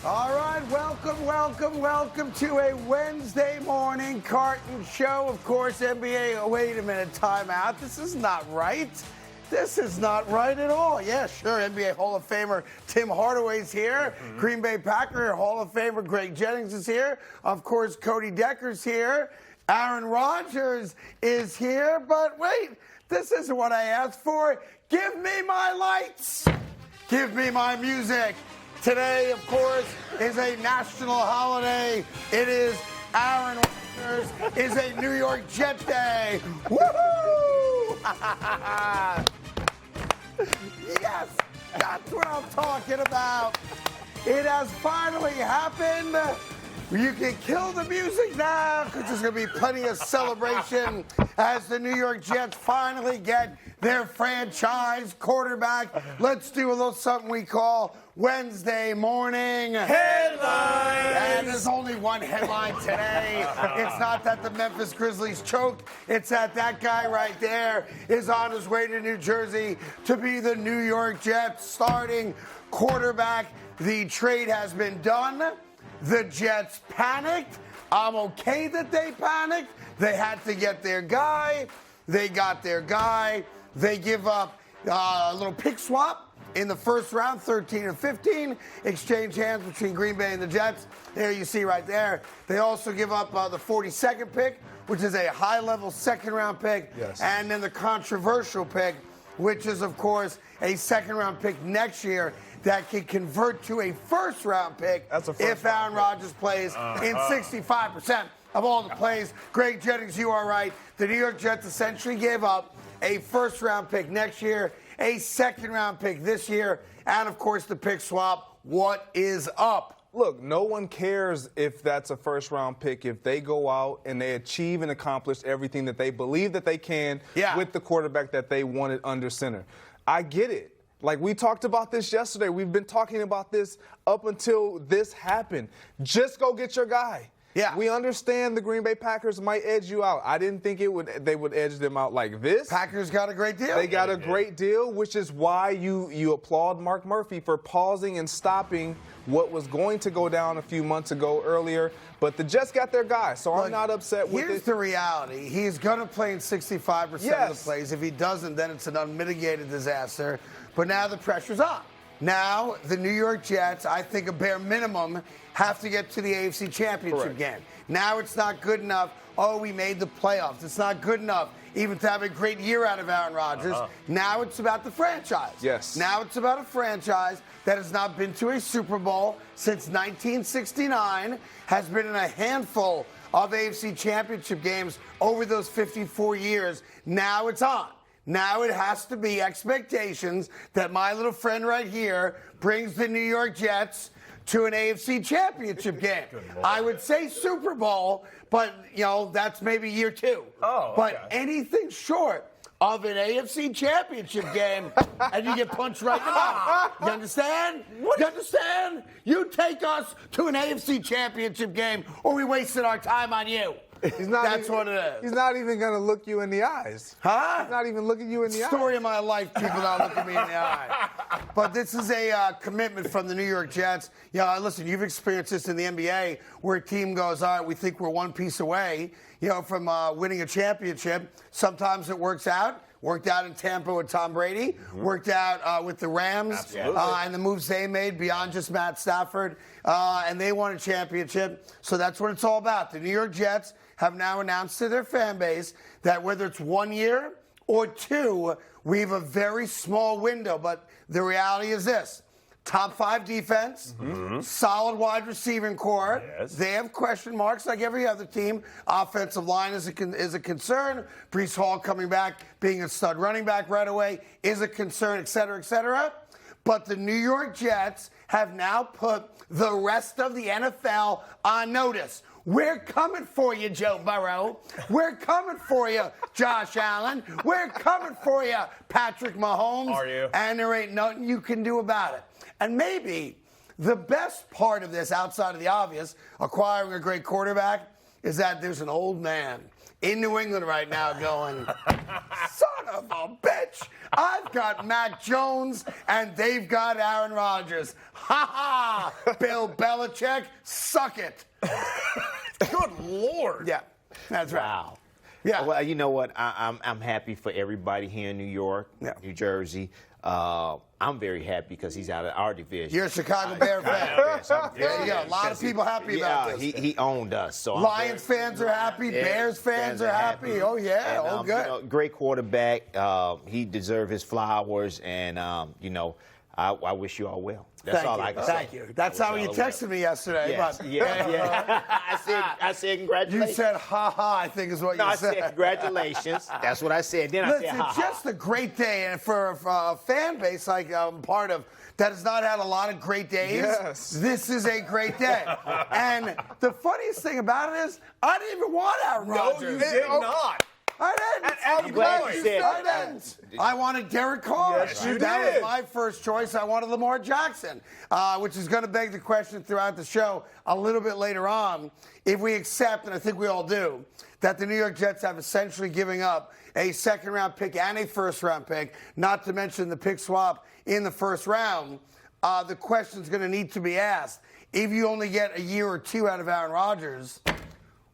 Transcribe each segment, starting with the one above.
All right, welcome to a Wednesday morning Carton show. Of course, NBA, oh, wait a minute, timeout. This is not right. This is not right at all. Yeah, sure, NBA Hall of Famer Tim Hardaway's here. Green Bay Packer Hall of Famer Greg Jennings is here. Of course, Cody Decker's here. Aaron Rodgers is here. But wait, this isn't what I asked for. Give me my lights. Give me my music. Today, of course, is a national holiday. It is Aaron Rodgers is a New York Jet Day. Woohoo! Yes, that's what I'm talking about. It has finally happened. You can kill the music now because there's going to be plenty of celebration as the New York Jets finally get their franchise quarterback. Let's do a little something we call Wednesday morning headlines. And there's only one headline today. It's not that the Memphis Grizzlies choked. It's that guy right there is on his way to New Jersey to be the New York Jets starting quarterback. The trade has been done. The Jets panicked. I'm okay that they panicked. They had to get their guy. They got their guy. They give up a little pick swap in the first round, 13 and 15. Exchange hands between Green Bay and the Jets. There you see right there. They also give up the 42nd pick, which is a high-level second-round pick. Yes. And then the controversial pick, which is, of course, a second-round pick next year that can convert to a first-round pick if Aaron Rodgers plays in 65% of all the plays. Greg Jennings, you are right. The New York Jets essentially gave up a first-round pick next year, a second-round pick this year, and, of course, the pick swap. What is up? Look, no one cares if that's a first-round pick if they go out and they achieve and accomplish everything that they believe that they can with the quarterback that they wanted under center. I get it. Like, we talked about this yesterday. We've been talking about this up until this happened. Just go get your guy. Yeah. We understand the Green Bay Packers might edge you out. I didn't think they would edge them out like this. Packers got a great deal. They got a great deal, which is why you applaud Mark Murphy for pausing and stopping what was going to go down a few months ago earlier. But the Jets got their guy, so I'm not upset with it. Here's the reality. He's going to play in 65% of the plays. If he doesn't, then it's an unmitigated disaster. But now the pressure's on. Now the New York Jets, I think a bare minimum, have to get to the AFC Championship game. Now it's not good enough, oh, we made the playoffs. It's not good enough even to have a great year out of Aaron Rodgers. Now it's about the franchise. Yes. Now it's about a franchise that has not been to a Super Bowl since 1969, has been in a handful of AFC Championship games over those 54 years. Now it's on. Now it has to be expectations that my little friend right here brings the New York Jets to an AFC Championship game. I would say Super Bowl, but, that's maybe year 2. But anything short of an AFC Championship game, and you get punched right in the mouth. You understand? You understand? You take us to an AFC Championship game, or we wasted our time on you. That's what it is. He's not even going to look you in the eyes. Huh? He's not even looking you in the eyes. Story of my life, people not looking me in the eye. But this is a commitment from the New York Jets. Listen, you've experienced this in the NBA where a team goes, all right, we think we're one piece away, from winning a championship. Sometimes it works out. Worked out in Tampa with Tom Brady. Worked out with the Rams and the moves they made beyond just Matt Stafford. And they won a championship. So that's what it's all about. The New York Jets have now announced to their fan base that whether it's 1 year or 2, we have a very small window. But the reality is this. Top 5 defense, solid wide receiving core. Yes. They have question marks like every other team. Offensive line is a concern. Breece Hall coming back, being a stud running back right away is a concern, et cetera, et cetera. But the New York Jets have now put the rest of the NFL on notice. We're coming for you, Joe Burrow. We're coming for you, Josh Allen. We're coming for you, Patrick Mahomes. Are you? And there ain't nothing you can do about it. And maybe the best part of this, outside of the obvious, acquiring a great quarterback, is that there's an old man in New England right now going, son of a bitch, I've got Mac Jones and they've got Aaron Rodgers. Ha ha! Bill Belichick, suck it. Good Lord. Yeah, that's right. Wow. Yeah. Well, you know what? I'm happy for everybody here in New York, New Jersey. I'm very happy because he's out of our division. You're a Chicago Bear fan. There you go. A lot of people happy about this. He owned us. So Lions fans are happy. Bears fans are happy. Oh, yeah. And, Oh, good. You know, great quarterback. He deserves his flowers. And, you know, I wish you all well. That's all I can say. Thank you. That's how you texted me yesterday. Yes. But, Yeah. I said congratulations. You said ha-ha, I think is what you I said. said congratulations. That's what I said. Then I said Listen, ha-ha. just a great day. And for a fan base like I'm part of that has not had a lot of great days, this is a great day. And the funniest thing about it is I didn't even want Aaron Rodgers. No, you did not. I didn't. I'm glad you said I didn't. I wanted Derek Carr. Yes, you That did. was my first choice. I wanted Lamar Jackson, which is going to beg the question throughout the show a little bit later on. If we accept, and I think we all do, that the New York Jets have essentially giving up a second-round pick and a first-round pick, not to mention the pick swap in the first round, the question's going to need to be asked. If you only get a year or two out of Aaron Rodgers,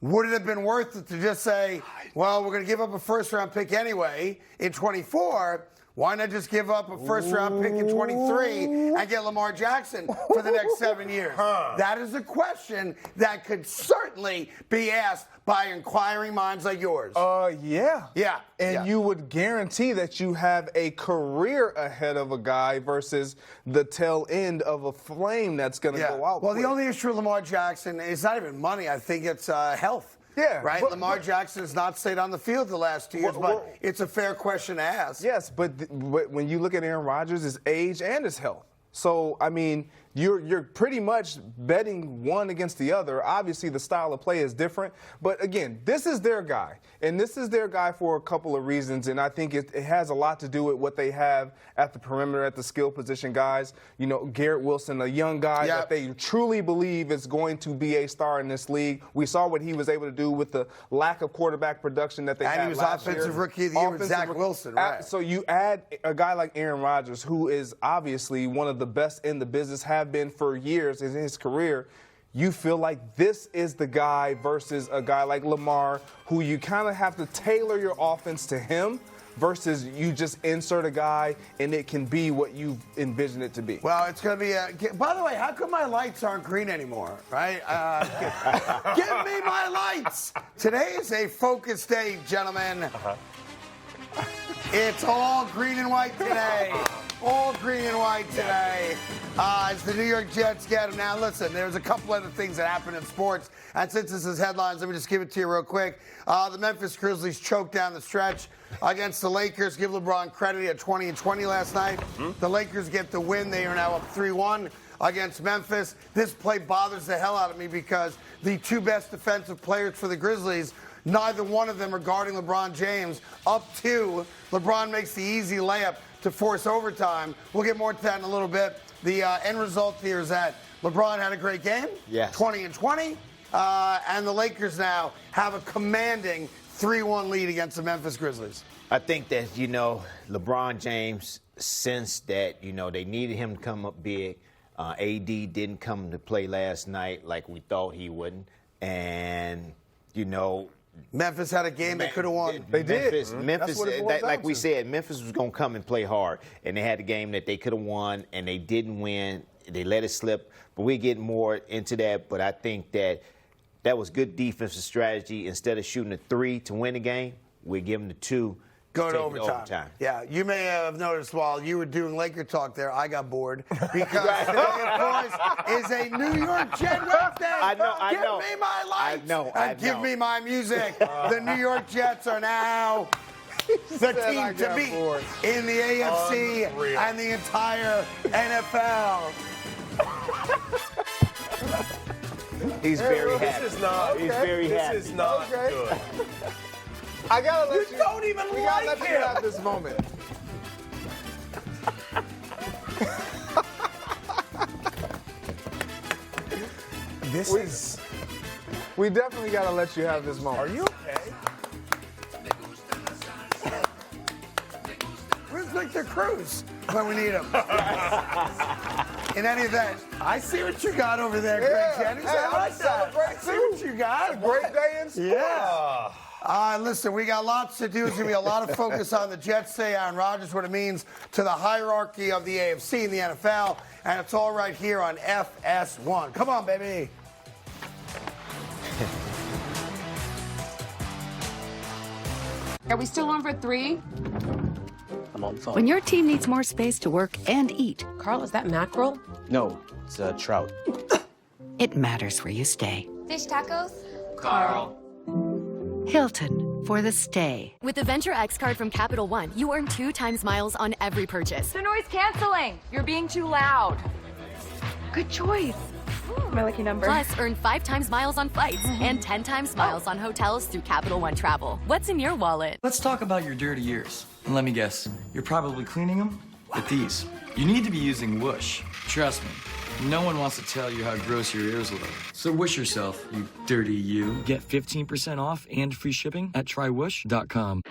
would it have been worth it to just say, well, we're going to give up a first-round pick anyway in 24. Why not just give up a first-round pick in 23 and get Lamar Jackson for the next 7 years? That is a question that could certainly be asked by inquiring minds like yours. Yeah. Yeah. And you would guarantee that you have a career ahead of a guy versus the tail end of a flame that's going to go out. Well, quick. the only issue with Lamar Jackson is not even money. I think it's health. Yeah, Right? Lamar Jackson has not stayed on the field the last 2 years, but it's a fair question to ask. Yes, but when you look at Aaron Rodgers, his age and his health. So, I mean, you're pretty much betting one against the other. Obviously, the style of play is different. But, again, this is their guy. And this is their guy for a couple of reasons. And I think it has a lot to do with what they have at the perimeter, at the skill position guys. You know, Garrett Wilson, a young guy that they truly believe is going to be a star in this league. We saw what he was able to do with the lack of quarterback production that they had And he was last year. Offensive Rookie of the Year with Zach Wilson. Right. So you add a guy like Aaron Rodgers, who is obviously one of the best in the business, have been for years in his career. You feel like this is the guy versus a guy like Lamar, who you kind of have to tailor your offense to him versus you just insert a guy and it can be what you envision it to be. Well, it's going to be by the way, how come my lights aren't green anymore, right? Give me my lights. Today is a focus day, gentlemen. It's all green and white today. All green and white today. As the New York Jets get them. Now, listen, there's a couple other things that happen in sports. And since this is headlines, let me just give it to you real quick. The Memphis Grizzlies choked down the stretch against the Lakers. Give LeBron credit. He had 20 and 20 last night. The Lakers get the win. They are now up 3-1 against Memphis. This play bothers the hell out of me because the two best defensive players for the Grizzlies, neither one of them are guarding LeBron James. Up 2, LeBron makes the easy layup to force overtime. We'll get more to that in a little bit. The end result here is that LeBron had a great game, 20 and 20, and the Lakers now have a commanding 3-1 lead against the Memphis Grizzlies. I think that, you know, LeBron James sensed that, you know, they needed him to come up big. AD didn't come to play last night like we thought he wouldn't. And, you know, Memphis had a game they could have won. They did. Memphis, That's like we said, Memphis was going to come and play hard. And they had a game that they could have won, and they didn't win. They let it slip. But we get more into that. But I think that was good defensive strategy. Instead of shooting a 3 to win the game, we give them the 2. Go to overtime. Yeah, you may have noticed while you were doing Laker talk there, I got bored because today, of course, is a New York Jet Wednesday. I know. Give me my lights. I Give know. me my music. The New York Jets are now the team to beat in the AFC and the entire NFL. He's very happy. This is not. He's very happy. This is not good. I gotta let You don't even we gotta like let you him. have this moment. We definitely gotta let you have this moment. Are you okay? Where's Victor Cruz when we need him? In any event, I see what you got over there, Greg Jennings. Hey, I like that. I see what you got. It's a great day in sports. Yeah. Listen, we got lots to do. There's going to be a lot of focus on the Jets today, Aaron Rodgers, what it means to the hierarchy of the AFC and the NFL, and it's all right here on FS1. Come on, baby. Are we still on for 3? I'm on the phone. When your team needs more space to work and eat, Carl, is that mackerel? No, it's trout. it matters where you stay. Fish tacos? Carl. Hilton for the stay. With the Venture X card from Capital One, you earn 2 times miles on every purchase. They're noise canceling. You're being too loud. Good choice. My lucky number. Plus, earn 5 times miles on flights and 10 times miles on hotels through Capital One Travel. What's in your wallet? Let's talk about your dirty ears. And let me guess, you're probably cleaning them with these. You need to be using Whoosh. Trust me, no one wants to tell you how gross your ears look. So whoosh yourself, you dirty you. Get 15% off and free shipping at trywhoosh.com.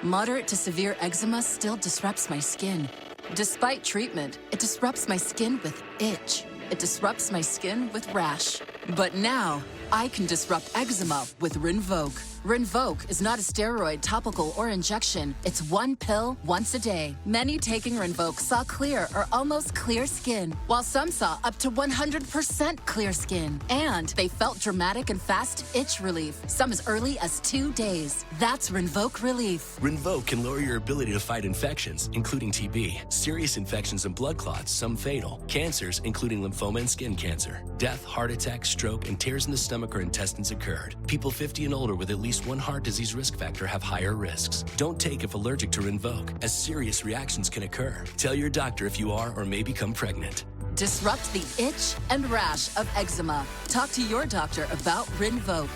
Moderate to severe eczema still disrupts my skin. Despite treatment, it disrupts my skin with itch. It disrupts my skin with rash. But now, I can disrupt eczema with Rinvoq. Rinvoq is not a steroid, topical, or injection. It's one pill once a day. Many taking Rinvoq saw clear or almost clear skin, while some saw up to 100% clear skin. And they felt dramatic and fast itch relief, some as early as 2 days. That's Rinvoq relief. Rinvoq can lower your ability to fight infections, including TB, serious infections and blood clots, some fatal, cancers, including lymphoma and skin cancer, death, heart attack, stroke, and tears in the stomach or intestines occurred. People 50 and older with at least one heart disease risk factor have higher risks. Don't take if allergic to Rinvoq, as serious reactions can occur. Tell your doctor if you are or may become pregnant. Disrupt the itch and rash of eczema. Talk to your doctor about Rinvoq.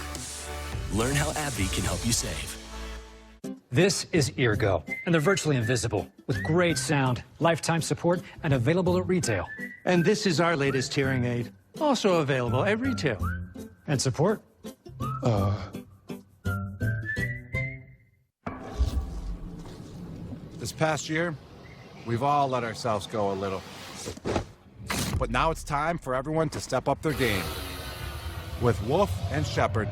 Learn how AbbVie can help you save. This is Eargo, and they're virtually invisible, with great sound, lifetime support, and available at retail. And this is our latest hearing aid, also available at retail. And support? This past year, we've all let ourselves go a little. But now it's time for everyone to step up their game. With Wolf and Shepherd.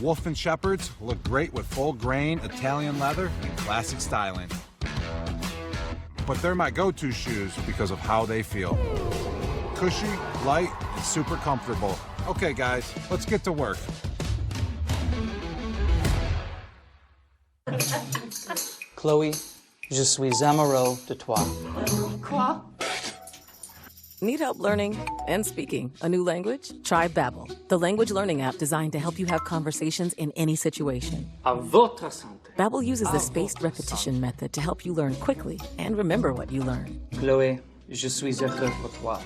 Wolf and Shepherds look great with full grain, Italian leather, and classic styling. But they're my go-to shoes because of how they feel. Cushy, light, and super comfortable. Okay, guys, let's get to work. Chloe, je suis amoureux de toi. Quoi? Need help learning and speaking a new language? Try Babbel, the language learning app designed to help you have conversations in any situation. À votre santé. Babbel uses the spaced repetition method to help you learn quickly and remember what you learn. Chloé, je suis heureux pour toi.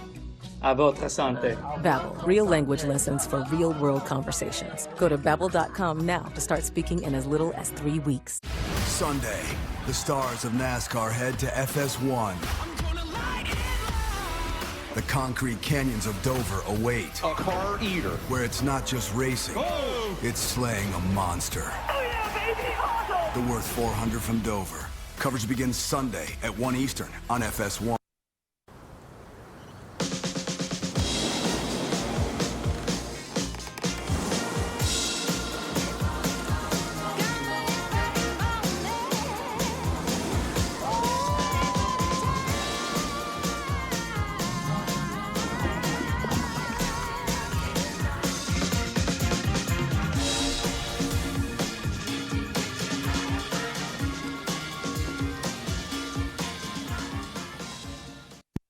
À votre santé. Babbel, real language lessons for real-world conversations. Go to Babbel.com now to start speaking in as little as 3 weeks. Sunday, the stars of NASCAR head to FS1. The concrete canyons of Dover await. A car eater. Where it's not just racing, it's slaying a monster. Oh yeah, baby, awesome. The Worth 400 from Dover. Coverage begins Sunday at 1 Eastern on FS1.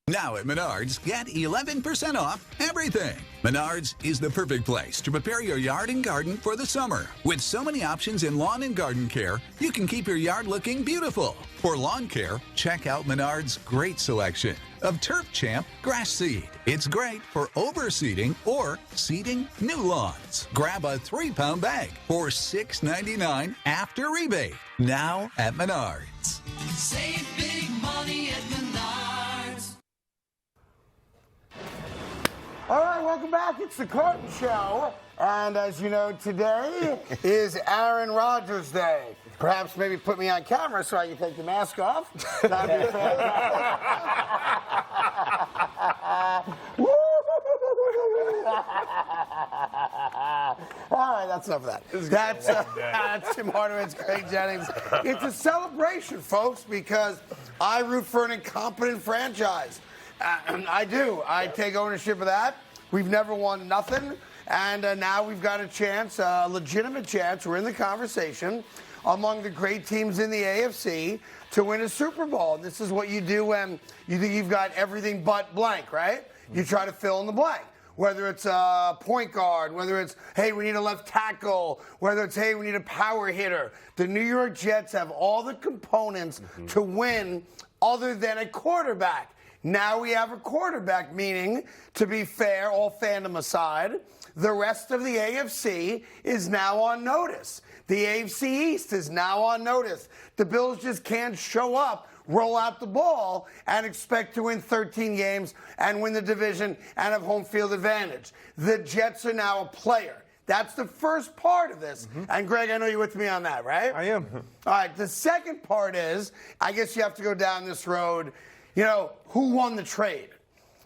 Now at Menards, get 11% off everything. Menards is the perfect place to prepare your yard and garden for the summer. With so many options in lawn and garden care, you can keep your yard looking beautiful. For lawn care, check out Menards' great selection of Turf Champ grass seed. It's great for overseeding or seeding new lawns. Grab a 3-pound bag for $6.99 after rebate. Now at Menards. Save big money at Menards. All right, welcome back. It's the Carton Show. And as you know, today is Aaron Rodgers Day. Perhaps maybe put me on camera so I can take the mask off. That'd be fantastic. All right, that's enough of that. That's Tim Hardaway's Craig Jennings. It's a celebration, folks, because I root for an incompetent franchise. I do. I take ownership of that. We've never won nothing, and now we've got a chance, a legitimate chance. We're in the conversation among the great teams in the AFC to win a Super Bowl. This is what you do when you think you've got everything but blank, right? You try to fill in the blank. Whether it's a point guard, whether it's, hey, we need a left tackle, whether it's, hey, we need a power hitter. The New York Jets have all the components to win other than a quarterback. Now we have a quarterback, meaning, to be fair, all fandom aside, the rest of the AFC is now on notice. The AFC East is now on notice. The Bills just can't show up, roll out the ball, and expect to win 13 games and win the division and have home field advantage. The Jets are now a player. That's the first part of this. And, Greg, I know you're with me on that, right? I am. All right, the second part is, I guess you have to go down this road, you know, who won the trade?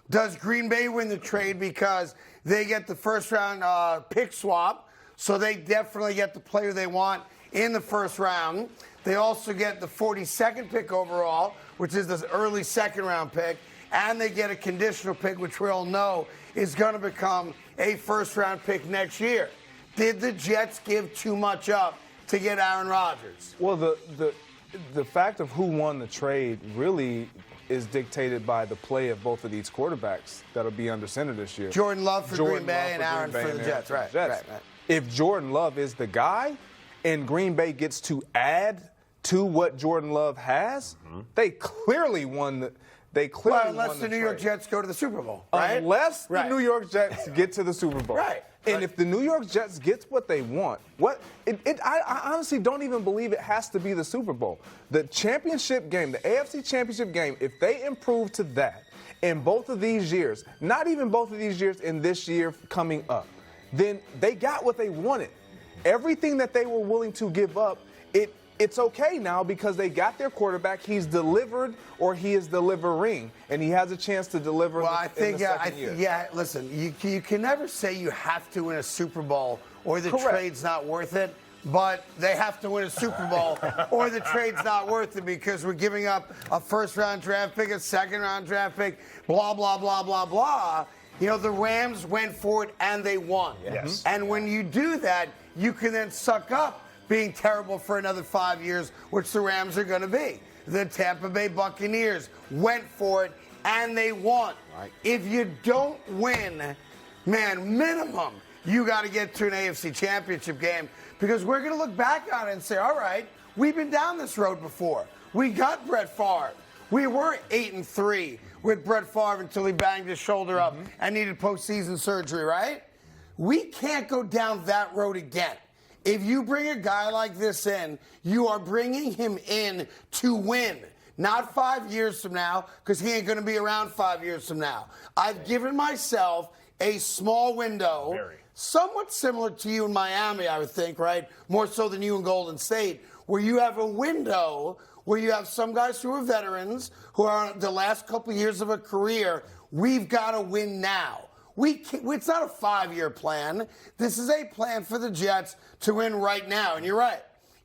Does Green Bay win the trade because they get the first-round pick swap, so they definitely get the player they want in the first round? They also get the 42nd pick overall, which is the early second-round pick, and they get a conditional pick, which we all know is going to become a first-round pick next year. Did the Jets give too much up to get Aaron Rodgers? Well, the fact of who won the trade really is dictated by the play of both of these quarterbacks that'll be under center this year. Jordan Love for Green Bay and Aaron for the Jets. Right. If Jordan Love is the guy and Green Bay gets to add to what Jordan Love has, they clearly won the unless the New York Jets go to the Super Bowl, right? Unless the New York Jets get to the Super Bowl. Right. And if the New York Jets gets what they want, I honestly don't even believe it has to be the Super Bowl. The championship game, the AFC championship game, if they improve to that in both of these years, not even both of these years, in this year coming up, then they got what they wanted. Everything that they were willing to give up, it's okay now because they got their quarterback. He's delivered, or he is delivering, and he has a chance to deliver. Well, I think, in the second year. Yeah. Listen, you can never say you have to win a Super Bowl or the trade's not worth it. But they have to win a Super Bowl or the trade's not worth it because we're giving up a first-round draft pick, a second-round draft pick, blah, blah, blah, blah, blah. You know, the Rams went for it and they won. Yes. And when you do that, you can then suck up being terrible for another 5 years, which the Rams are going to be. The Tampa Bay Buccaneers went for it and they won. Right. If you don't win, man, minimum, you got to get to an AFC championship game because we're going to look back on it and say, all right, we've been down this road before. We got Brett Favre. We were 8-3 with Brett Favre until he banged his shoulder up and needed postseason surgery, right? We can't go down that road again. If you bring a guy like this in, you are bringing him in to win. Not 5 years from now, because he ain't going to be around 5 years from now. I've given myself a small window, somewhat similar to you in Miami, I would think, right? More so than you in Golden State, where you have a window where you have some guys who are veterans, who are on the last couple years of a career. We've got to win now. It's not a 5-year plan. This is a plan for the Jets to win right now. And you're right.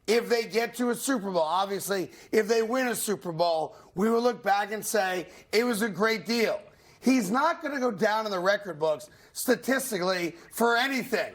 If they get to a Super Bowl, obviously, if they win a Super Bowl, we will look back and say it was a great deal. He's not going to go down in the record books statistically for anything,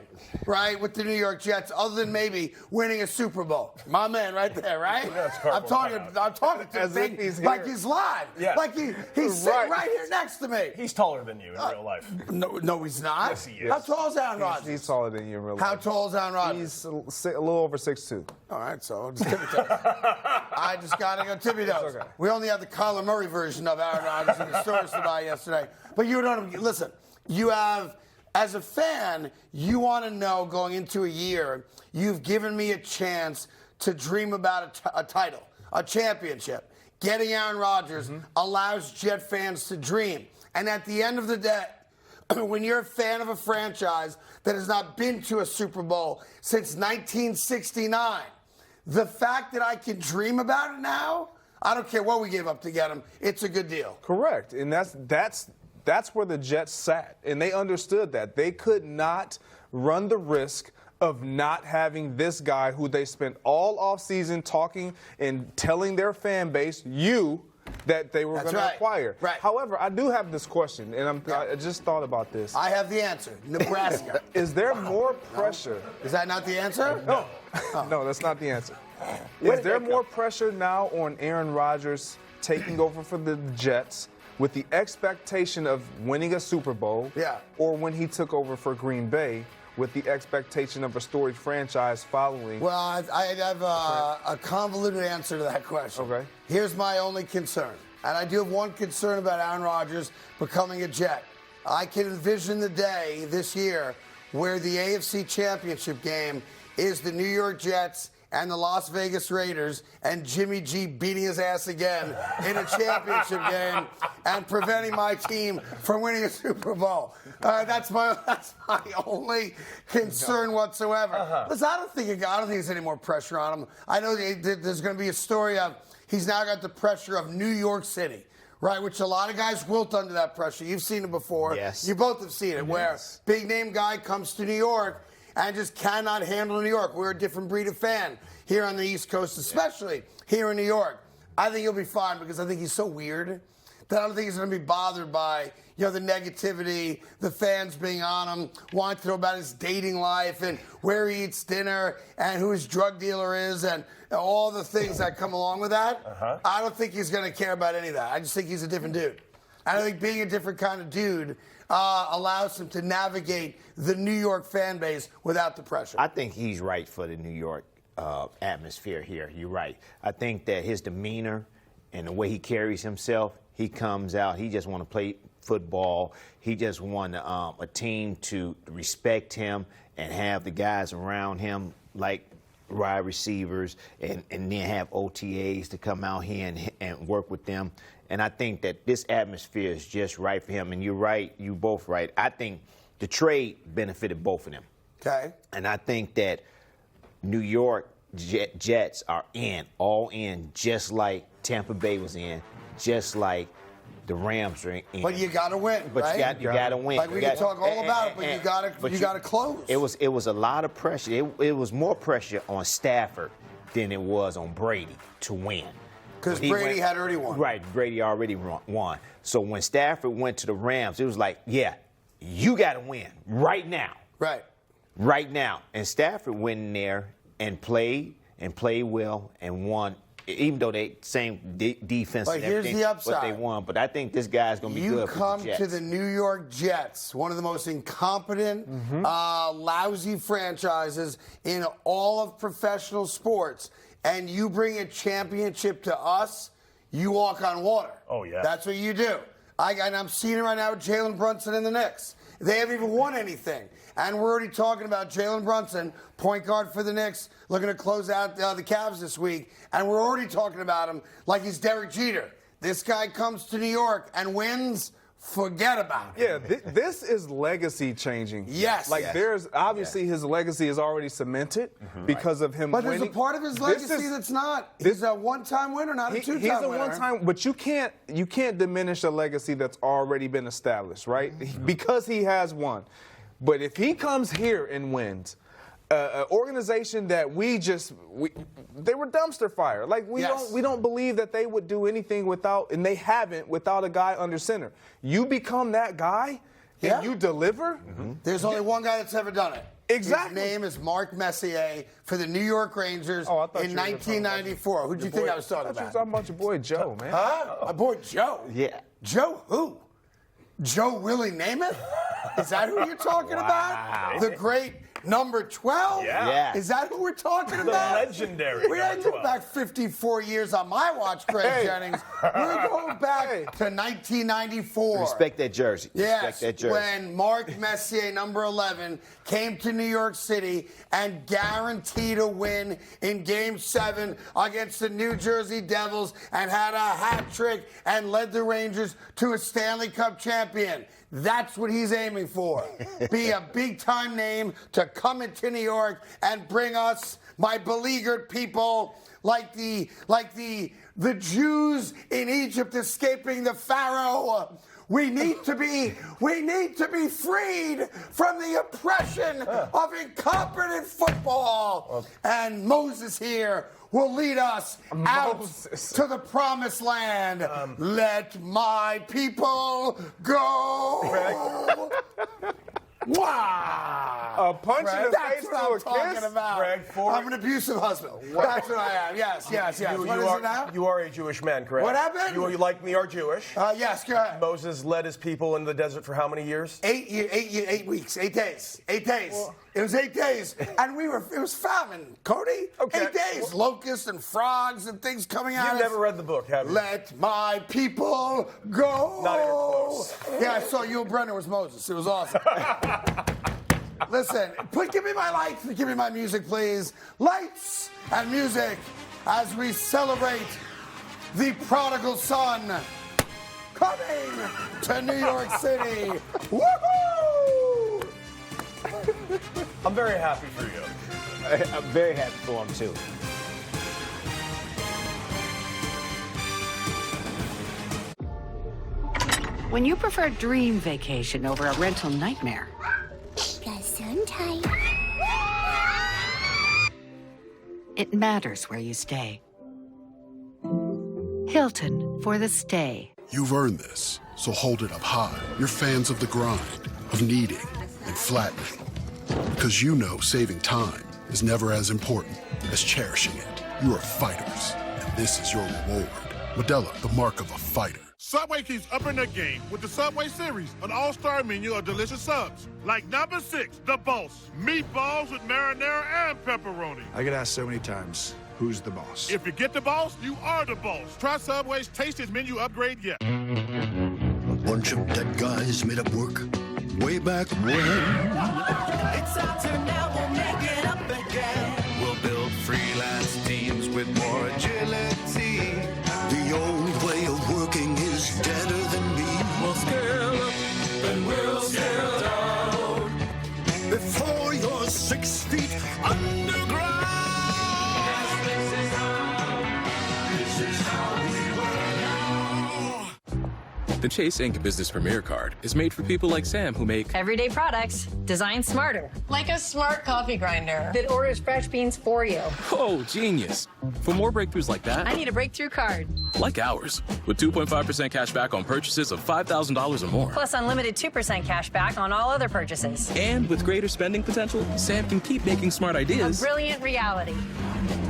right, with the New York Jets, other than maybe winning a Super Bowl. My man right there, right? I'm talking to him like he's live. Yeah. Like he's sitting right here next to me. He's taller than you in real life. No, he's not. Yes, he is. How tall is Aaron Rodgers? He's taller than you in real life. How tall is Aaron Rodgers? He's a little over 6'2". All right, so just tippy toes. I just got to go tippy toes. Okay. We only have the Kyler Murray version of Aaron Rodgers in the stores to buy yesterday. But you don't listen. You have, as a fan, you want to know going into a year, you've given me a chance to dream about a title, a championship. Getting Aaron Rodgers allows Jet fans to dream. And at the end of the day, when you're a fan of a franchise that has not been to a Super Bowl since 1969, the fact that I can dream about it now, I don't care what we gave up to get him, it's a good deal. Correct. And that's That's where the Jets sat, and they understood that. They could not run the risk of not having this guy who they spent all offseason talking and telling their fan base, that they were going to acquire. Right. However, I do have this question, and I just thought about this. I have the answer. Nebraska. Is there more pressure? No. Is that not the answer? No. No, that's not the answer. Is there more pressure now on Aaron Rodgers taking over for the Jets with the expectation of winning a Super Bowl? Yeah. Or when he took over for Green Bay with the expectation of a storied franchise following? Well, I have a convoluted answer to that question. Okay. Here's my only concern. And I do have one concern about Aaron Rodgers becoming a Jet. I can envision the day this year where the AFC Championship game is the New York Jets and the Las Vegas Raiders, and Jimmy G beating his ass again in a championship game and preventing my team from winning a Super Bowl. That's my only concern whatsoever. Listen, I don't think there's any more pressure on him. I know there's going to be a story of he's now got the pressure of New York City. Right, which a lot of guys wilt under that pressure. You've seen it before. Yes. You both have seen it, where big name guy comes to New York and just cannot handle New York. We're a different breed of fan here on the East Coast, especially here in New York. I think he'll be fine because I think he's so weird that I don't think he's going to be bothered by, the negativity, the fans being on him, wanting to know about his dating life and where he eats dinner and who his drug dealer is and all the things that come along with that. I don't think he's going to care about any of that. I just think he's a different dude. I think being a different kind of dude allows him to navigate the New York fan base without the pressure. I think he's right for the New York atmosphere here. You're right. I think that his demeanor and the way he carries himself, he comes out, he just want to play football. He just want a team to respect him and have the guys around him like wide receivers and then have OTAs to come out here and work with them. And I think that this atmosphere is just right for him. And you're right, you both right. I think the trade benefited both of them. Okay. And I think that New York Jets are all in, just like Tampa Bay was in, just like the Rams are in. But you got to win, but right? you got to win. Like we can talk all about it, but you got to close. It was a lot of pressure. It was more pressure on Stafford than it was on Brady to win. Because Brady had already won. Right, Brady already won. So when Stafford went to the Rams, it was like, yeah, you got to win right now. Right. Right now. And Stafford went in there and played well and won, even though they same defense but and everything. Here's the upside. But they won. But I think this guy's going to be good for the Jets. You come to the New York Jets, one of the most incompetent, lousy franchises in all of professional sports, and you bring a championship to us, you walk on water. Oh, yeah. That's what you do. And I'm seeing it right now with Jalen Brunson in the Knicks. They haven't even won anything. And we're already talking about Jalen Brunson, point guard for the Knicks, looking to close out the Cavs this week. And we're already talking about him like he's Derek Jeter. This guy comes to New York and wins. Forget about it. Yeah, this is legacy changing. Yes. There's obviously his legacy is already cemented because of him winning. But there's a part of his legacy that's not. He's a one-time winner, not a two-time winner. He's a one-time, but you can't diminish a legacy that's already been established, right? Because he has won. But if he comes here and wins, an organization that they were dumpster fire. Like we don't believe that they would do anything without, and they haven't without a guy under center. You become that guy, and you deliver. There's only one guy that's ever done it. Exactly. His name is Mark Messier for the New York Rangers in 1994. Who'd you think I was talking about? You were talking about your boy Joe, man. Huh? My boy Joe. Yeah. Joe who? Joe Willie Namath? Is that who you're talking about? The great number 12? Yeah. Is that who we're talking about? Legendary. We didn't go back 54 years on my watch, Craig Jennings. We're going back to 1994. Respect that jersey. Yes, Respect that jersey. when Mark Messier, number 11, came to New York City and guaranteed a win in Game 7 against the New Jersey Devils and had a hat trick and led the Rangers to a Stanley Cup champion. That's what he's aiming for. Be a big-time name to come into New York and bring us, my beleaguered people, like the Jews in Egypt escaping the Pharaoh, We need to be freed from the oppression of incompetent football. And Moses here will lead us out to the promised land. Let my people go. Wow! A punch in the That's face what to I'm a talking kiss? about. Greg, I'm an abusive husband. That's what I am. Yes. What is it now? You are a Jewish man, correct? What happened? You like me, are Jewish. Yes, go ahead. Moses led his people in the desert for how many years? 8 weeks, 8 days. 8 days. Well, it was 8 days. And it was famine, Cody. Okay. 8 days. Locusts and frogs and things coming out. You've never read the book, have you? Let my people go. Not even close. Yeah, I saw Yul Brynner was Moses. It was awesome. Listen, give me my lights and give me my music, please. Lights and music as we celebrate the prodigal son coming to New York City. Woohoo! I'm very happy for you. I'm very happy for him, too. When you prefer dream vacation over a rental nightmare, it matters where you stay. Hilton for the stay. You've earned this, so hold it up high. You're fans of the grind, of kneading and flattening. Because you know saving time is never as important as cherishing it. You are fighters, and this is your reward. Modelo, the mark of a fighter. Subway keeps upping their game with the Subway Series, an all-star menu of delicious subs. Like number 6, the Boss. Meatballs with marinara and pepperoni. I get asked so many times, who's the boss? If you get the Boss, you are the boss. Try Subway's tastiest menu upgrade yet. A bunch of dead guys made up work way back when. It's our turn now, we'll make it up again. We'll build freelance teams with more agility. The old way of working is deader than me. We'll scale up and we'll scale down. Before you're 6 feet underground. This is how we work. The Chase Ink Business Premier Card is made for people like Sam who make everyday products designed smarter. Like a smart coffee grinder that orders fresh beans for you. Oh, genius. For more breakthroughs like that, I need a breakthrough card. Like ours, with 2.5% cash back on purchases of $5,000 or more. Plus unlimited 2% cash back on all other purchases. And with greater spending potential, Sam can keep making smart ideas. A brilliant reality.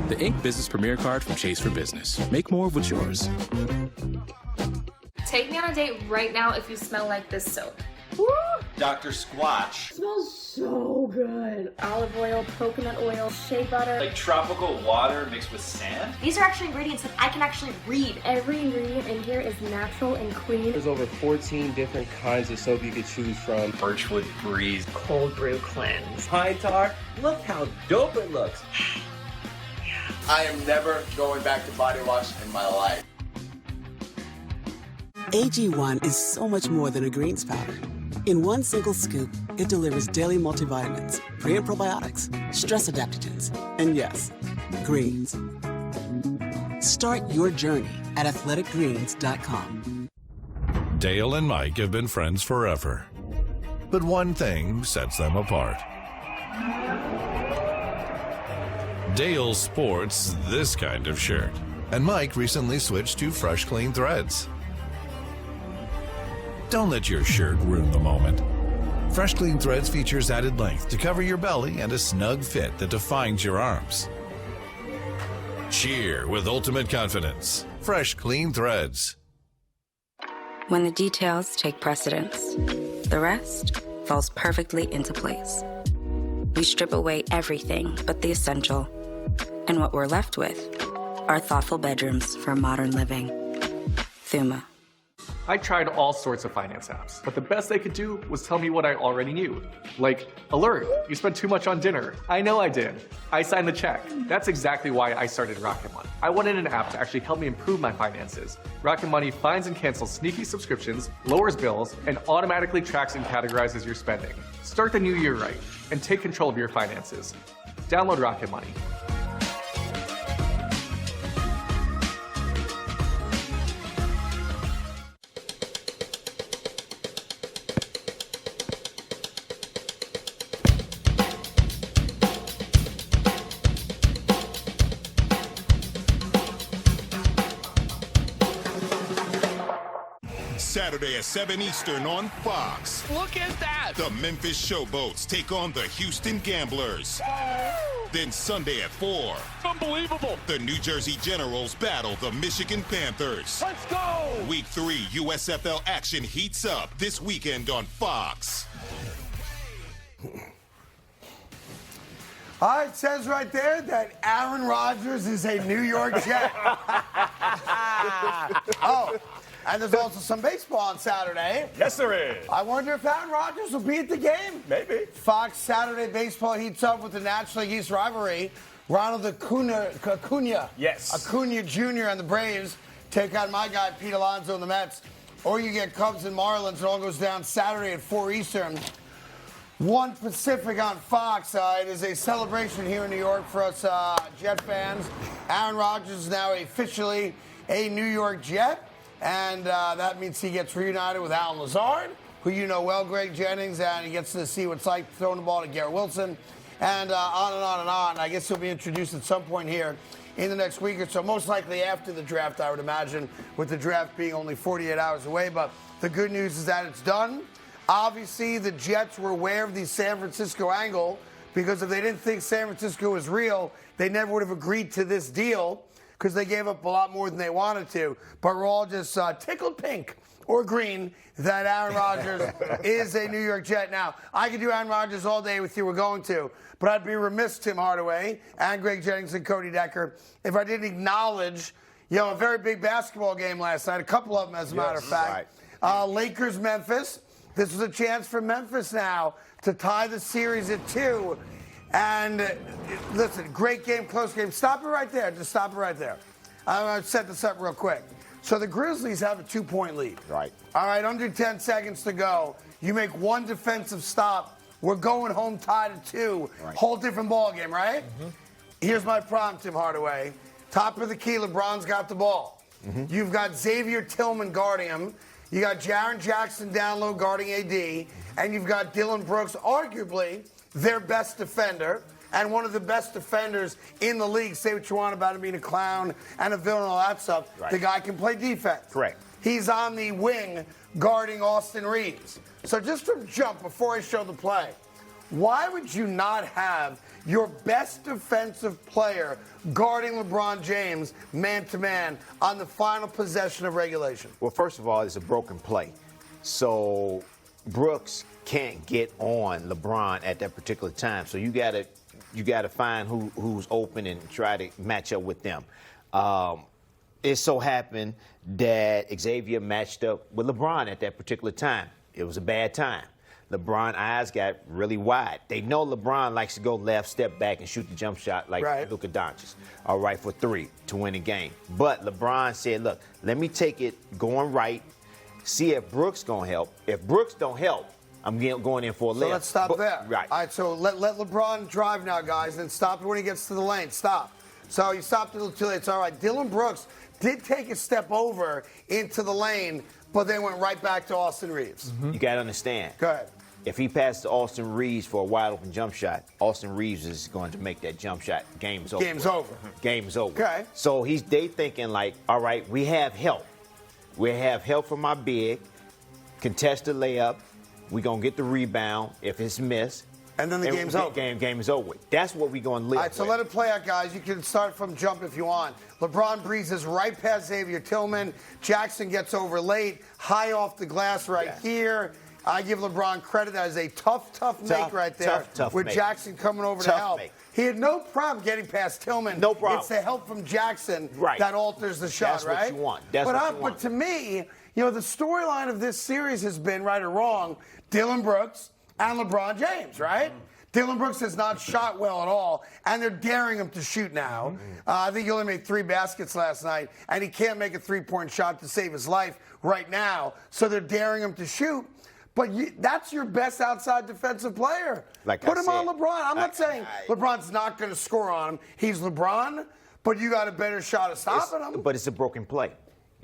The Ink Business Premier Card from Chase for Business. Make more of what's yours. Take me on a date right now if you smell like this soap. Woo! Dr. Squatch. Smells so good. Olive oil, coconut oil, shea butter. Like tropical water mixed with sand? These are actually ingredients that I can actually read. Every ingredient in here is natural and clean. There's over 14 different kinds of soap you could choose from. Birchwood Breeze. Cold Brew Cleanse. High Tar. Look how dope it looks. I am never going back to body wash in my life. AG1 is so much more than a greens powder. In one single scoop, it delivers daily multivitamins, pre- and probiotics, stress adaptogens, and yes, greens. Start your journey at athleticgreens.com. Dale and Mike have been friends forever. But one thing sets them apart. Dale sports this kind of shirt, and Mike recently switched to Fresh Clean Threads. Don't let your shirt ruin the moment. Fresh Clean Threads features added length to cover your belly and a snug fit that defines your arms. Cheer with ultimate confidence. Fresh Clean Threads. When the details take precedence, the rest falls perfectly into place. We strip away everything but the essential, and what we're left with are thoughtful bedrooms for modern living. Thuma. I tried all sorts of finance apps, but the best they could do was tell me what I already knew. Like, alert, you spent too much on dinner. I know I did. I signed the check. That's exactly why I started Rocket Money. I wanted an app to actually help me improve my finances. Rocket Money finds and cancels sneaky subscriptions, lowers bills, and automatically tracks and categorizes your spending. Start the new year right and take control of your finances. Download Rocket Money. Saturday at 7 Eastern on Fox. Look at that! The Memphis Showboats take on the Houston Gamblers. Then Sunday at 4. Unbelievable! The New Jersey Generals battle the Michigan Panthers. Let's go! Week 3 USFL action heats up this weekend on Fox. All right, it says right there that Aaron Rodgers is a New York Jet. Oh, and there's also some baseball on Saturday. Yes, there is. I wonder if Aaron Rodgers will be at the game. Maybe. Fox Saturday baseball heats up with the National League East rivalry. Ronald Acuna, Yes. Acuna Jr. and the Braves take on my guy Pete Alonso and the Mets. Or you get Cubs and Marlins. It all goes down Saturday at 4 Eastern. 1 Pacific on Fox. It is a celebration here in New York for us Jet fans. Aaron Rodgers is now officially a New York Jet, and that means he gets reunited with Alan Lazard, who you know well, Greg Jennings, and he gets to see what it's like throwing the ball to Garrett Wilson, and on and on and on. I guess he'll be introduced at some point here in the next week or so, most likely after the draft, I would imagine, with the draft being only 48 hours away. But the good news is that it's done. Obviously, the Jets were aware of the San Francisco angle because if they didn't think San Francisco was real, they never would have agreed to this deal because they gave up a lot more than they wanted to. But we're all just tickled pink or green that Aaron Rodgers is a New York Jet. Now, I could do Aaron Rodgers all day with you. We're going to. But I'd be remiss, Tim Hardaway and Greg Jennings and Cody Decker, if I didn't acknowledge, a very big basketball game last night. A couple of them, as a matter of fact. Right. Lakers-Memphis. This was a chance for Memphis now to tie the series at 2. And listen, great game, close game. Stop it right there. Just stop it right there. I'm going to set this up real quick. So the Grizzlies have a 2-point lead. Right. All right, under 10 seconds to go. You make one defensive stop. We're going home tied at 2. Right. Whole different ball game, right? Mm-hmm. Here's my problem, Tim Hardaway. Top of the key, LeBron's got the ball. Mm-hmm. You've got Xavier Tillman guarding him. You got Jaren Jackson down low guarding AD, and you've got Dylan Brooks, arguably their best defender and one of the best defenders in the league. Say what you want about him being a clown and a villain and all that stuff. Right. The guy can play defense. Correct. He's on the wing guarding Austin Reeves. So just to jump before I show the play, why would you not have your best defensive player guarding LeBron James man-to-man on the final possession of regulation? Well, first of all, it's a broken play. So Brooks can't get on LeBron at that particular time. So you gotta find who's open and try to match up with them. It so happened that Xavier matched up with LeBron at that particular time. It was a bad time. LeBron's eyes got really wide. They know LeBron likes to go left, step back, and shoot the jump shot like Luka Doncic. All right, for 3 to win the game. But LeBron said, look, let me take it going right, see if Brooks going to help. If Brooks don't help, I'm going in for a layup. So let's stop there. Right. All right, so let LeBron drive now, guys, and stop it when he gets to the lane. Stop. So you stopped a little too late. It's all right. Dylan Brooks did take a step over into the lane, but they went right back to Austin Reeves. Mm-hmm. You got to understand. Go ahead. If he passes to Austin Reeves for a wide open jump shot, Austin Reeves is going to make that jump shot. Game's over. Game's over. Game's over. Okay. So they thinking like, all right, we have help. We have help from our big, contest the layup. We're going to get the rebound if it's missed. And then the game's over. Game is over. That's what we're going to live All right, so let it play out, guys. You can start from jump if you want. LeBron breezes right past Xavier Tillman. Jackson gets over late, high off the glass here. I give LeBron credit. That is a tough make right there. Tough with make. Jackson coming over to help. Make. He had no problem getting past Tillman. No problem. It's the help from Jackson right. that alters the shot, That's right? What you want. That's what you want. But to me, the storyline of this series has been, right or wrong, Dylan Brooks and LeBron James, right? Dylan Brooks has not shot well at all, and they're daring him to shoot now. I think he only made 3 baskets last night, and he can't make a 3-point shot to save his life right now, so they're daring him to shoot. But that's your best outside defensive player. Put him on LeBron. I'm not saying LeBron's not going to score on him. He's LeBron, but you got a better shot of stopping him. But it's a broken play.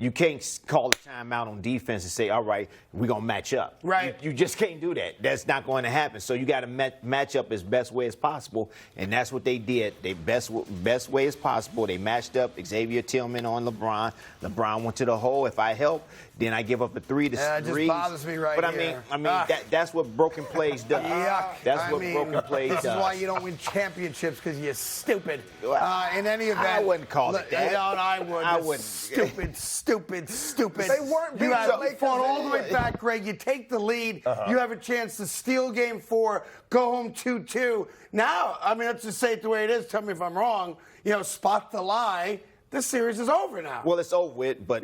You can't call a timeout on defense and say, all right, we're going to match up. Right. You just can't do that. That's not going to happen. So you got to match up as best way as possible, and that's what they did. They best way as possible. They matched up Xavier Tillman on LeBron. LeBron went to the hole. If I help, Then I give up a 3 to Yeah, it just Reeves. bothers me right but here. I mean, that's what broken plays does. That's what broken plays this does. is why you don't win championships, because you're stupid. In any event, I wouldn't call it that. I would. I wouldn't. Stupid. They weren't You beating have the Lakers fought all the way anyway. back, Greg. You take the lead. You have a chance to steal Game 4, go home 2-2. Now, I mean, let's just say it the way it is. Tell me if I'm wrong. Spot the lie. This series is over now. Well, it's over with, but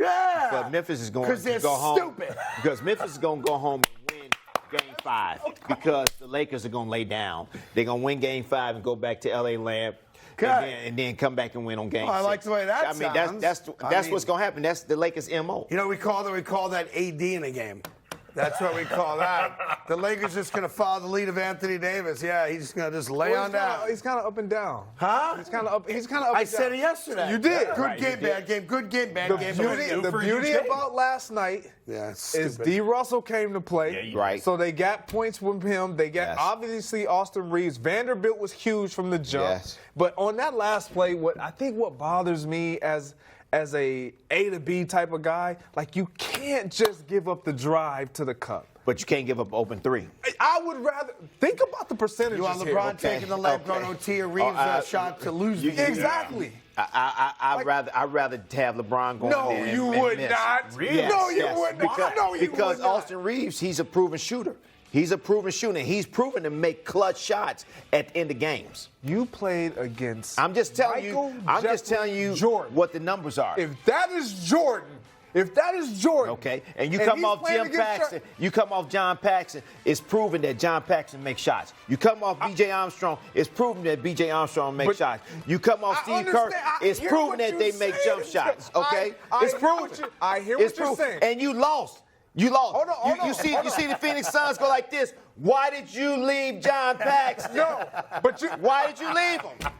Memphis is going to go home. Stupid. Because Memphis is going to go home and win Game 5 because the Lakers are going to lay down. They're going to win Game 5 and go back to L.A. Lamb. And then come back and win on Game 6. I like the way that sounds. That's what's going to happen. That's the Lakers' MO. We call that AD in a game. That's what we call that. The Lakers just going to follow the lead of Anthony Davis. Yeah, he's just going to lay on down. He's kind of up and down. Huh? He's kind of up. He's kind of up. I and said down. it yesterday. You did. Good game, bad game. Good game, bad game. The beauty about last night is D. Russell came to play. Right. So they got points from him. They got obviously Austin Reeves. Vanderbilt was huge from the jump. Yes. But on that last play, what bothers me as a to B type of guy, like you can't just give up the drive to the cup. But you can't give up open 3. I would rather think about the percentages. You want LeBron taking the left on OT or Reeves' shot to lose the game? Exactly. I'd rather have LeBron going No, there. you and would miss. not. Yes, No, you yes. would not. Because Austin Reeves, he's a proven shooter. He's a proven shooter. He's proven to make clutch shots at the end of games. You played against. I'm just telling you Jordan. what the numbers are. If that is Jordan. Okay, and you come off Jim Paxson. You come off John Paxson. It's proven that John Paxson makes shots. You come off B.J. Armstrong. It's proven that B.J. Armstrong makes shots. You come off Steve Kerr. It's proven that they make jump shots. Okay, it's proven. I hear what you're saying. And you lost. You lost. Hold on. You see the Phoenix Suns go like this. Why did you leave John Paxson? No, but why did you leave him?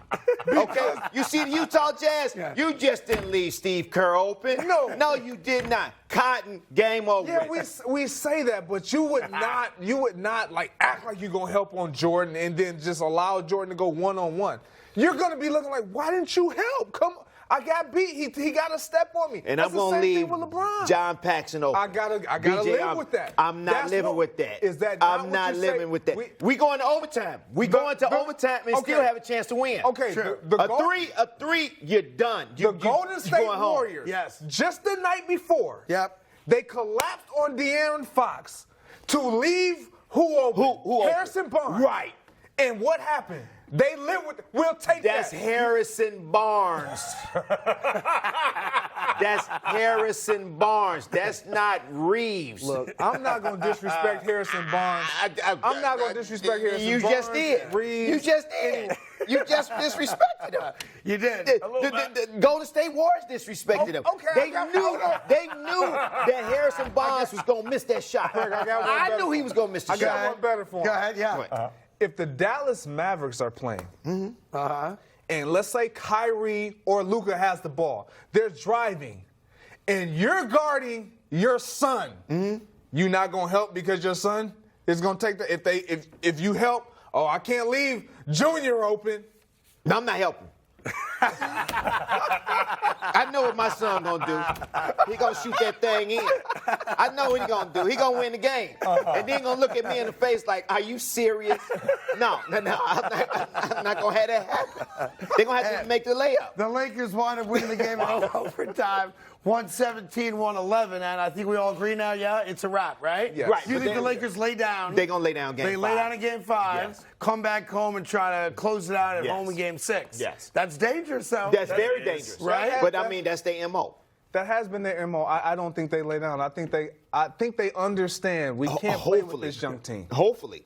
Okay, you see the Utah Jazz. Yeah. You just didn't leave Steve Kerr open. No, you did not. Carton, game over. Yeah, we say that, but you would not like act like you're gonna help on Jordan and then just allow Jordan to go one-on-one. You're gonna be looking like, why didn't you help? Come on. I got beat. He got a step on me. And That's I'm going to leave with LeBron. John Paxson open. I gotta live with that. I'm not living with that. Is that I'm not living with that. We going to overtime. We going to overtime and still have a chance to win. Okay. Sure. A three, you're done. The Golden State Warriors. Yes. Just the night before. Yep. They collapsed on De'Aaron Fox to leave who open? Harrison Barnes. Right. And what happened? They live with. We'll take That's that. Harrison Barnes. That's Harrison Barnes. That's not Reeves. Look, I'm not going to disrespect Harrison Barnes. I'm not going to disrespect Harrison Barnes. You just did. Reeves. You just did. You just disrespected him. You did. The Golden State Warriors disrespected him. Okay. They knew that Harrison Barnes was going to miss that shot. I knew he was going to miss the shot. I got one better for him. Go ahead, yeah. If the Dallas Mavericks are playing, and let's say Kyrie or Luka has the ball, they're driving, and you're guarding your son, you're not gonna help because your son is gonna take the. If you help, I can't leave Junior open. No, I'm not helping. I know what my son gonna do. He gonna shoot that thing in. I know what he gonna do. He gonna win the game. And then gonna look at me in the face like, are you serious? No. I'm not gonna have that happen. They're gonna have to make the layup. The Lakers wind up winning the game in overtime, 117-111, and I think we all agree now, it's a wrap, right? Yes. Right. You think the Lakers lay down? They're gonna lay down game 5. They lay down in game 5, come back home and try to close it out at home in game 6. Yes. That's dangerous, though. That's very dangerous. Right? But I mean, that's their MO. That has been their MO. I don't think they lay down. I think they understand we can't play with this young team. Hopefully.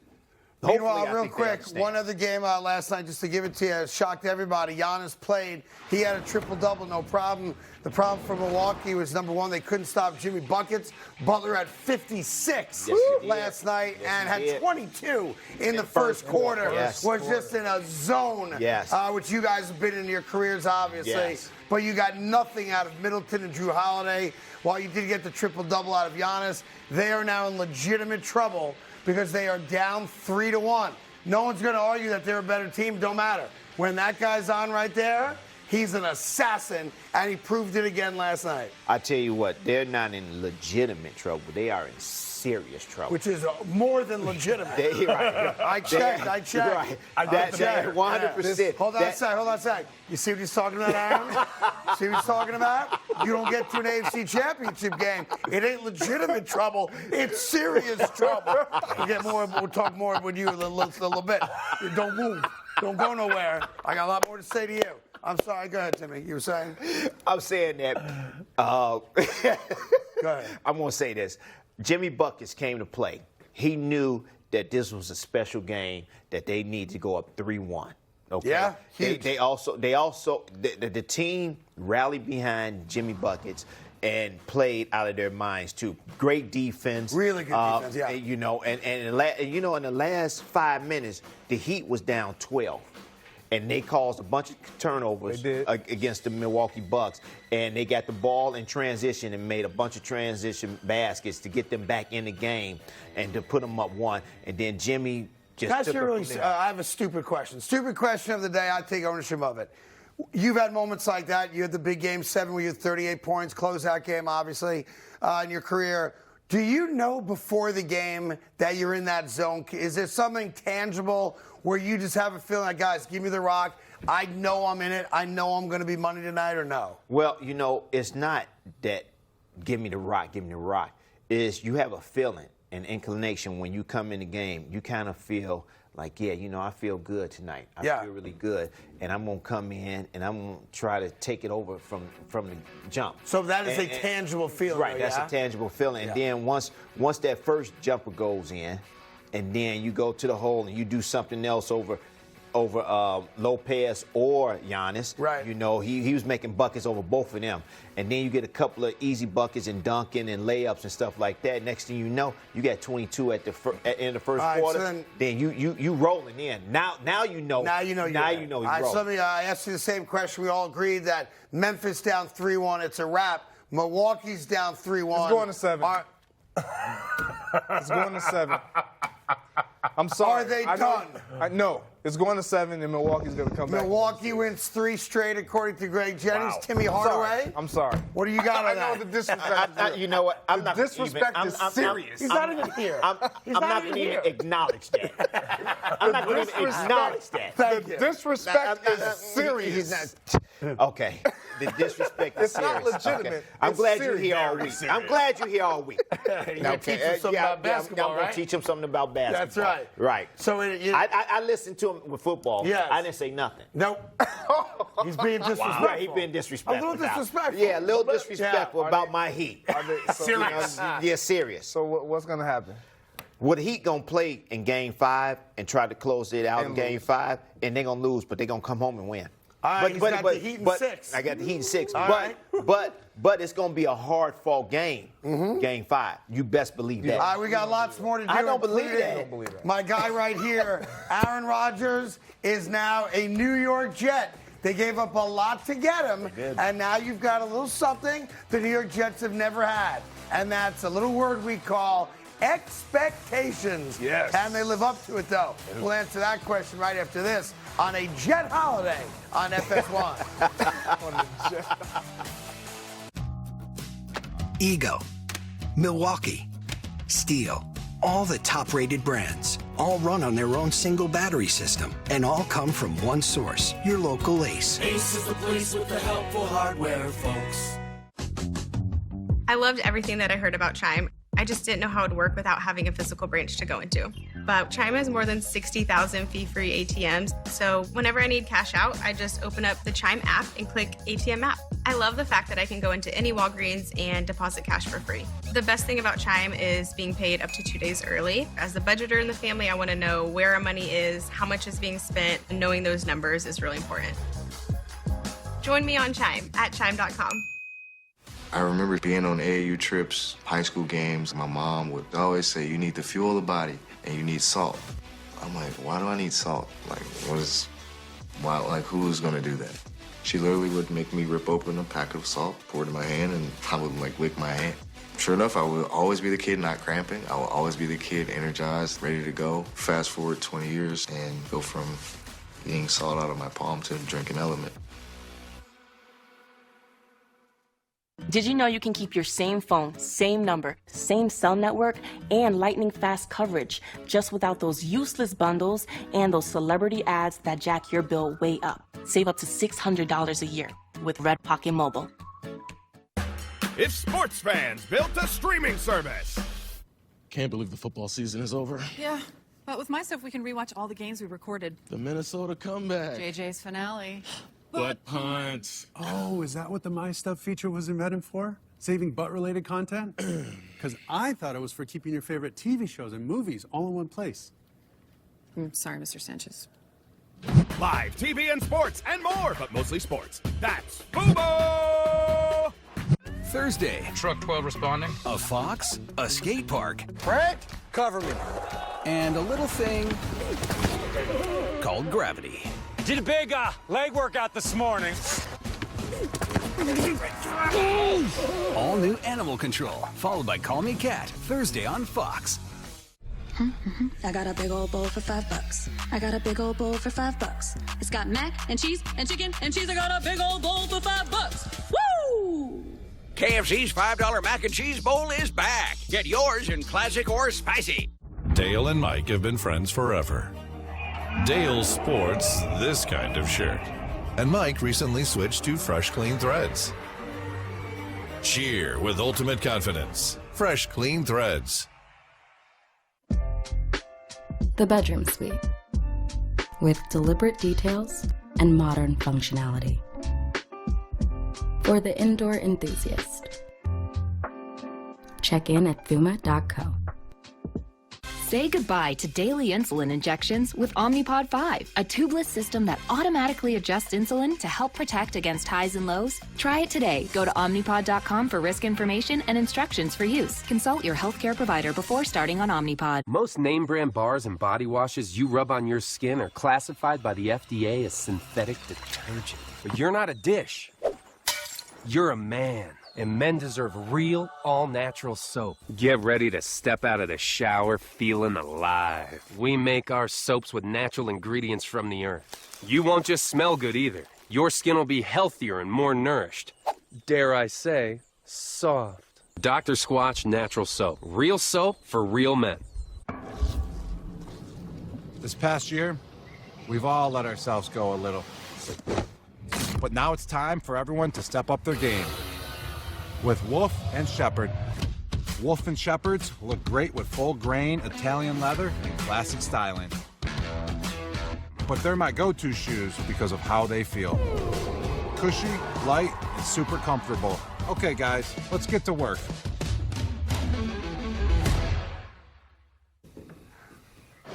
Meanwhile, real quick, one other game last night, just to give it to you, shocked everybody. Giannis played. He had a triple-double, no problem. The problem for Milwaukee was, number one, they couldn't stop Jimmy Buckets. Butler had 56 last night and had 22 in the first quarter. Was just in a zone, which you guys have been in your careers, obviously. But you got nothing out of Middleton and Drew Holiday. While you did get the triple-double out of Giannis, they are now in legitimate trouble because they are down 3-1. No one's going to argue that they're a better team. Don't matter. When that guy's on right there, He's an assassin, and he proved it again last night. I tell you what, they're not in legitimate trouble. They are in serious trouble. Which is more than legitimate. Right. I checked. Right. That 100%. Hold on a sec. You see what he's talking about, Aaron? See what he's talking about? You don't get to an AFC championship game. It ain't legitimate trouble. It's serious trouble. We'll talk more with you in a little bit. Don't move. Don't go nowhere. I got a lot more to say to you. I'm sorry. Go ahead, Timmy. You were saying? I'm saying that. Go ahead. I'm going to say this. Jimmy Buckets came to play. He knew that this was a special game, that they need to go up 3-1. Okay. Yeah, huge. The team rallied behind Jimmy Buckets and played out of their minds too. Great defense. Really good defense, yeah. And in the last 5 minutes, the Heat was down 12. And they caused a bunch of turnovers against the Milwaukee Bucks. And they got the ball in transition and made a bunch of transition baskets to get them back in the game and to put them up 1. And then Jimmy just took it from there. I have a stupid question. Stupid question of the day. I take ownership of it. You've had moments like that. You had the big game 7 where you had 38 points, closeout game, obviously, in your career. Do you know before the game that you're in that zone? Is there something tangible where you just have a feeling like, guys, give me the rock. I know I'm in it. I know I'm going to be money tonight, or no? Well, it's not that give me the rock. Is you have a feeling, an inclination when you come in the game. You kind of feel like, I feel good tonight. I feel really good. And I'm going to come in and I'm going to try to take it over from the jump. So that is a tangible feeling. Right, that's a tangible feeling. And then once that first jumper goes in, and then you go to the hole and you do something else over Lopez or Giannis. Right. He was making buckets over both of them. And then you get a couple of easy buckets and dunking and layups and stuff like that. Next thing you know, you got 22 at the end of the first quarter. So then you rolling in. Now you know. Now you know you're rolling. All right, so let me ask you the same question. We all agreed that Memphis down 3-1. It's a wrap. Milwaukee's down 3-1. It's going to 7. It's going to 7. I'm sorry. Are they done? No. It's going to 7, and Milwaukee's going to come back. Milwaukee wins 3 straight, according to Greg Jennings. Wow. Timmy Hardaway. I'm sorry. What do you got on that? I know the disrespect. You know what? The disrespect is serious. He's not even here. I'm not going to even acknowledge that. I'm not going to even acknowledge that. The disrespect is serious. Okay. The disrespect is serious. It's not legitimate. Okay. I'm glad you're here all week. I'm glad you're here all week. You're going to teach him something about basketball, I'm going to teach him something about basketball. That's right. Right. So I listened to him with football. Yes. I didn't say nothing. Nope. He's being disrespectful. Right, he's being disrespectful. A little disrespectful. Yeah, a little disrespectful about my Heat. Serious. Yeah, serious. So what's going to happen? Well, the Heat going to play in Game 5 and try to close it out in Game 5, and they're going to lose, but they're going to come home and win. All right, he's got the Heat in 6. I got the Heat in 6. All But it's going to be a hard-fought game, Game 5. You best believe that. All right, we got lots more to do. I don't believe that. My guy right here, Aaron Rodgers, is now a New York Jet. They gave up a lot to get him, and now you've got a little something the New York Jets have never had, and that's a little word we call expectations. Yes. Can they live up to it, though? We'll answer that question right after this on a Jet holiday on FS1. Ego, Milwaukee, Steel, all the top-rated brands, all run on their own single battery system, and all come from one source, your local Ace. Ace is the place with the helpful hardware, folks. I loved everything that I heard about Chime. I just didn't know how it would work without having a physical branch to go into. But Chime has more than 60,000 fee-free ATMs, so whenever I need cash out, I just open up the Chime app and click ATM app. I love the fact that I can go into any Walgreens and deposit cash for free. The best thing about Chime is being paid up to 2 days early. As the budgeter in the family, I want to know where our money is, how much is being spent, and knowing those numbers is really important. Join me on Chime at chime.com. I remember being on AAU trips, high school games. My mom would always say, you need to fuel the body and you need salt. I'm like, why do I need salt? Like, who's gonna do that? She literally would make me rip open a pack of salt, pour it in my hand, and I would lick my hand. Sure enough, I would always be the kid not cramping. I would always be the kid energized, ready to go. Fast forward 20 years and go from eating salt out of my palm to drinking Element. Did you know you can keep your same phone, same number, same cell network, and lightning fast coverage just without those useless bundles and those celebrity ads that jack your bill way up? Save up to $600 a year with Red Pocket Mobile. If sports fans built a streaming service. Can't believe the football season is over. Yeah, but with my stuff, we can rewatch all the games we recorded. The Minnesota comeback. JJ's finale. Butt punch. Oh, is that what the My Stuff feature was invented for? Saving butt-related content? Because I thought it was for keeping your favorite TV shows and movies all in one place. I'm sorry, Mr. Sanchez. Live TV and sports and more, but mostly sports. That's Fubo! Thursday. Truck 12 responding. A fox, a skate park. Brett, cover me. And a little thing called gravity. Did a big leg workout this morning. All new Animal Control, followed by Call Me Cat, Thursday on Fox. I got a big old bowl for $5. I got a big old bowl for $5. It's got mac and cheese and chicken and cheese. I got a big old bowl for $5. Woo! KFC's $5 mac and cheese bowl is back. Get yours in classic or spicy. Dale and Mike have been friends forever. Dale sports this kind of shirt, and Mike recently switched to Fresh Clean Threads. Cheer with ultimate confidence. Fresh Clean Threads. The bedroom suite, with deliberate details and modern functionality. For the indoor enthusiast. Check in at thuma.co. Say goodbye to daily insulin injections with Omnipod 5, a tubeless system that automatically adjusts insulin to help protect against highs and lows. Try it today. Go to Omnipod.com for risk information and instructions for use. Consult your healthcare provider before starting on Omnipod. Most name brand bars and body washes you rub on your skin are classified by the FDA as synthetic detergent. But you're not a dish. You're a man. And men deserve real, all-natural soap. Get ready to step out of the shower feeling alive. We make our soaps with natural ingredients from the earth. You won't just smell good either. Your skin will be healthier and more nourished. Dare I say, soft. Dr. Squatch Natural Soap. Real soap for real men. This past year, we've all let ourselves go a little. But now it's time for everyone to step up their game. With Wolf and Shepherd. Wolf and Shepherds look great with full grain, Italian leather, and classic styling. But they're my go-to shoes because of how they feel. Cushy, light, and super comfortable. Okay, guys, let's get to work.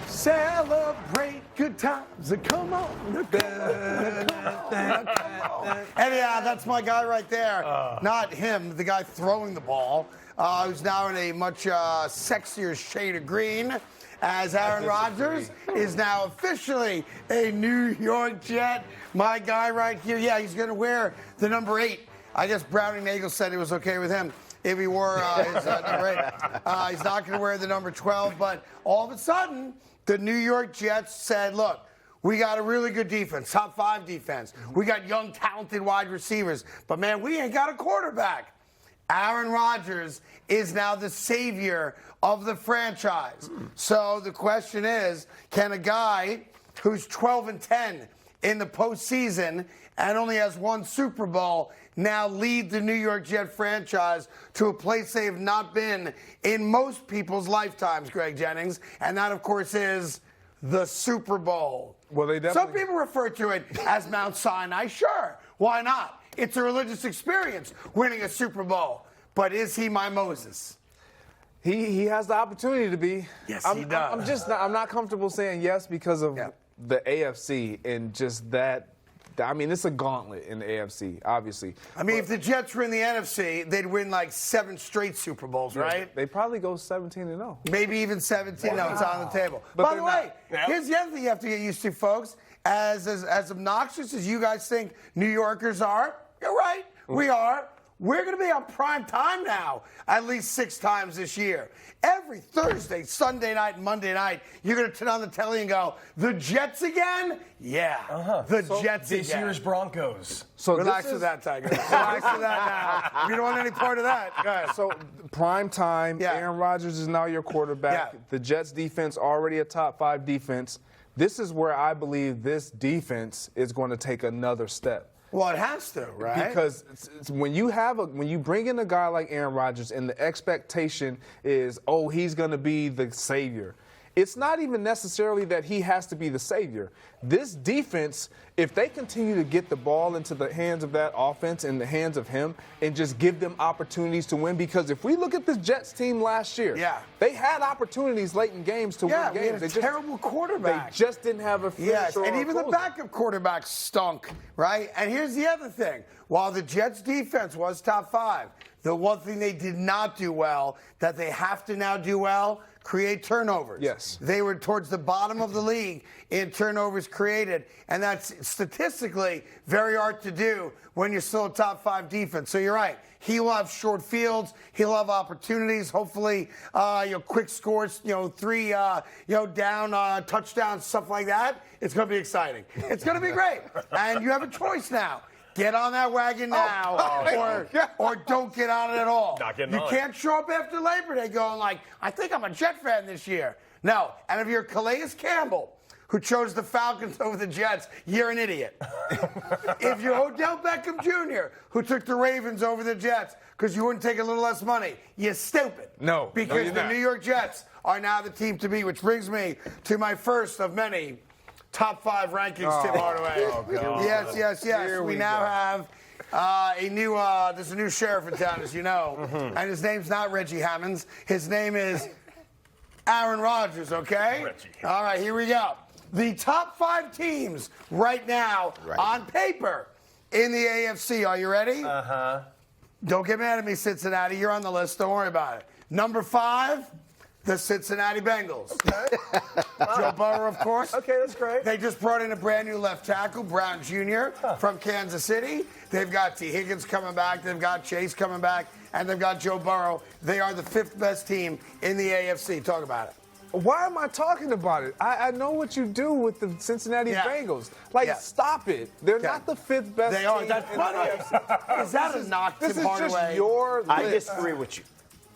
Celebrate good times and come on. And yeah, that's my guy right there. Not him, the guy throwing the ball, who's now in a much sexier shade of green, as Aaron Rodgers is now officially a New York Jet. My guy right here, yeah, he's going to wear the number 8. I guess Browning Nagel said it was okay with him if he wore his number 8. He's not going to wear the number 12, but all of a sudden, the New York Jets said, look, we got a really good defense, top 5 defense. We got young, talented wide receivers. But, man, we ain't got a quarterback. Aaron Rodgers is now the savior of the franchise. So the question is, can a guy who's 12-10 in the postseason and only has 1 Super Bowl now lead the New York Jet franchise to a place they've not been in most people's lifetimes, Greg Jennings? And that, of course, is the Super Bowl. Well, they definitely... Some people refer to it as Mount Sinai. Sure, why not? It's a religious experience, winning a Super Bowl. But is he my Moses? He has the opportunity to be. Yes, he does. I'm not comfortable saying yes because of the AFC and just that. I mean, it's a gauntlet in the AFC, obviously. I mean, if the Jets were in the NFC, they'd win like 7 straight Super Bowls, right? They probably go 17-0. Maybe even 17. Wow. No, it's on the table. But by the way, here's the other thing you have to get used to, folks. As obnoxious as you guys think New Yorkers are, you're right, we are. We're going to be on prime time now at least 6 times this year. Every Thursday, Sunday night, and Monday night, you're going to turn on the telly and go, the Jets again? Yeah, the Jets this again. year's Broncos. So Relax with that, Tiger. Relax with that now. You don't want any part of that. Go ahead. So prime time, Aaron Rodgers is now your quarterback. Yeah. The Jets defense already a top 5 defense. This is where I believe this defense is going to take another step. Well, it has to, right? Because when you bring in a guy like Aaron Rodgers and the expectation is, oh, he's going to be the savior. It's not even necessarily that he has to be the savior. This defense, if they continue to get the ball into the hands of that offense, in the hands of him, and just give them opportunities to win, because if we look at the Jets team last year, they had opportunities late in games to win games. We had a terrible quarterback. They just didn't have a finisher. Yes, and or even the closer. backup quarterback stunk, right? And here's the other thing. While the Jets defense was top 5, the one thing they did not do well, that they have to now do well, create turnovers. Yes. They were towards the bottom of the league in turnovers created, and that's statistically very hard to do when you're still a top 5 defense. So you're right. He will have short fields. He'll have opportunities. Hopefully, quick scores. 3 down touchdowns, stuff like that. It's going to be exciting. It's going to be great. And you have a choice now. Get on that wagon now, or don't get on it at all. Not getting you on it. can't show up after Labor Day going like, I think I'm a Jet fan this year. No. And if you're Calais Campbell, who chose the Falcons over the Jets, you're an idiot. If you're Odell Beckham Jr., who took the Ravens over the Jets because you wouldn't take a little less money, you're stupid. No. Because you're the not. New York Jets are now the team to beat, which brings me to my first of many top 5 rankings, Tim Hardaway. Oh, God. Yes. Here we we now go. have there's a new sheriff in town, as you know, and his name's not Reggie Hammonds. His name is Aaron Rodgers, okay? All right, here we go. The top 5 teams right now on paper in the AFC. Are you ready? Uh-huh. Don't get mad at me, Cincinnati. You're on the list. Don't worry about it. Number 5, the Cincinnati Bengals. Okay. Joe Burrow, of course. Okay, that's great. They just brought in a brand new left tackle, Brown Jr. from Kansas City. They've got T. Higgins coming back. They've got Chase coming back. And they've got Joe Burrow. They are the 5th best team in the AFC. Talk about it. Why am I talking about it? I know what you do with the Cincinnati Bengals. Stop it. They're not the 5th best They are. team That's in the funny. AFC. Is that a knock, This Tim is Hardaway? just your list. I disagree with you.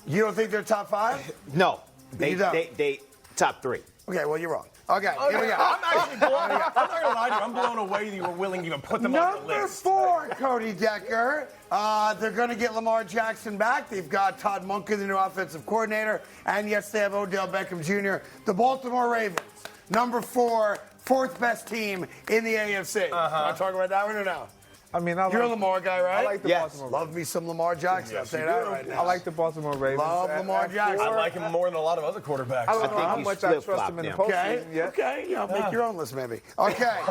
You don't think they're top 5? No. You don't? They top 3. Okay, well, you're wrong. Okay, here we go. I'm actually blown. I'm not going to lie to you. I'm blown away that you were willing to even put them on the Number list. 4, Cody Decker. They're going to get Lamar Jackson back. They've got Todd Monken, the new offensive coordinator. And yes, they have Odell Beckham Jr., the Baltimore Ravens. Number 4, 4th best team in the AFC. Want to talk about that one or no? I mean, You're a Lamar guy, right? I like the Baltimore Love me some Lamar Jackson. I'll say that right now. I like the Baltimore Ravens. Love Lamar Jackson. I like him more than a lot of other quarterbacks. I don't know think how he's much I trust him in the postseason yet. Okay, make your own list maybe. Okay.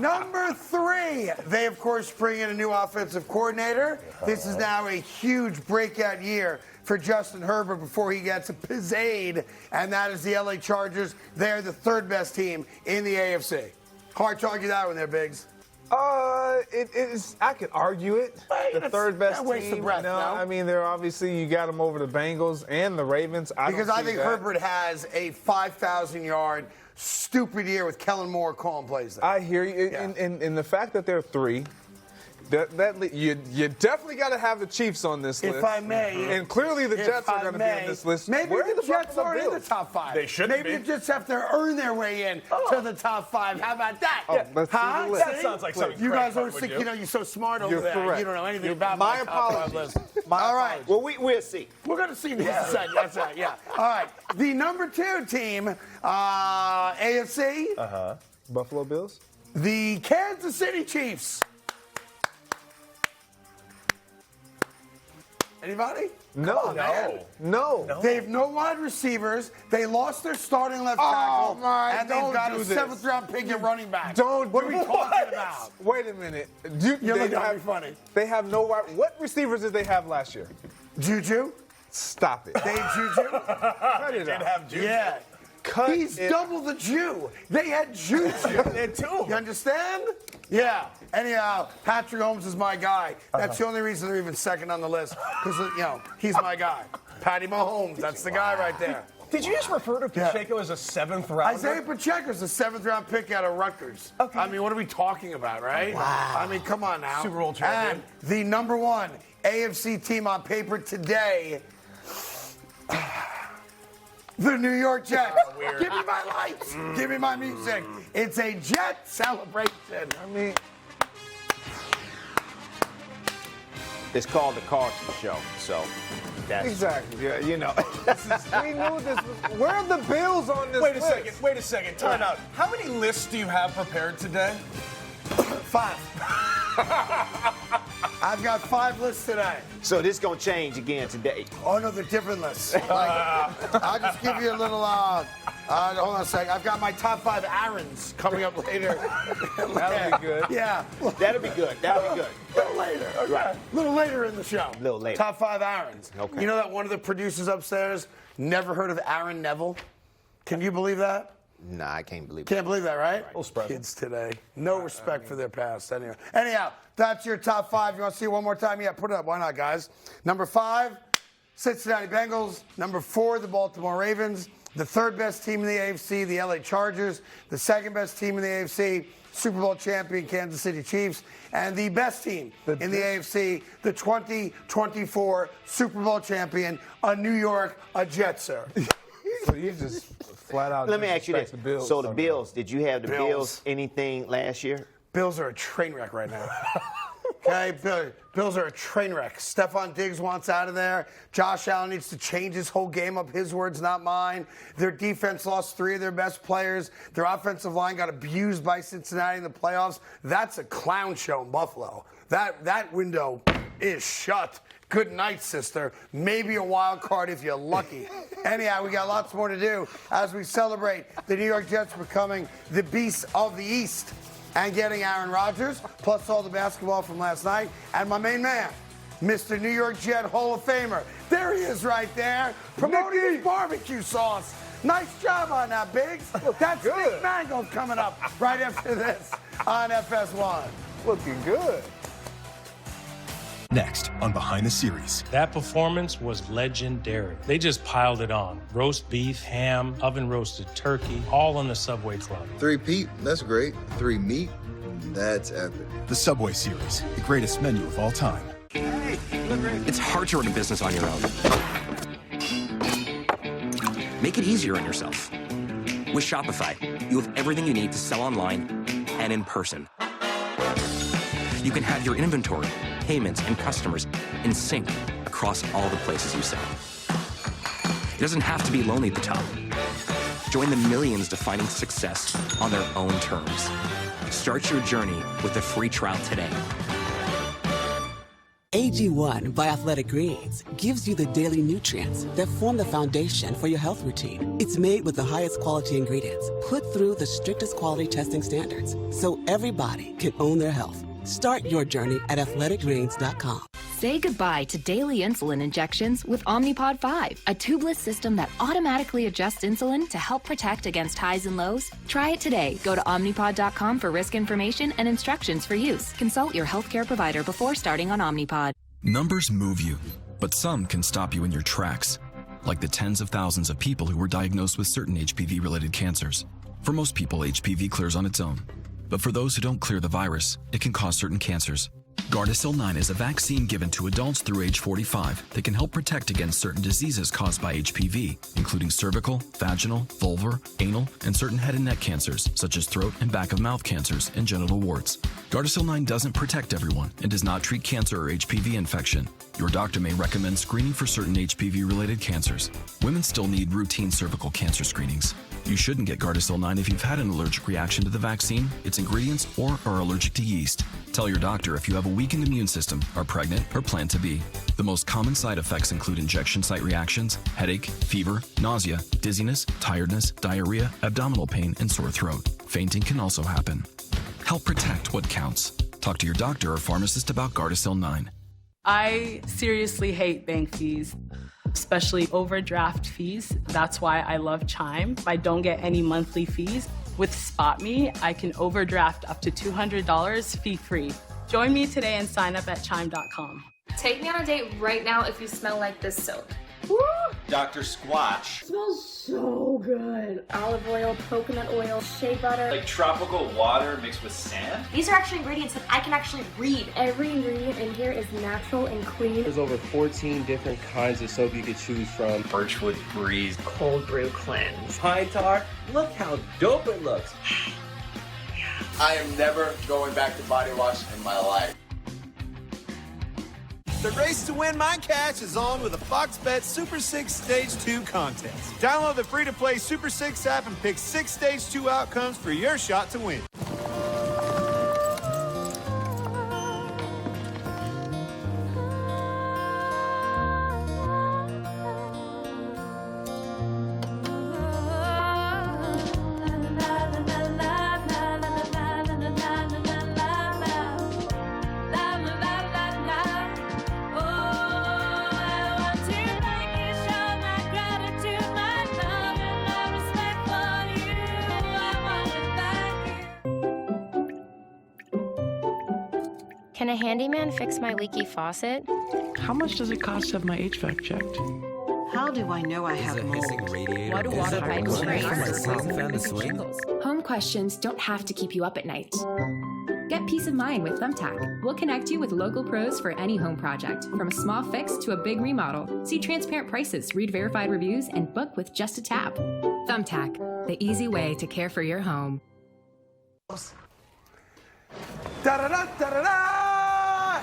Number 3, they of course bring in a new offensive coordinator. This is now a huge breakout year for Justin Herbert before he gets a pizzade, and that is the LA Chargers. They're the 3rd best team in the AFC. Hard to argue that one there, Biggs. It is. I could argue it. The 3rd best waste of team. breath, no, no? I mean, they're obviously you got them over the Bengals and the Ravens. Because I think Herbert has a 5,000-yard stupid year with Kellen Moore calling plays there. I hear you, and the fact that they're 3. You definitely got to have the Chiefs on this list. If I may. And clearly the Jets are going to be on this list. Maybe Where the are Jets Buffalo aren't in the Bills? top 5. They shouldn't Maybe be. the Jets have to earn their way in to the top 5. How about that? Oh, let's see the list. That sounds like something You Craig guys Hunt always would think, do. you're so smart over You're there. correct. You don't know anything about My top 5 apologies. list. My All right. Well, we'll see. We're going to see this. That's right, yeah. All right. The number 2 team, AFC, Buffalo Bills? the Kansas City Chiefs. Anybody? No. They have no wide receivers. They lost their starting left tackle. And they've got a 7th-round pick at running back. What are we talking about? Wait a minute. You're looking at me funny. They have no wide. What receivers did they have last year? Juju? Stop it. They had Juju? Cut it out. Have Juju. Yeah. cut. He's double the Jew. They had Jew. They had two. You understand? Yeah. Anyhow, Patrick Holmes is my guy. That's the only reason they're even second on the list. Because, he's my guy. Patty Mahomes. That's the guy right there. Did you just refer to Pacheco as a 7th rounder? Isaiah Pacheco's a 7th-round pick out of Rutgers. Okay. I mean, what are we talking about, right? Wow. I mean, come on now. Super Bowl champion. And the number 1 AFC team on paper today, the New York Jets. Give me my lights. Give me my music. It's a Jet celebration. I mean, It's called the Carton Show, so that's exactly. Yeah, we knew this was. Where are the Bills on this Wait list? a second. Time out. How many lists do you have prepared today? 5. I've got 5 lists today. So this gonna change again today. Oh no, they're different lists. I'll just give you a little. Hold on a second. I've got my top 5 Aarons coming up later. That'll be good. Yeah. That'll be good. That'll be good. A little later. Okay. Right. A little later in the show. A little later. Top 5 Aarons. Okay. You know that one of the producers upstairs never heard of Aaron Neville? Can you believe that? Nah, I can't believe it. Can't believe that, right? Right. Kids today. No respect for their past. Anyhow, that's your top 5. You want to see it one more time? Yeah, put it up. Why not, guys? Number 5, Cincinnati Bengals. Number 4, the Baltimore Ravens. The 3rd best team in the AFC, the LA Chargers. The 2nd best team in the AFC, Super Bowl champion Kansas City Chiefs. And the best team in the AFC, the 2024 Super Bowl champion, a New York Jetser. So you just flat out. Let me ask you this. The Bills, so the Bills, did you have the Bills. Bills anything last year? Bills are a train wreck right now. Okay, Bills are a train wreck. Stephon Diggs wants out of there. Josh Allen needs to change his whole game up. His words, not mine. Their defense lost 3 of their best players. Their offensive line got abused by Cincinnati in the playoffs. That's a clown show in Buffalo. That window is shut. Good night, sister. Maybe a wild card if you're lucky. Anyhow, we got lots more to do as we celebrate the New York Jets becoming the beasts of the East and getting Aaron Rodgers, plus all the basketball from last night, and my main man, Mr. New York Jet Hall of Famer. There he is right there, promoting his barbecue sauce. Nice job on that, Biggs. That's Big Mango coming up right after this on FS1. Looking good. Next on Behind the Series. That performance was legendary. They just piled it on. Roast beef, ham, oven roasted turkey, all on the Subway Club. 3 Pete, that's great. 3 meat, that's epic. The Subway Series, the greatest menu of all time. It's hard to run a business on your own. Make it easier on yourself. With Shopify, you have everything you need to sell online and in person. You can have your inventory, payments, and customers in sync across all the places you sell. It doesn't have to be lonely at the top. Join the millions defining success on their own terms. Start your journey with a free trial today. AG1 by Athletic Greens gives you the daily nutrients that form the foundation for your health routine. It's made with the highest quality ingredients, put through the strictest quality testing standards, so everybody can own their health. Start your journey at athleticgreens.com. Say goodbye to daily insulin injections with Omnipod 5, a tubeless system that automatically adjusts insulin to help protect against highs and lows. Try it today. Go to Omnipod.com for risk information and instructions for use. Consult your healthcare provider before starting on Omnipod. Numbers move you, but some can stop you in your tracks, like the tens of thousands of people who were diagnosed with certain HPV-related cancers. For most people, HPV clears on its own. But for those who don't clear the virus, it can cause certain cancers. Gardasil 9 is a vaccine given to adults through age 45 that can help protect against certain diseases caused by HPV, including cervical, vaginal, vulvar, anal, and certain head and neck cancers, such as throat and back of mouth cancers and genital warts. Gardasil 9 doesn't protect everyone and does not treat cancer or HPV infection. Your doctor may recommend screening for certain HPV-related cancers. Women still need routine cervical cancer screenings. You shouldn't get Gardasil 9 if you've had an allergic reaction to the vaccine, its ingredients, or are allergic to yeast. Tell your doctor if you have a weakened immune system, are pregnant, or plan to be. The most common side effects include injection site reactions, headache, fever, nausea, dizziness, tiredness, diarrhea, abdominal pain, and sore throat. Fainting can also happen. Help protect what counts. Talk to your doctor or pharmacist about Gardasil 9. I seriously hate bank fees. especially overdraft fees. That's why I love Chime. I don't get any monthly fees. With SpotMe, I can overdraft up to $200 fee-free. Join me today and sign up at chime.com. Take me on a date right now if you smell like this soap. Woo! Dr. Squatch. Smells so good. Olive oil, coconut oil, shea butter. Like tropical water mixed with sand? These are actually ingredients that I can actually read. Every ingredient in here is natural and clean. There's over 14 different kinds of soap you could choose from. Birchwood Breeze. Cold brew cleanse. Pine tar. Look how dope it looks. I am never going back to body wash in my life. The race to win my cash is on with the Fox Bet Super 6 Stage 2 contest. Download the free-to-play Super 6 app and pick 6 Stage 2 outcomes for your shot to win. Can a handyman fix my leaky faucet? How much does it cost to have my HVAC checked? How do I know I have mold? Why do water pipes freeze? Home questions don't have to keep you up at night. Get peace of mind with Thumbtack. We'll connect you with local pros for any home project, from a small fix to a big remodel. See transparent prices, read verified reviews, and book with just a tap. Thumbtack, the easy way to care for your home. Da-da-da-da-da-da!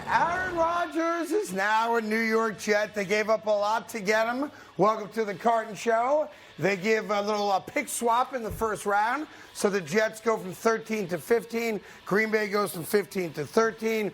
Aaron Rodgers is now a New York Jet. They gave up a lot to get him. Welcome to the Carton Show. They give a little pick swap in the first round. So the Jets go from 13 to 15. Green Bay goes from 15 to 13.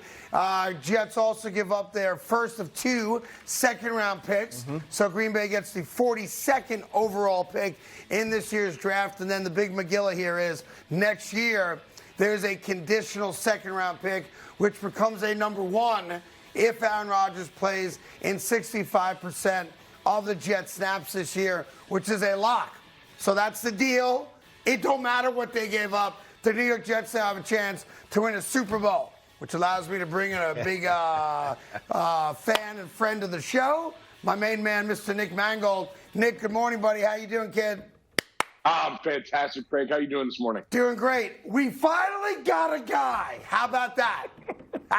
Jets also give up their first of 2 second-round picks. So Green Bay gets the 42nd overall pick in this year's draft. And then the big McGilla here is next year, there's a conditional second-round pick, which becomes a number 1 if Aaron Rodgers plays in 65% of the Jets snaps this year, which is a lock. So that's the deal. It don't matter what they gave up. The New York Jets now have a chance to win a Super Bowl, which allows me to bring in a big fan and friend of the show, my main man, Mr. Nick Mangold. Nick, good morning, buddy. How you doing, kid? I'm fantastic, Craig. How you doing this morning? Doing great. We finally got a guy. How about that?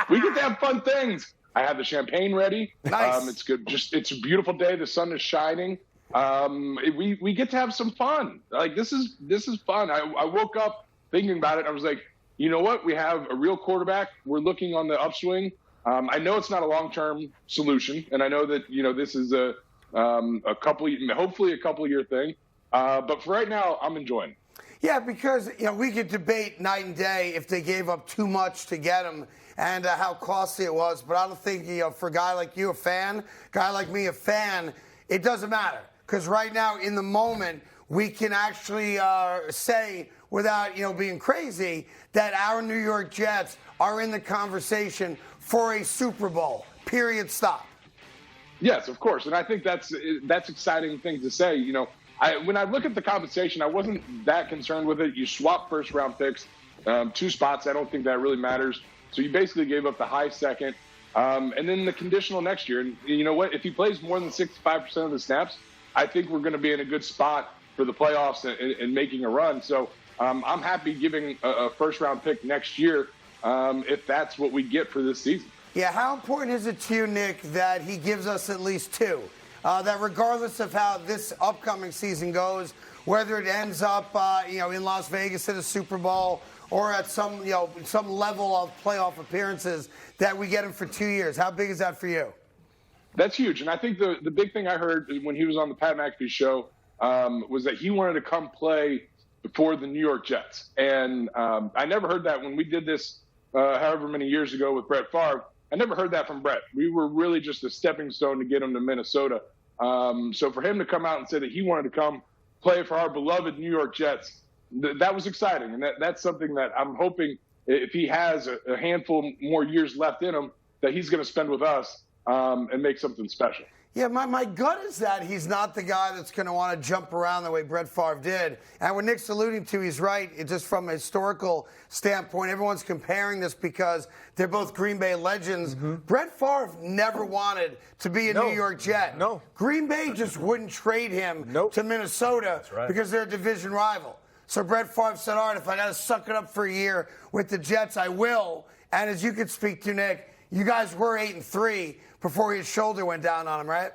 We get to have fun things. I have the champagne ready. Nice. It's good. It's a beautiful day. The sun is shining. We get to have some fun. Like this is fun. I woke up thinking about it. I was like, you know what? We have a real quarterback. We're looking on the upswing. I know it's not a long-term solution, and I know that this is a hopefully a couple-year thing. But for right now, I'm enjoying it. Yeah, because we could debate night and day if they gave up too much to get him and how costly it was. But I don't think for a guy like you, a fan, guy like me, a fan, it doesn't matter. Because right now, in the moment, we can actually say without being crazy that our New York Jets are in the conversation for a Super Bowl. Period. Stop. Yes, of course, and I think that's exciting thing to say. When I look at the compensation, I wasn't that concerned with it. You swap first-round picks, 2 spots. I don't think that really matters. So you basically gave up the high second, and then the conditional next year. And you know what? If he plays more than 65% of the snaps, I think we're going to be in a good spot for the playoffs and making a run. So I'm happy giving a first-round pick next year if that's what we get for this season. Yeah, how important is it to you, Nick, that he gives us at least 2? That regardless of how this upcoming season goes, whether it ends up, in Las Vegas at a Super Bowl or at some level of playoff appearances, that we get him for 2 years. How big is that for you? That's huge. And I think the big thing I heard when he was on the Pat McAfee show was that he wanted to come play for the New York Jets. And I never heard that when we did this however many years ago with Brett Favre. I never heard that from Brett. We were really just a stepping stone to get him to Minnesota. So for him to come out and say that he wanted to come play for our beloved New York Jets, that was exciting. And that's something that I'm hoping, if he has a handful more years left in him, that he's going to spend with us and make something special. Yeah, my gut is that he's not the guy that's going to want to jump around the way Brett Favre did. And what Nick's alluding to, he's right. It's just from a historical standpoint, everyone's comparing this because they're both Green Bay legends. Brett Favre never wanted to be a New York Jet. No. Green Bay just wouldn't trade him to Minnesota because they're a division rival. So Brett Favre said, all right, if I got to suck it up for a year with the Jets, I will. And as you could speak to, Nick, you guys were 8-3 before his shoulder went down on him, right?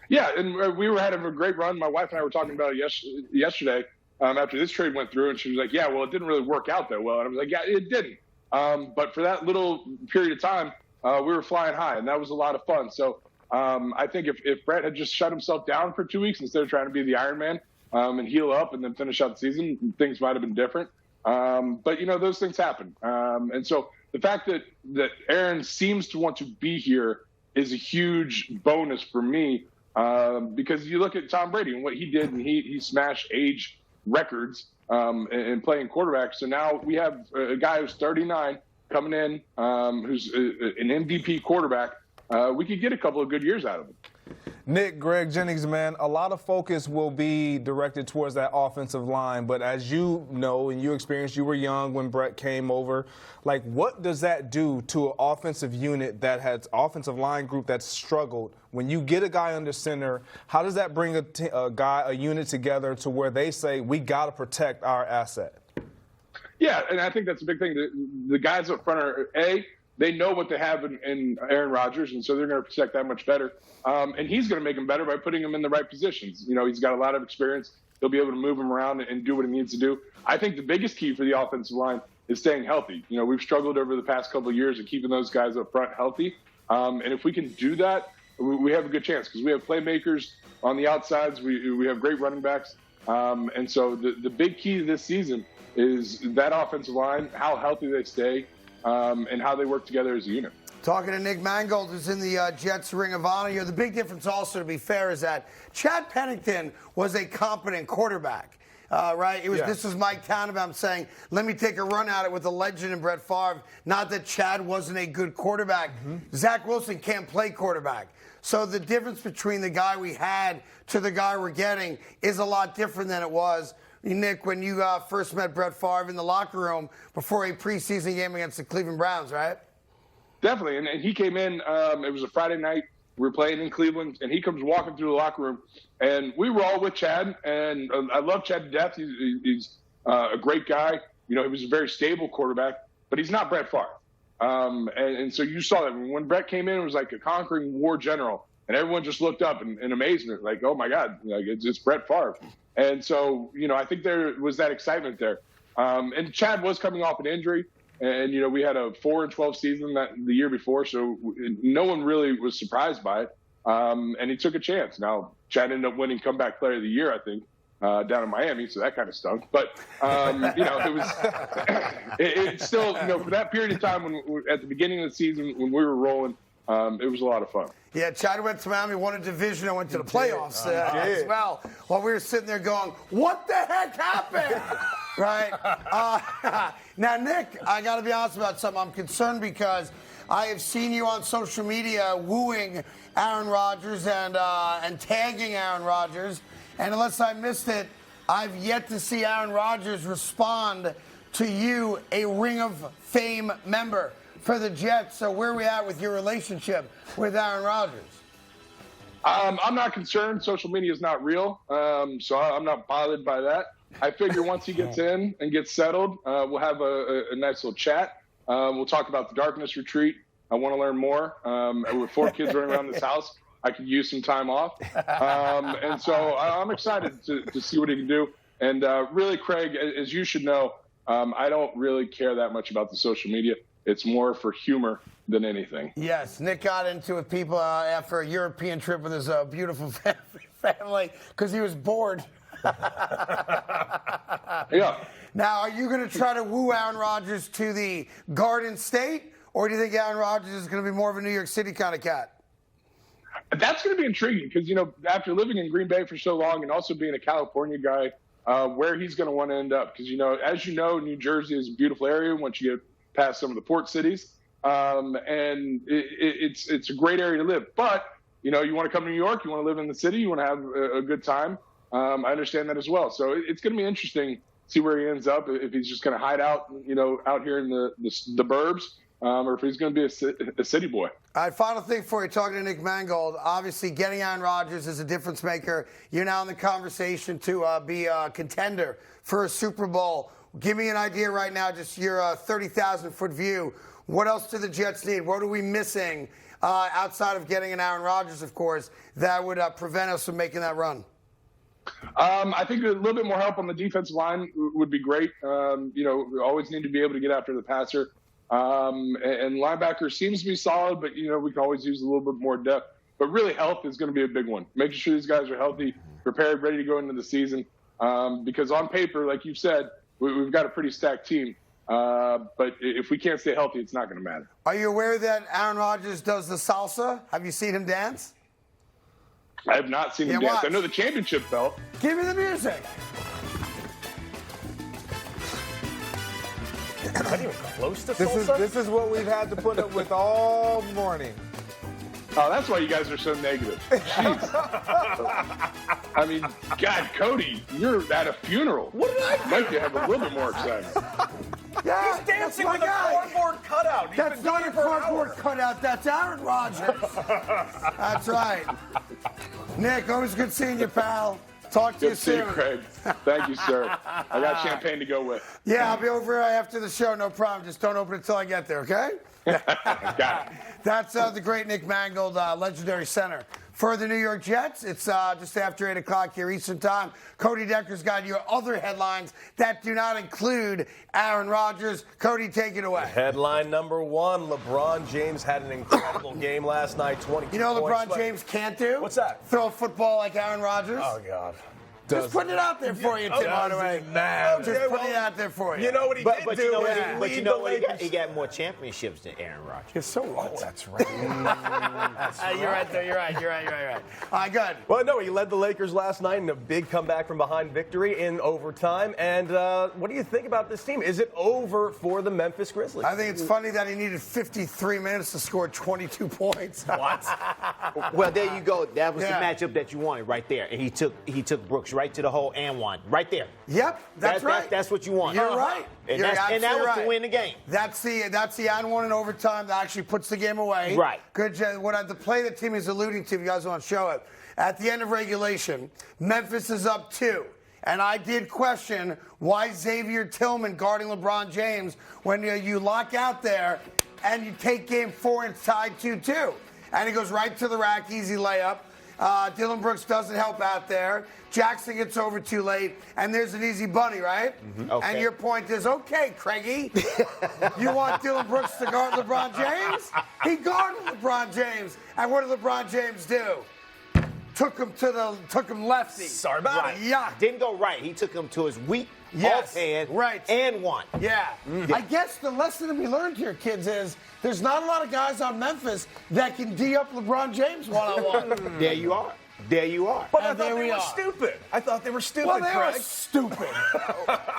Yeah, and we were having a great run. My wife and I were talking about it yesterday after this trade went through, and she was like, yeah, well, it didn't really work out that well. And I was like, yeah, it didn't. But for that little period of time, we were flying high, and that was a lot of fun. So I think if Brett had just shut himself down for 2 weeks instead of trying to be the Iron Man and heal up and then finish out the season, things might have been different. But, those things happen. And so the fact that Aaron seems to want to be here is a huge bonus for me because you look at Tom Brady and what he did, and he smashed age records in playing quarterback. So now we have a guy who's 39 coming in who's an MVP quarterback. We could get a couple of good years out of him. Nick, Greg Jennings, man, a lot of focus will be directed towards that offensive line. But as you know and you experienced, you were young when Brett came over. Like, what does that do to an offensive unit that has offensive line group that's struggled? When you get a guy under center, how does that bring a unit together to where they say, we got to protect our asset? Yeah, and I think that's a big thing. The guys up front are, they know what they have in Aaron Rodgers, and so they're going to protect that much better. And he's going to make them better by putting them in the right positions. He's got a lot of experience. He'll be able to move them around and do what he needs to do. I think the biggest key for the offensive line is staying healthy. We've struggled over the past couple of years at keeping those guys up front healthy. And if we can do that, we have a good chance because we have playmakers on the outsides. We have great running backs. And so the big key to this season is that offensive line, how healthy they stay, and how they work together as a unit. Talking to Nick Mangold, who's in the Jets Ring of Honor. The big difference also, to be fair, is that Chad Pennington was a competent quarterback, right? This was Mike Tannenbaum saying, let me take a run at it with a legend in Brett Favre. Not that Chad wasn't a good quarterback. Zach Wilson can't play quarterback. So the difference between the guy we had to the guy we're getting is a lot different than it was, Nick, when you first met Brett Favre in the locker room before a preseason game against the Cleveland Browns, right? Definitely, and he came in, it was a Friday night, we were playing in Cleveland, and he comes walking through the locker room, and we were all with Chad, and I love Chad to death. He's a great guy. He was a very stable quarterback, but he's not Brett Favre. And so you saw that when Brett came in, it was like a conquering war general, and everyone just looked up in amazement, like, oh my God, it's Brett Favre. And so, I think there was that excitement there. And Chad was coming off an injury. And, we had a 4-12 season the year before, so no one really was surprised by it. And he took a chance. Now, Chad ended up winning Comeback Player of the Year, I think, down in Miami, so that kind of stunk. But, it was it's still, for that period of time at the beginning of the season when we were rolling, it was a lot of fun. Yeah, Chad went to Miami, won a division, and went to the playoffs as well. While we were sitting there going, what the heck happened? Right? Now, Nick, I got to be honest about something. I'm concerned because I have seen you on social media wooing Aaron Rodgers and tagging Aaron Rodgers. And unless I missed it, I've yet to see Aaron Rodgers respond to you, a Ring of Fame member for the Jets. So where are we at with your relationship with Aaron Rodgers? I'm not concerned. Social media is not real, so I'm not bothered by that. I figure once he gets in and gets settled, we'll have a nice little chat. We'll talk about the darkness retreat. I want to learn more. With 4 kids running around this house, I could use some time off. And so I'm excited to see what he can do. And really, Craig, as you should know, I don't really care that much about the social media. It's more for humor than anything. Yes, Nick got into it with people after a European trip with his beautiful family because he was bored. Yeah. Now, are you going to try to woo Aaron Rodgers to the Garden State, or do you think Aaron Rodgers is going to be more of a New York City kind of cat? That's going to be intriguing because, after living in Green Bay for so long and also being a California guy, where he's going to want to end up. Because, as you know, New Jersey is a beautiful area once you get past some of the port cities. And it's a great area to live. But you want to come to New York, you want to live in the city, you want to have a good time. I understand that as well. So it's going to be interesting to see where he ends up, if he's just going to hide out, out here in the burbs, or if he's going to be a city boy. All right, final thing for you, talking to Nick Mangold. Obviously, getting Aaron Rodgers is a difference maker. You're now in the conversation to be a contender for a Super Bowl. Give me an idea right now, just your 30,000-foot view. What else do the Jets need? What are we missing outside of getting an Aaron Rodgers, of course, that would prevent us from making that run? I think a little bit more help on the defensive line would be great. We always need to be able to get after the passer. And linebacker seems to be solid, but, we can always use a little bit more depth. But really, health is going to be a big one. Making sure these guys are healthy, prepared, ready to go into the season. Because on paper, like you've said, we've got a pretty stacked team. But if we can't stay healthy, it's not going to matter. Are you aware that Aaron Rodgers does the salsa? Have you seen him dance? I have not seen him dance. Watch. I know the championship belt. Give me the music. Not even close to salsa? This is what we've had to put up with all morning. Oh, that's why you guys are so negative. Jeez. I mean, God, Cody, you're at a funeral. What did I do? Might you have a little bit more excitement. Yeah, he's dancing with a cardboard cutout. He's That's been not doing a it for cardboard hours. cutout. That's Aaron Rodgers. That's right. Nick, always good seeing you, pal. Talk to you Good to see you, soon. Craig. Thank you, sir. I got champagne to go with. Yeah, I'll be over after the show. No problem. Just don't open it until I get there, okay? Got it. That's the great Nick Mangold, legendary center for the New York Jets. It's just after 8 o'clock here Eastern Time. Cody Decker's got your other headlines that do not include Aaron Rodgers. Cody, take it away. Headline number one, LeBron James had an incredible game last night, 22 You know what points. LeBron James can't do? What's that? Throw a football like Aaron Rodgers. Oh, God. Just putting it out there for you, Tim Hardaway. Just putting it out there for you. You know what he did do? But you know what? He got more championships than Aaron Rodgers. You're so right. Oh, that's right. You're right there. You're right. All right, good. Well, no, he led the Lakers last night in a big comeback from behind victory in overtime. And what do you think about this team? Is it over for the Memphis Grizzlies? I think it's funny that he needed 53 minutes to score 22 points. What? Well, there you go. That was the matchup that you wanted right there. And he took Brooks right to the hole and won right there. Yep, that's right. That's what you want. You're right. And, You're that was right. to win the game. That's the and one in overtime that actually puts the game away. Right. Good. The play that Tim is alluding to, if you guys want to show it, at the end of regulation, Memphis is up 2. And I did question why Xavier Tillman guarding LeBron James when you lock out there and you take game 4 and it's tied 2-2. And he goes right to the rack, easy layup. Dylan Brooks doesn't help out there. Jackson gets over too late, and there's an easy bunny, right? Mm-hmm. Okay. And your point is, okay, Craigie, you want Dylan Brooks to guard LeBron James? He guarded LeBron James, and what did LeBron James do? Took him lefty. Sorry about Right. it. Yeah. Didn't go right. He took him to his weak offhand and won. Yeah. I guess the lesson that we learned here, kids, is there's not a lot of guys on Memphis that can D up LeBron James one-on-one. There you are. But I thought they were stupid. I I were stupid, Well, they Craig. were stupid.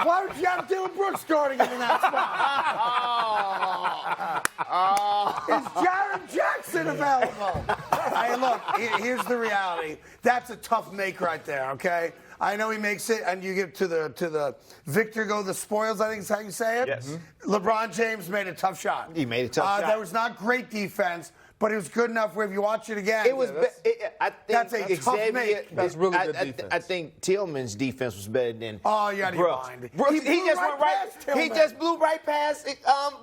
Why would you have Dylan Brooks guarding him in that spot? Is Jared Jackson available? Hey, look, here's the reality. That's a tough make right there, okay? I know he makes it, and you get to the victor go the spoils, I think is how you say it. Yes. LeBron James made a tough shot. He made a tough shot. That was not great defense, but it was good enough where if you watch it again, It was. I think that's a tough Xavier. make. That's really good defense. I think Tillman's defense was better than. Oh, you're out of your Brooks. mind. Brooks, He he blew just right went right. past Tillman. He just blew right past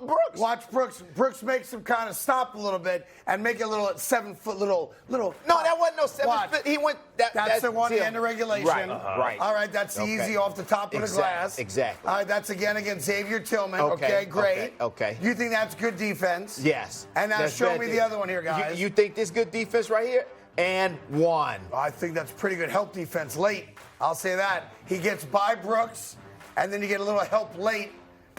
Brooks. Watch Brooks. Brooks makes him kind of stop a little bit and make a little 7-foot little. No, that wasn't no 7 Watch. foot. He went. That's the one at the end of regulation. Right. Right. All right, that's the easy off the top of the glass. Exactly. All right, that's again against Xavier Tillman. Okay, Okay, great. okay. You think that's good defense? Yes. And now That's show better me than- the other one here, guys. You think this good defense right here? And won. I think that's pretty good help defense late. I'll say that. He gets by Brooks, and then you get a little help late.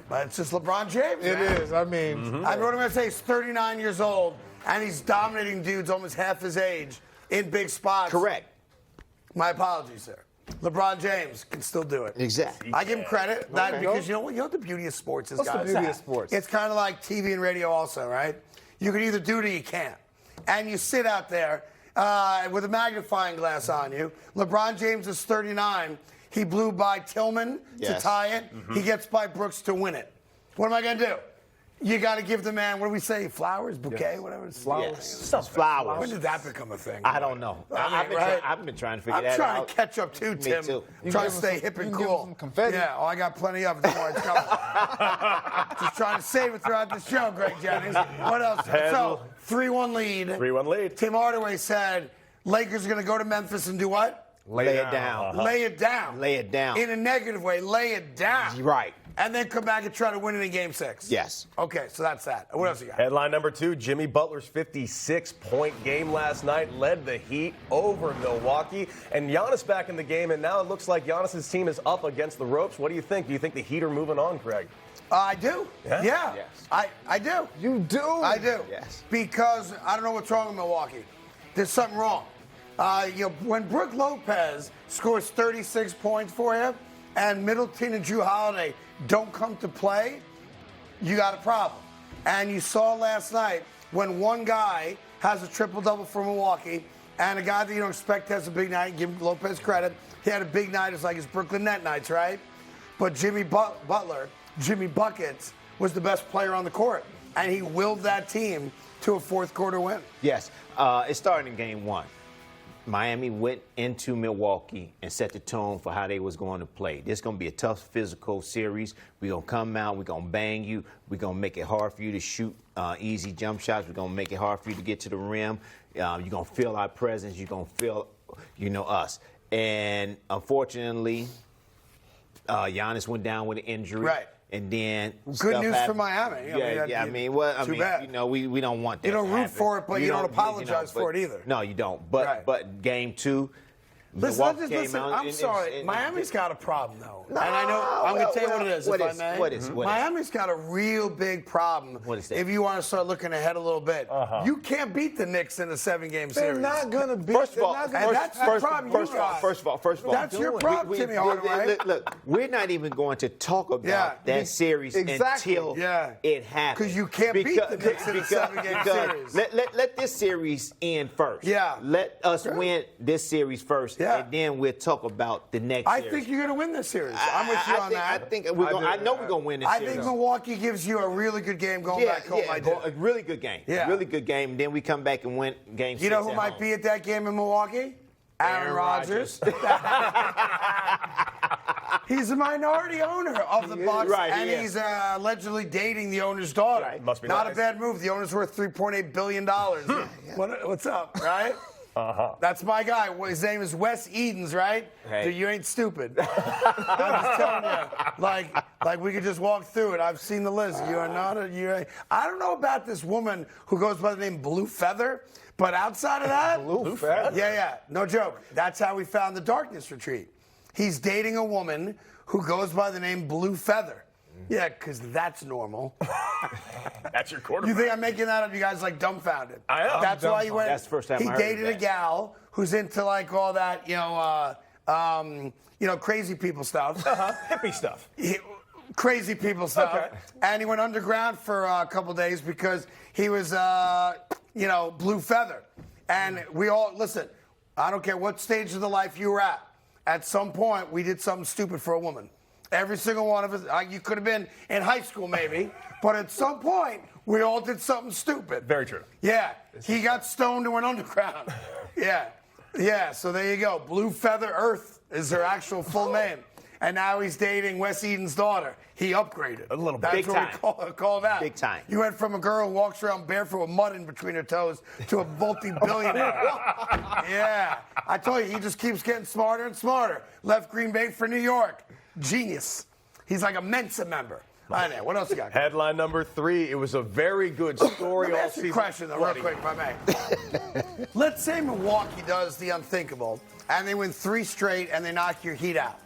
But it's just LeBron James. It man. is. I mean, I mean, what am I going to say? He's 39 years old, and he's dominating dudes almost half his age in big spots. Correct. My apologies, sir. LeBron James can still do it. Exactly. I give him credit that Okay. because you know what the beauty of sports is, What's the guys? beauty of sports? It's kind of like TV and radio also, right? You can either do it or you can't. And you sit out there with a magnifying glass on you. LeBron James is 39. He blew by Tillman to tie it. He gets by Brooks to win it. What am I going to do? You got to give the man, what do we say, flowers, bouquet, whatever? Flowers. Yes. Flowers. When did that become a thing? I don't know. I've been trying to figure that out. I'm trying to catch up too, Tim. Me too. I'm trying to stay hip and cool. Confetti. Yeah, I got plenty of it. Don't worry, it's coming. Just trying to save it throughout the show, Greg Jennings. What else? So, 3-1 lead. 3-1 lead. Tim Hardaway said Lakers are going to go to Memphis and do what? Lay it down. Lay it down. Lay it down. In a negative way, lay it down. Right. And then come back and try to win it in Game 6. Yes. Okay, so that's that. What else you got? Headline number 2, Jimmy Butler's 56-point game last night led the Heat over Milwaukee. And Giannis back in the game, and now it looks like Giannis' team is up against the ropes. What do you think? Do you think the Heat are moving on, Greg? I do. Yeah? Yes. I do. You do? I do. Yes. Because I don't know what's wrong with Milwaukee. There's something wrong. When Brook Lopez scores 36 points for you, and Middleton and Drew Holiday don't come to play, you got a problem. And you saw last night when one guy has a triple-double for Milwaukee and a guy that you don't expect has a big night, give Lopez credit, he had a big night. It's like his Brooklyn Net nights, right? But Jimmy Butler, Jimmy Buckets, was the best player on the court. And he willed that team to a fourth-quarter win. Yes. It started in Game 1. Miami went into Milwaukee and set the tone for how they was going to play. This is going to be a tough physical series. We're going to come out. We're going to bang you. We're going to make it hard for you to shoot easy jump shots. We're going to make it hard for you to get to the rim. You're going to feel our presence. You're going to feel, us. And unfortunately, Giannis went down with an injury. Right. And then good news for Miami. We don't want that. You don't root for it, but you don't apologize for it either. No, you don't. But Game 2, Listen, I'm sorry. Miami's got a problem, though. And I know, I'm going to tell you what it is, if I may. What is? Miami's got a real big problem. What is that? If you want to start looking ahead a little bit. You can't beat the Knicks in a 7-game series. They're not going to beat. First of all, that's the problem you got. First of all. That's your problem, Timmy Hardaway. Look, we're not even going to talk about that series until it happens. Because you can't beat the Knicks in a 7-game series. Let this series end first. Yeah. Let us win this series first, and then we'll talk about the next series. I think you're going to win this series. I'm with you on that. I know we're going to win this series. I think Milwaukee gives you a really good game going back home. A really good game. Yeah. Really good game. And then we come back and win Game 6. You know who might be at that game in Milwaukee? Aaron Rodgers. He's a minority owner of the Bucks, and he's allegedly dating the owner's daughter. Right. Must be not nice. A bad move. The owner's worth $3.8 billion. What's up, right? That's my guy. His name is Wes Edens, right? Hey. Dude, you ain't stupid. I'm just telling you. Like we could just walk through it. I've seen the list. You are not I don't know about this woman who goes by the name Blue Feather, but outside of that. Blue Feather? Yeah. No joke. That's how we found the Darkness Retreat. He's dating a woman who goes by the name Blue Feather. Yeah, because that's normal. That's your quarterback. You think I'm making that up? You guys dumbfounded. I am. That's why you went. That's the first time he I heard dated that. a gal who's into all that, crazy people stuff. Hippie stuff. Crazy people stuff. Okay. And he went underground for a couple days because he was, Blue Feather. And we all, listen, I don't care what stage of the life you were at. At some point, we did something stupid for a woman. Every single one of us. You could have been in high school, maybe. But at some point, we all did something stupid. Very true. Yeah. He got stoned and went underground. Yeah, so there you go. Blue Feather Earth is her actual full name. And now he's dating Wes Eden's daughter. He upgraded. A little bit. That's Big what time. we call that. Big time. You went from a girl who walks around barefoot with mud in between her toes to a multi-billionaire. Yeah. I told you, he just keeps getting smarter and smarter. Left Green Bay for New York. Genius. He's like a Mensa member. I know. What else you got? Headline number 3. It was a very good story Let me all ask you season. a question, though, real quick, if I may. Let's say Milwaukee does the unthinkable, and they win 3 straight, and they knock your Heat out.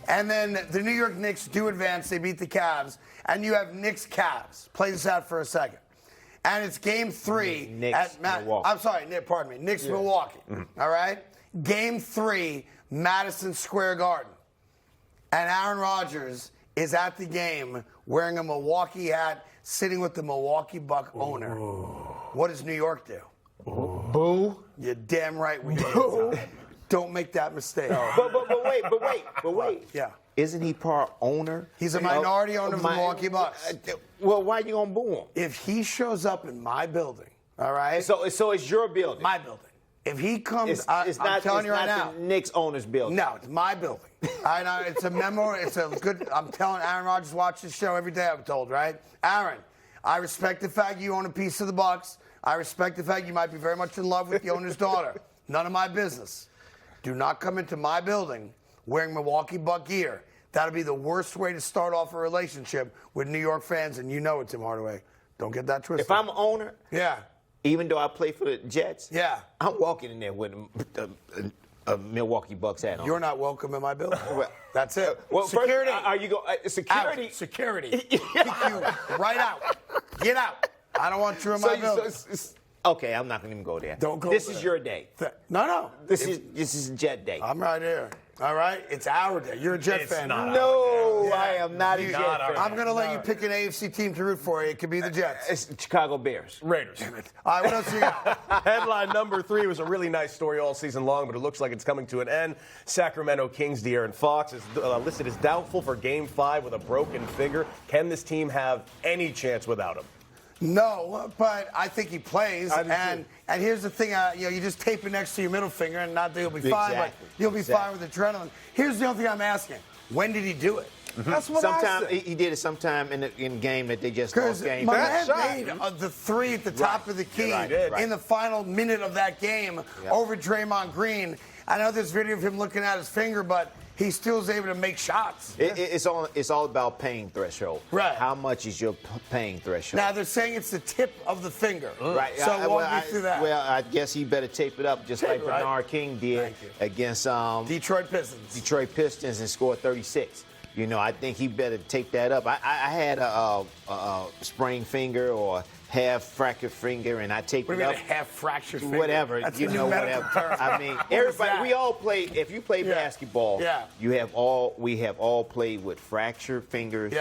And then the New York Knicks do advance. They beat the Cavs, and you have Knicks-Cavs. Play this out for a second. And it's Game 3 Milwaukee. I'm sorry, pardon me. Knicks-Milwaukee. All right? Game 3, Madison Square Garden. And Aaron Rodgers is at the game wearing a Milwaukee hat, sitting with the Milwaukee Buck owner. What does New York do? Boo. You're damn right we did. Don't make that mistake. But wait. Yeah. Isn't he part owner? He's a minority owner of the Milwaukee Bucks. Well, why you gonna boo him? If he shows up in my building, all right? So it's your building. My building. If he comes, It's I'm telling you right now. the Knicks owner's building. No, it's my building. I know it's a memo. It's a good. I'm telling Aaron Rodgers watch this show every day. I'm told, right? Aaron, I respect the fact you own a piece of the Bucks. I respect the fact you might be very much in love with the owner's daughter. None of my business. Do not come into my building wearing Milwaukee Buck gear. That'll be the worst way to start off a relationship with New York fans, and you know it, Tim Hardaway. Don't get that twisted. If I'm an owner, yeah. Even though I play for the Jets, yeah, I'm walking in there with a Milwaukee Bucks hat on. You're not welcome in my building. That's it. Well, security. First, are you go? Security. Out. Security. Kick you right out. Get out. I don't want you in my building. Okay, I'm not gonna even go there. Don't go. This there. is your day. No. This is Jet day. I'm right here. All right, it's our day. You're a Jet fan. No, I am not a Jet fan. I'm going to let you pick an AFC team to root for. It could be the Jets. It's Chicago Bears. Raiders. Damn it. All right, what else you got? Headline number 3 was a really nice story all season long, but it looks like it's coming to an end. Sacramento Kings De'Aaron Fox is listed as doubtful for Game 5 with a broken finger. Can this team have any chance without him? No, but I think he plays. And here's the thing, you just tape it next to your middle finger, and not that you'll be fine, but you'll be fine with adrenaline. Here's the only thing I'm asking: when did he do it? That's what I said. He did it sometime in the game that they just lost game. My man made the 3 at the top of the key in the final minute of that game over Draymond Green. I know there's video of him looking at his finger, but he still is able to make shots. It's all about pain threshold. Right. How much is your pain threshold? Now they're saying it's the tip of the finger. Right. So walk me through that. Well, I guess he better tape it up just like Bernard King did against Detroit Pistons. Detroit Pistons and scored 36. You know, I think he better tape that up. I had a sprained finger or half fractured finger, and I taped it up. Half fractured finger? Whatever. That's whatever. I mean, everybody. We all play. If you play basketball, we have all played with fractured fingers.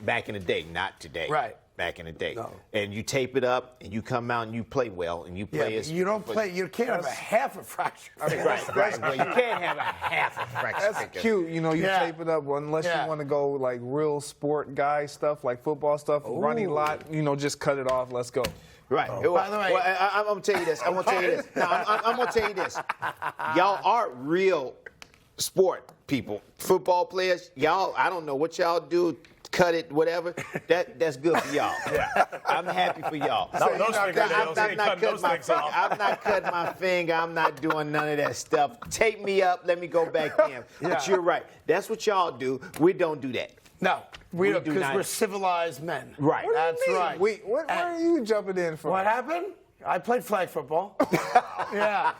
Back in the day, not today. Right. Back in the day. No. And you tape it up, and you come out and you play well, and you play as. You don't play. You can't have a half a fracture. Right. Well, you can't have a half a fracture. That's cute. You know, you tape it up unless you want to go like real sport guy stuff, like football stuff, running lot. You know, just cut it off. Let's go. Right. By the way, I'm going to tell you this. I'm going to tell you this. Y'all are real sport people. Football players, y'all, I don't know what y'all do. Cut it, whatever. That's good for y'all. I'm happy for y'all. I'm not cutting my finger. I'm not doing none of that stuff. Tape me up. Let me go back in. But you're right. That's what y'all do. We don't do that. No, we don't, do because not. we're civilized men. Right. That's right. Wait, what are you jumping in for? What happened? I played flag football. Yeah.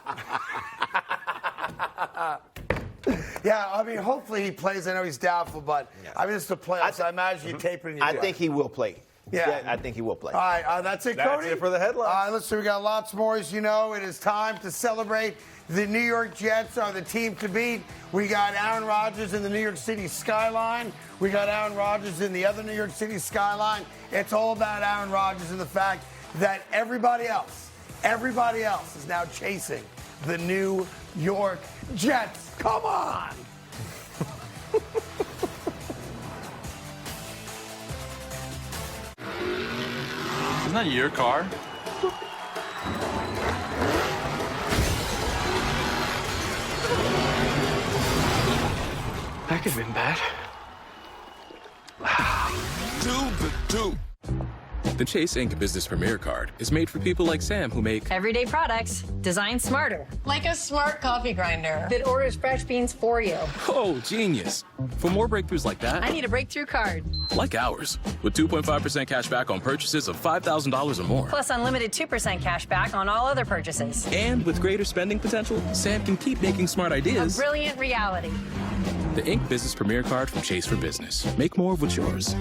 Yeah, I mean, hopefully he plays. I know he's doubtful, but I mean, it's the playoffs. I imagine you tape it and you do. I think he will play. Yeah, I think he will play. All right, that's it, Cody? That's it for the headlines. All right, listen, we got lots more. As you know, it is time to celebrate. The New York Jets are the team to beat. We got Aaron Rodgers in the New York City skyline. We got Aaron Rodgers in the other New York City skyline. It's all about Aaron Rodgers and the fact that everybody else is now chasing the New York Jets. Come on. Isn't that your car? That could have been bad. The Chase Ink Business Premier Card is made for people like Sam who make everyday products designed smarter. Like a smart coffee grinder that orders fresh beans for you. Oh, genius. For more breakthroughs like that, I need a breakthrough card. Like ours, with 2.5% cash back on purchases of $5,000 or more. Plus unlimited 2% cash back on all other purchases. And with greater spending potential, Sam can keep making smart ideas a brilliant reality. The Ink Business Premier Card from Chase for Business. Make more of what's yours.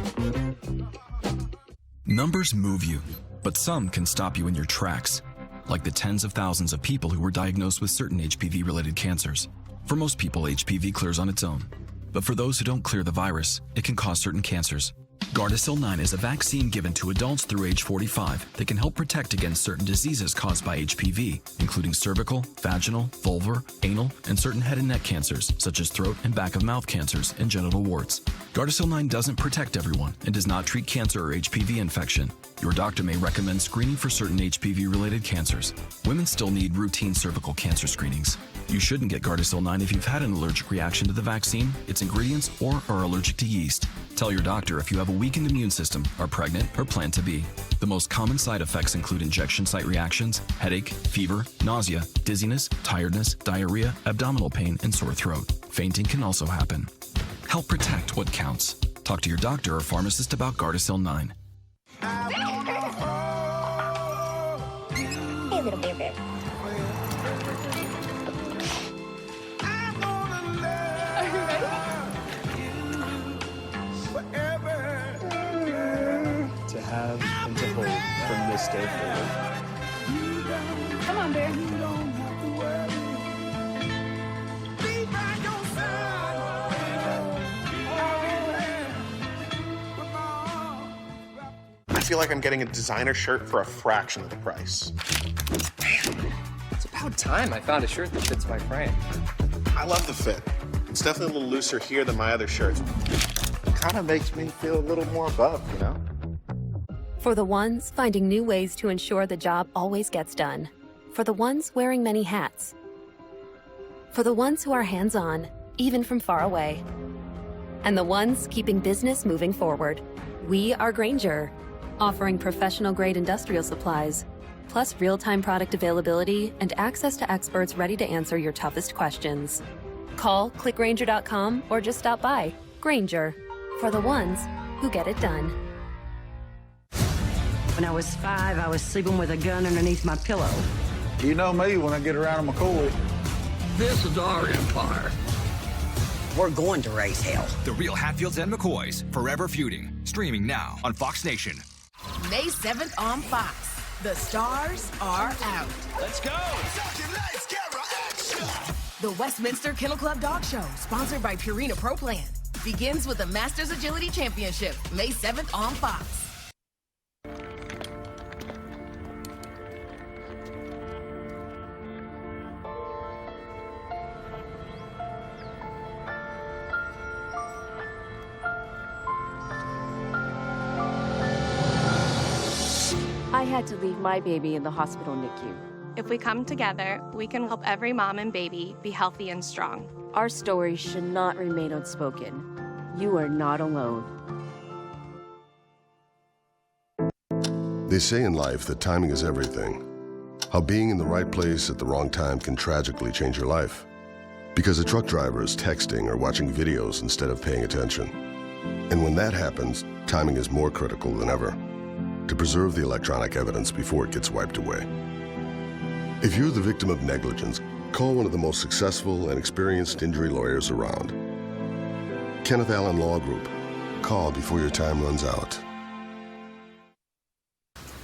Numbers move you, but some can stop you in your tracks, like the tens of thousands of people who were diagnosed with certain HPV-related cancers. For most people, HPV clears on its own. But for those who don't clear the virus, it can cause certain cancers. Gardasil 9 is a vaccine given to adults through age 45 that can help protect against certain diseases caused by HPV, including cervical, vaginal, vulvar, anal, and certain head and neck cancers, such as throat and back of mouth cancers and genital warts. Gardasil 9 doesn't protect everyone and does not treat cancer or HPV infection. Your doctor may recommend screening for certain HPV-related cancers. Women still need routine cervical cancer screenings. You shouldn't get Gardasil 9 if you've had an allergic reaction to the vaccine, its ingredients, or are allergic to yeast. Tell your doctor if you have a weakened immune system, are pregnant, or plan to be. The most common side effects include injection site reactions, headache, fever, nausea, dizziness, tiredness, diarrhea, abdominal pain, and sore throat. Fainting can also happen. Help protect what counts. Talk to your doctor or pharmacist about Gardasil 9. Hey, little baby. To have and to hold from this day forward. Come on, Bear. I feel like I'm getting a designer shirt for a fraction of the price. It's about time I found a shirt that fits my frame. I love the fit. It's definitely a little looser here than my other shirts. Kind of makes me feel a little more buff, you know? For the ones finding new ways to ensure the job always gets done. For the ones wearing many hats. For the ones who are hands-on, even from far away. And the ones keeping business moving forward. We are Grainger, offering professional-grade industrial supplies, plus real-time product availability and access to experts ready to answer your toughest questions. Call, click Grainger.com, or just stop by. Grainger, for the ones who get it done. When I was 5, I was sleeping with a gun underneath my pillow. You know me when I get around McCoy. This is our empire. We're going to raise hell. The Real Hatfields and McCoys, Forever Feuding. Streaming now on Fox Nation. May 7th on Fox. The stars are out. Let's go. The Westminster Kennel Club Dog Show, sponsored by Purina Pro Plan, begins with the Masters Agility Championship, May 7th on Fox. I had to leave my baby in the hospital NICU. If we come together, we can help every mom and baby be healthy and strong. Our story should not remain unspoken. You are not alone. They say in life that timing is everything. How being in the right place at the wrong time can tragically change your life. Because a truck driver is texting or watching videos instead of paying attention. And when that happens, timing is more critical than ever. To preserve the electronic evidence before it gets wiped away. If you're the victim of negligence, call one of the most successful and experienced injury lawyers around. Kenneth Allen Law Group. Call before your time runs out.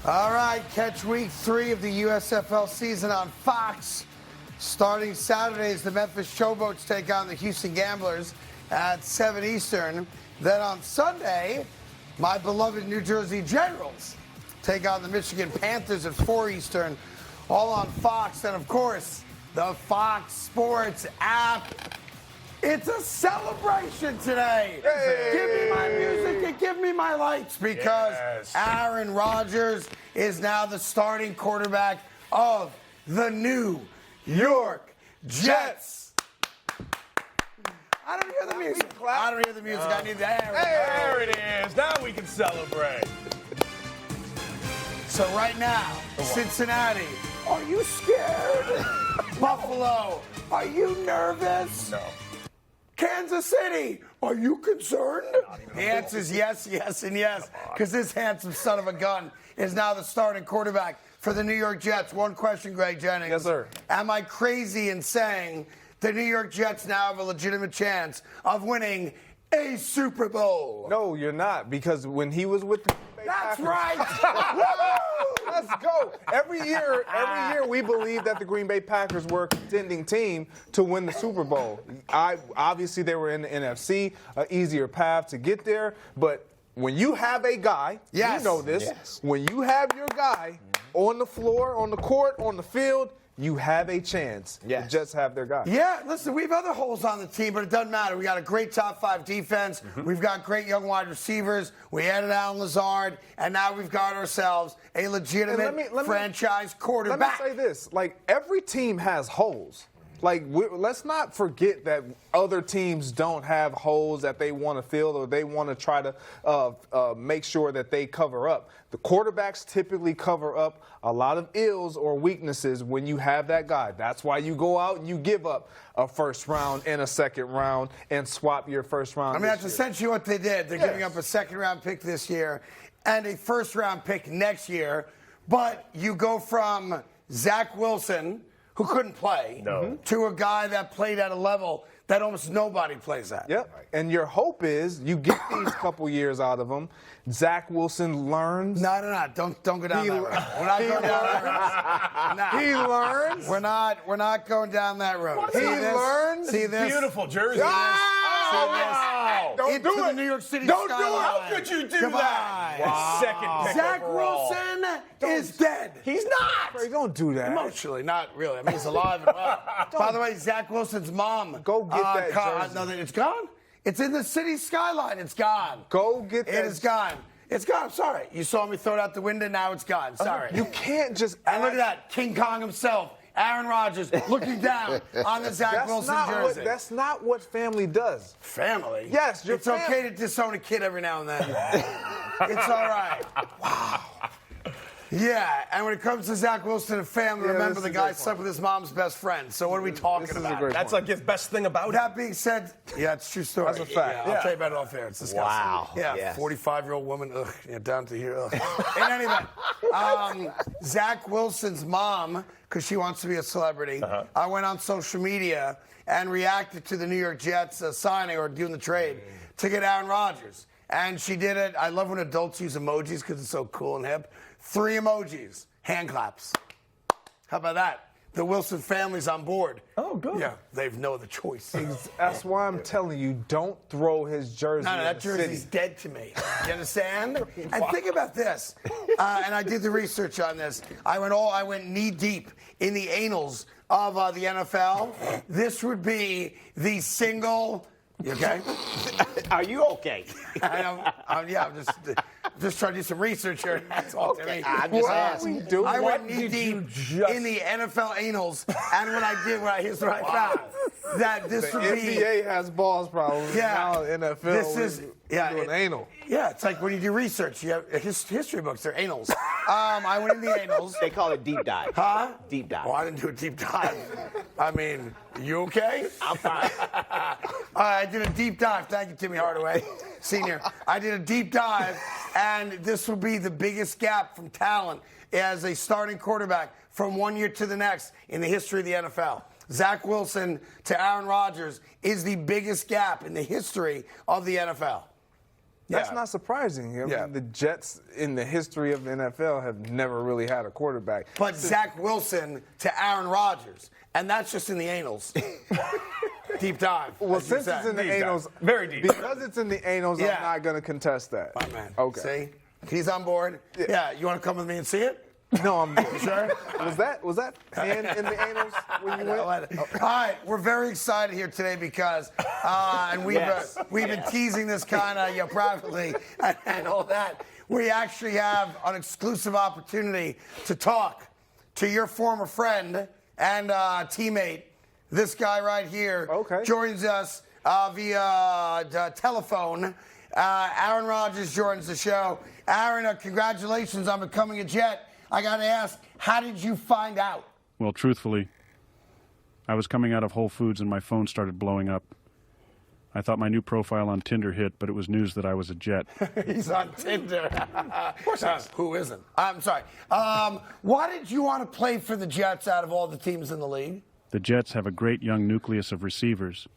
All right, catch week 3 of the USFL season on Fox. Starting Saturday as the Memphis Showboats take on the Houston Gamblers at 7 Eastern. Then on Sunday, my beloved New Jersey Generals take on the Michigan Panthers at 4 Eastern, all on Fox. And, of course, the Fox Sports app. It's a celebration today. Hey. Give me my music and give me my lights because Aaron Rodgers is now the starting quarterback of the New York Jets. I don't hear the music. I don't hear the music. I need the air. There it is. Now we can celebrate. So right now, Cincinnati, are you scared? Buffalo, are you nervous? No. Kansas City, are you concerned? The answer is yes, yes, and yes, because this handsome son of a gun is now the starting quarterback for the New York Jets. One question, Greg Jennings. Yes, sir. Am I crazy in saying the New York Jets now have a legitimate chance of winning a Super Bowl? No, you're not, because when he was with the That's right. Let's go. Every year we believe that the Green Bay Packers were a contending team to win the Super Bowl. Obviously, they were in the NFC, an easier path to get there, but when you have a guy, Yes. you know this, Yes. when you have your guy on the floor, on the court, on the field, you have a chance to just have their guy. Yeah, listen, we have other holes on the team, but it doesn't matter. We got a great top 5 defense. We've got great young wide receivers. We added Alan Lazard, and now we've got ourselves a legitimate franchise quarterback. Let me say this. Like, every team has holes. Like, let's not forget that other teams don't have holes that they want to fill or they want to try to make sure that they cover up. The quarterbacks typically cover up a lot of ills or weaknesses when you have that guy. That's why you go out and you give up a first round and a second round and swap your first round. I mean, that's essentially what they did. They're giving up a second-round pick this year and a first-round pick next year. But you go from Zach Wilson, who couldn't play, to a guy that played at a level that almost nobody plays at. Yep. And your hope is you get these couple years out of him. Zach Wilson learns. No. Don't go down that road. We're not going down that road. He learns. We're not going down that road. He learns. See this? Beautiful jersey. Wow. Don't do do the it. New York City Don't do it. skyline. How could you do that? Wow. Second pick Zach overall. Wilson is dead. He's not. Bro, don't do that. Emotionally, not really. I mean, he's alive and well. By the way, Zach Wilson's mom. Go get that jersey. No, it's gone. It's in the city skyline. It's gone. Go get that. It is gone. It's gone. I'm sorry. You saw me throw it out the window. Now it's gone. Sorry. You can't just. And look at that. King Kong himself. Aaron Rodgers looking down on the Zach Wilson jersey. That's not what family does. Family? Yes, it's okay to disown a kid every now and then. It's all right. Wow. Yeah, and when it comes to Zach Wilson and family, remember the guy slept with his mom's best friend. So what are we talking about? That's like his best thing about it. That being said, yeah, it's a true story. That's a fact. Yeah, I'll tell you about it off air. It's disgusting. Wow. Yeah, Yes. 45-year-old woman, down to here. In any event, Zach Wilson's mom, because she wants to be a celebrity, I went on social media and reacted to the New York Jets signing or doing the trade to get Aaron Rodgers. And she did it. I love when adults use emojis because it's so cool and hip. 3 emojis, hand claps. How about that? The Wilson family's on board. Oh, good. Yeah, they've no other choice. That's why I'm telling you, don't throw his jersey. No, that jersey's dead to me. You understand? And think about this. And I did the research on this. I went knee deep in the annals of the NFL. This would be the single. You okay? Are you okay? I'm just trying to do some research here. Talk to me. I'm just asking. I went knee deep in the NFL annals, and here's what I found. That this would be. NBA has balls problems. Yeah. Now NFL This is doing anal. Yeah, it's like when you do research, you have history books. They're annals. I went in the annals. They call it deep dive. Huh? Deep dive. Oh, I didn't do a deep dive. I mean, you okay? I'm fine. I did a deep dive. Thank you, Timmy Hardaway, Senior. I did a deep dive, and this will be the biggest gap from talent as a starting quarterback from one year to the next in the history of the NFL. Zach Wilson to Aaron Rodgers is the biggest gap in the history of the NFL. That's not surprising. I mean, the Jets in the history of the NFL have never really had a quarterback. But Zach Wilson to Aaron Rodgers, and that's just in the annals. Deep dive. Well, since it's in the annals, very deep. Because it's in the annals, I'm not going to contest that. My man. Okay. See? He's on board. Yeah. You want to come with me and see it? No, I'm good. You sure? Was that hand in the annals when you went? All right, we're very excited here today because, and we've been teasing this kind of privately and all that. We actually have an exclusive opportunity to talk to your former friend and teammate. This guy right here joins us via telephone. Aaron Rodgers joins the show. Aaron, congratulations on becoming a Jet. I got to ask, how did you find out? Well, truthfully, I was coming out of Whole Foods and my phone started blowing up. I thought my new profile on Tinder hit, but it was news that I was a Jet. He's on Tinder. Of course he is. Who isn't? I'm sorry. Why did you want to play for the Jets out of all the teams in the league? The Jets have a great young nucleus of receivers.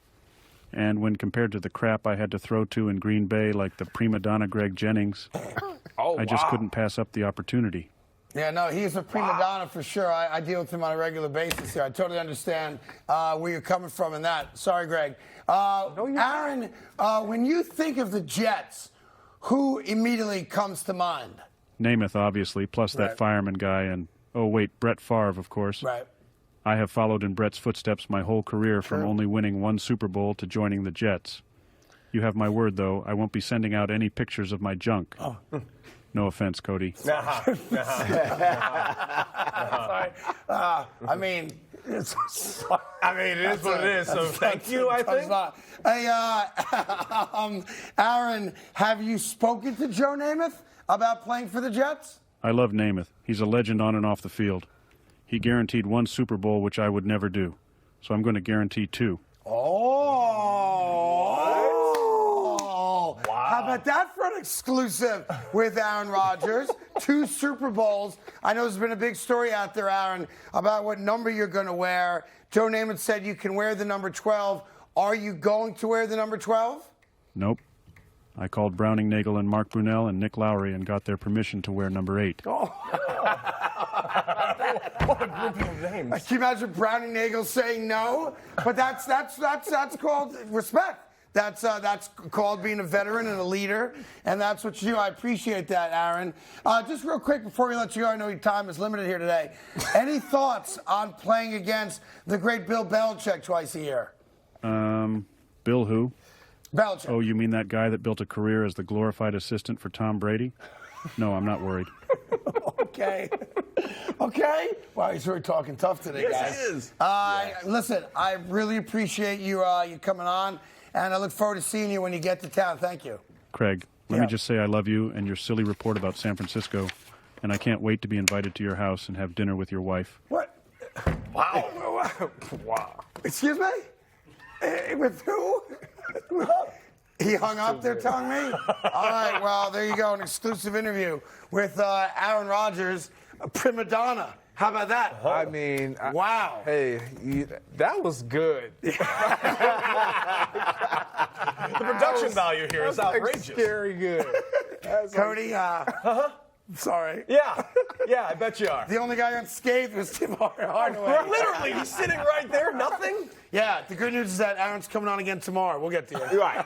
And when compared to the crap I had to throw to in Green Bay, like the prima donna Greg Jennings, I just couldn't pass up the opportunity. Yeah, no, he's a prima donna for sure. I deal with him on a regular basis here. I totally understand where you're coming from in that. Sorry, Greg. Aaron, when you think of the Jets, who immediately comes to mind? Namath, obviously, plus that fireman guy, and, oh, wait, Brett Favre, of course. Right. I have followed in Brett's footsteps my whole career from only winning one Super Bowl to joining the Jets. You have my word, though. I won't be sending out any pictures of my junk. Oh. No offense, Cody. Sorry. I mean, it is what it is. So thank you, I think. Hey, Aaron, have you spoken to Joe Namath about playing for the Jets? I love Namath. He's a legend on and off the field. He guaranteed one Super Bowl, which I would never do. So I'm going to guarantee 2. Oh! Wow. How about that for an exclusive with Aaron Rodgers? 2 Super Bowls. I know there's been a big story out there, Aaron, about what number you're going to wear. Joe Namath said you can wear the number 12. Are you going to wear the number 12? Nope. I called Browning Nagel and Mark Brunell and Nick Lowry and got their permission to wear number 8. Oh. What a group of names. Can you imagine Browning Nagel saying no? But that's called respect. That's called being a veteran and a leader, and that's what you do. I appreciate that, Aaron. Just real quick before we let you go, I know your time is limited here today. Any thoughts on playing against the great Bill Belichick twice a year? Bill who? Belichick. Oh, you mean that guy that built a career as the glorified assistant for Tom Brady? No, I'm not worried. Okay. Okay. Wow, he's really talking tough today, guys. Yes, he is. Listen, I really appreciate you coming on, and I look forward to seeing you when you get to town. Thank you. Craig, let me just say I love you and your silly report about San Francisco, and I can't wait to be invited to your house and have dinner with your wife. What? Wow. Wow. Excuse me? With who? He hung up there telling me? All right, well, there you go, an exclusive interview with Aaron Rodgers, a prima donna. How about that? I mean, wow. Hey, that was good. The production value here is outrageous. Scary good. Cody, sorry. Yeah, I bet you are. The only guy unscathed was Tim Hardaway. Literally, he's sitting right there, nothing. Yeah, the good news is that Aaron's coming on again tomorrow. We'll get to you. Right.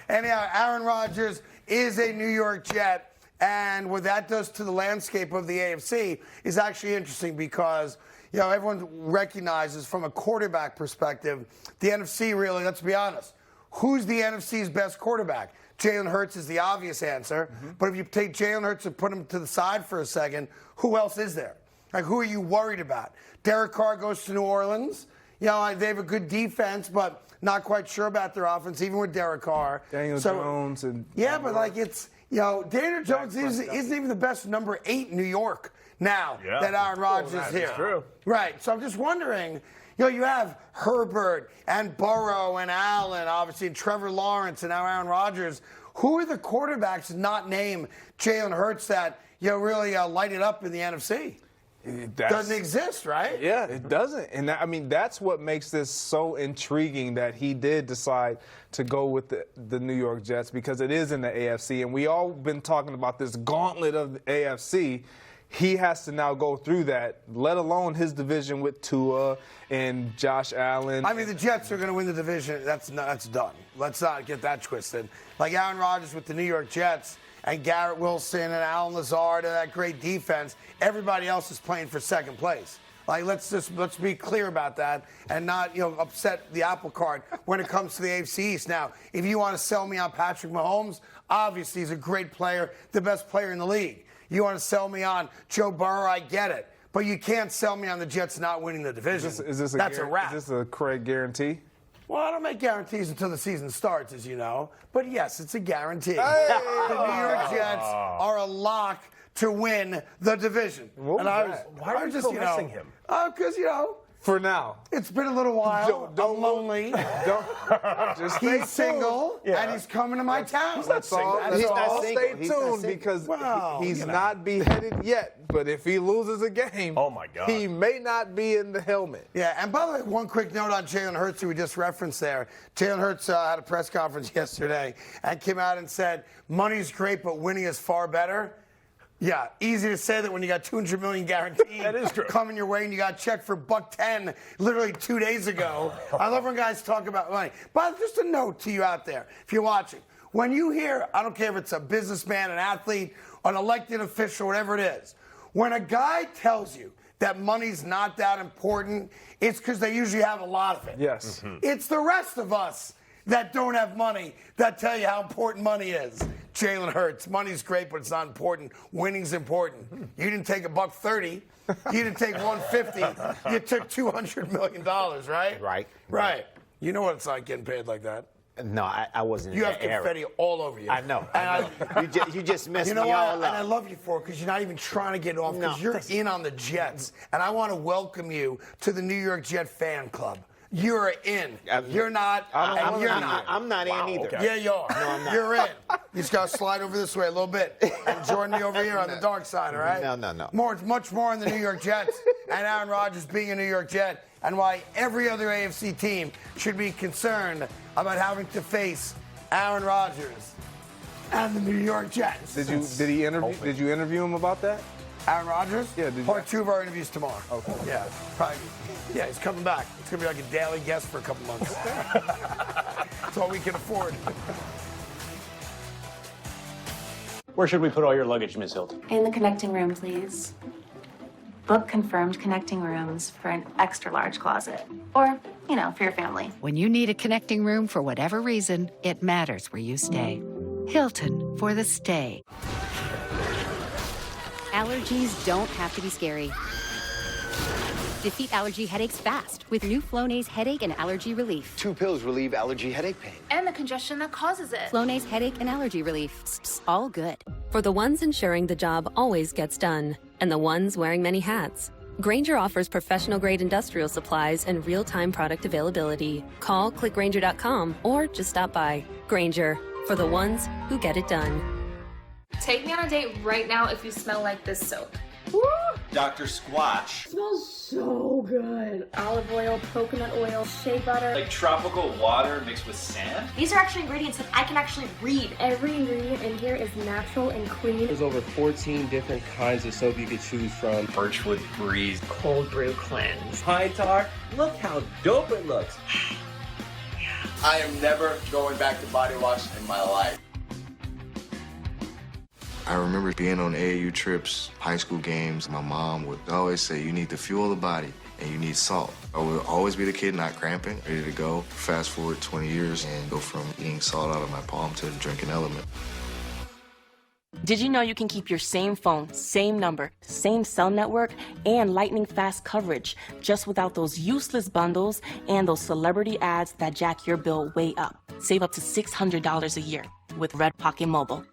Anyhow, Aaron Rodgers is a New York Jet. And what that does to the landscape of the AFC is actually interesting because, everyone recognizes from a quarterback perspective, the NFC really, let's be honest, who's the NFC's best quarterback? Jalen Hurts is the obvious answer. Mm-hmm. But if you take Jalen Hurts and put him to the side for a second, who else is there? Like, who are you worried about? Derek Carr goes to New Orleans. They have a good defense, but not quite sure about their offense, even with Derek Carr. Daniel Jones and... Yeah, but it's... Daniel Jones isn't even the best number 8 in New York now that Aaron Rodgers is here. That's true. Right. So I'm just wondering, you have Herbert and Burrow and Allen, obviously, and Trevor Lawrence and now Aaron Rodgers. Who are the quarterbacks not named Jalen Hurts that, really light it up in the NFC? Doesn't exist, right? Yeah, it doesn't. And that's what makes this so intriguing that he did decide to go with the New York Jets because it is in the AFC. And we all been talking about this gauntlet of the AFC. He has to now go through that, let alone his division with Tua and Josh Allen. The Jets are going to win the division. That's done. Let's not get that twisted. Like Aaron Rodgers with the New York Jets and Garrett Wilson and Alan Lazard and that great defense, everybody else is playing for second place. Like, let's be clear about that and not, upset the apple cart when it comes to the AFC East. Now, if you want to sell me on Patrick Mahomes, obviously he's a great player, the best player in the league. You want to sell me on Joe Burrow, I get it. But you can't sell me on the Jets not winning the division. That's a wrap. Is this a Craig guarantee? Well, I don't make guarantees until the season starts, as you know. But yes, it's a guarantee. Hey! The New York Jets are a lock to win the division. Why are you still missing him? Because, For now. It's been a little while. I'm lonely. He's single, and he's coming to my town. He's not single. Stay tuned because he's not beheaded yet. But if he loses a game, oh my God, he may not be in the helmet. Yeah, and by the way, one quick note on Jalen Hurts, who we just referenced there. Jalen Hurts had a press conference yesterday and came out and said, money's great, but winning is far better. Yeah, easy to say that when you got $200 million guaranteed that is true. coming your way and you got checked for $110 literally 2 days ago. I love when guys talk about money. But just a note to you out there, if you're watching, When you hear, I don't care if it's a businessman, an athlete, an elected official, whatever it is, when a guy tells you that money's not that important, it's because they usually have a lot of it. Yes. It's the rest of us that don't have money that tell you how important money is. Jalen Hurts, money's great, but it's not important. Winning's important. You didn't take $130. You didn't take $150. You took $200 million, right? Right. You know what it's like getting paid like that. No, I wasn't You in have that era. confetti all over you. I know. You just messed You know me what? all And I up. love you for it because you're not even trying to get off because you're in on the Jets. And I want to welcome you to the New York Jet fan club. You're in. You're not. And you're not. I'm not in either. Okay. Yeah, you are. No, I'm not. You're in. You just got to slide over this way a little bit and join me over here on the dark side, all right? No. Much more on the New York Jets and Aaron Rodgers being a New York Jet and why every other AFC team should be concerned about having to face Aaron Rodgers and the New York Jets. Did you interview him about that? Aaron Rodgers? Yeah. Part 2 of our interviews tomorrow. Okay. Yeah, probably. Yeah, he's coming back. It's gonna be like a daily guest for a couple months. That's all we can afford. Where should we put all your luggage, Ms. Hilton? In the connecting room, please. Book confirmed connecting rooms for an extra large closet. Or, for your family. When you need a connecting room for whatever reason, it matters where you stay. Hilton for the stay. Allergies don't have to be scary. Defeat allergy headaches fast with new Flonase Headache and Allergy Relief. 2 pills relieve allergy headache pain. And the congestion that causes it. Flonase Headache and Allergy Relief. All good. For the ones ensuring the job always gets done, and the ones wearing many hats, Grainger offers professional-grade industrial supplies and real-time product availability. Call, click Grainger.com, or just stop by. Grainger, for the ones who get it done. Take me on a date right now if you smell like this soap. Dr. Squatch. Smells so good. Olive oil, coconut oil, shea butter. Like tropical water mixed with sand? These are actually ingredients that I can actually read. Every ingredient in here is natural and clean. There's over 14 different kinds of soap you could choose from. Birchwood Breeze. Cold Brew Cleanse. High Tar. Look how dope it looks. I am never going back to body wash in my life. I remember being on AAU trips, high school games. My mom would always say, you need to fuel the body and you need salt. I would always be the kid not cramping, ready to go. Fast forward 20 years and go from eating salt out of my palm to drinking Element. Did you know you can keep your same phone, same number, same cell network, and lightning fast coverage just without those useless bundles and those celebrity ads that jack your bill way up? Save up to $600 a year with Red Pocket Mobile.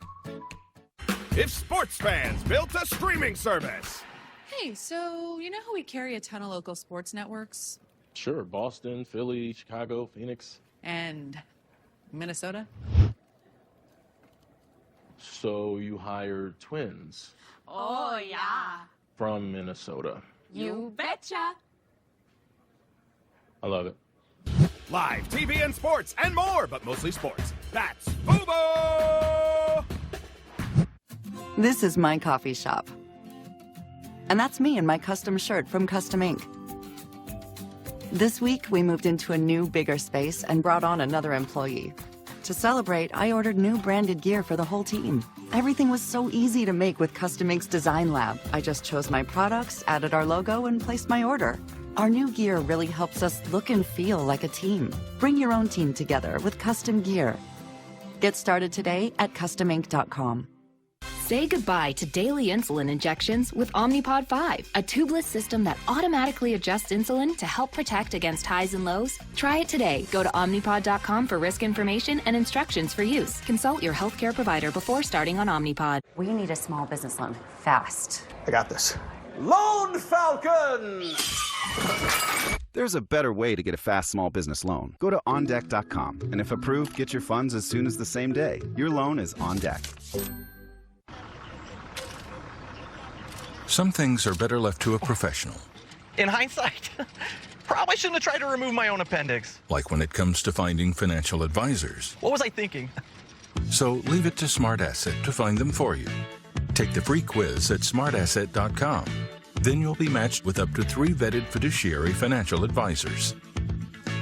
If sports fans built a streaming service. Hey, so you know how we carry a ton of local sports networks? Sure, Boston, Philly, Chicago, Phoenix. And Minnesota? So you hired twins Oh, yeah. from Minnesota. You betcha. I love it. Live TV and sports and more, but mostly sports. That's Fubo! This is my coffee shop. And that's me in my custom shirt from Custom Ink. This week, we moved into a new, bigger space and brought on another employee. To celebrate, I ordered new branded gear for the whole team. Everything was so easy to make with Custom Ink's Design Lab. I just chose my products, added our logo, and placed my order. Our new gear really helps us look and feel like a team. Bring your own team together with custom gear. Get started today at customink.com. Say goodbye to daily insulin injections with Omnipod 5, a tubeless system that automatically adjusts insulin to help protect against highs and lows. Try it today. Go to Omnipod.com for risk information and instructions for use. Consult your healthcare provider before starting on Omnipod. We need a small business loan fast. I got this. Loan Falcon! There's a better way to get a fast small business loan. Go to OnDeck.com, and if approved, get your funds as soon as the same day. Your loan is on deck. Some things are better left to a professional. In hindsight, probably shouldn't have tried to remove my own appendix. Like when it comes to finding financial advisors. What was I thinking? So leave it to Smart Asset to find them for you. Take the free quiz at smartasset.com. Then you'll be matched with up to 3 vetted fiduciary financial advisors.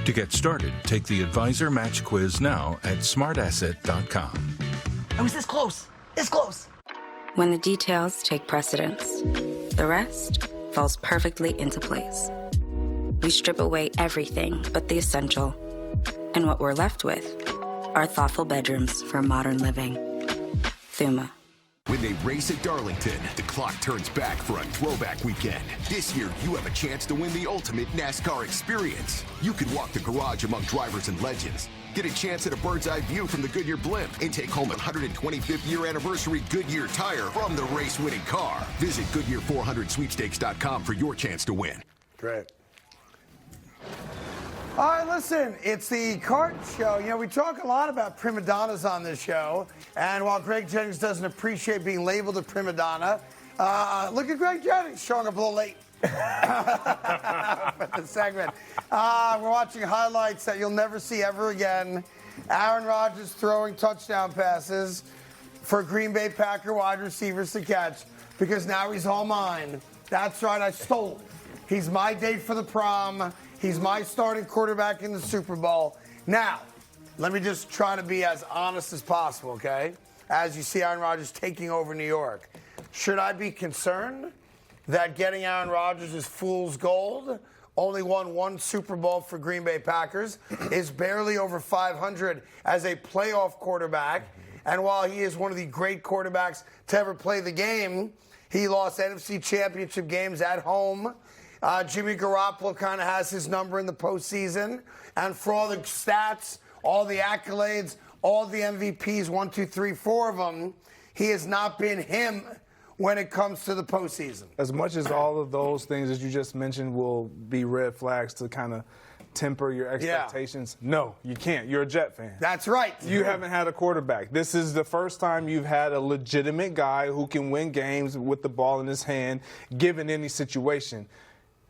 To get started, take the Advisor Match Quiz now at smartasset.com. I was this close. This close. When the details take precedence, the rest falls perfectly into place. We strip away everything but the essential. And what we're left with are thoughtful bedrooms for modern living. Thuma. When they race at Darlington, the clock turns back for a throwback weekend. This year, you have a chance to win the ultimate NASCAR experience. You can walk the garage among drivers and legends, get a chance at a bird's eye view from the Goodyear blimp, and take home a 125th year anniversary Goodyear tire from the race-winning car. Visit Goodyear400sweepstakes.com for your chance to win. Great. All right, listen, it's the Carton Show. You know, we talk a lot about prima donnas on this show, and while Greg Jennings doesn't appreciate being labeled a prima donna, look at Greg Jennings showing up a little late for the segment. We're watching highlights that you'll never see ever again. Aaron Rodgers throwing touchdown passes for Green Bay Packer wide receivers to catch because now he's all mine. That's right, I stole it. He's my date for the prom. He's my starting quarterback in the Super Bowl. Now, let me just try to be as honest as possible, okay? As you see Aaron Rodgers taking over New York. Should I be concerned that getting Aaron Rodgers is fool's gold? Only won one Super Bowl for Green Bay Packers, is barely over 500 as a playoff quarterback. And while he is one of the great quarterbacks to ever play the game, he lost NFC Championship games at home. Jimmy Garoppolo kind of has his number in the postseason. And for all the stats, all the accolades, all the MVPs, 1, 2, 3, 4 of them, he has not been him when it comes to the postseason. As much as all of those things that you just mentioned will be red flags to kind of temper your expectations, no, you can't. You're a Jet fan. That's right. You haven't had a quarterback. This is the first time you've had a legitimate guy who can win games with the ball in his hand, given any situation.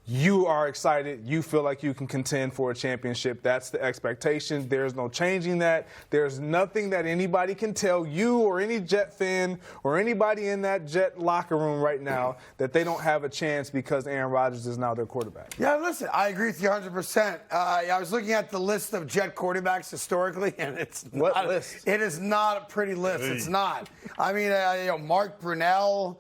You are excited. You feel like you can contend for a championship. That's the expectation. There's no changing that. There's nothing that anybody can tell you or any Jet fan or anybody in that Jet locker room right now that they don't have a chance because Aaron Rodgers is now their quarterback. Yeah, listen, I agree with you 100%. I was looking at the list of Jet quarterbacks historically, and it's what list? It is not a pretty list. It's not. I mean, Mark Brunell,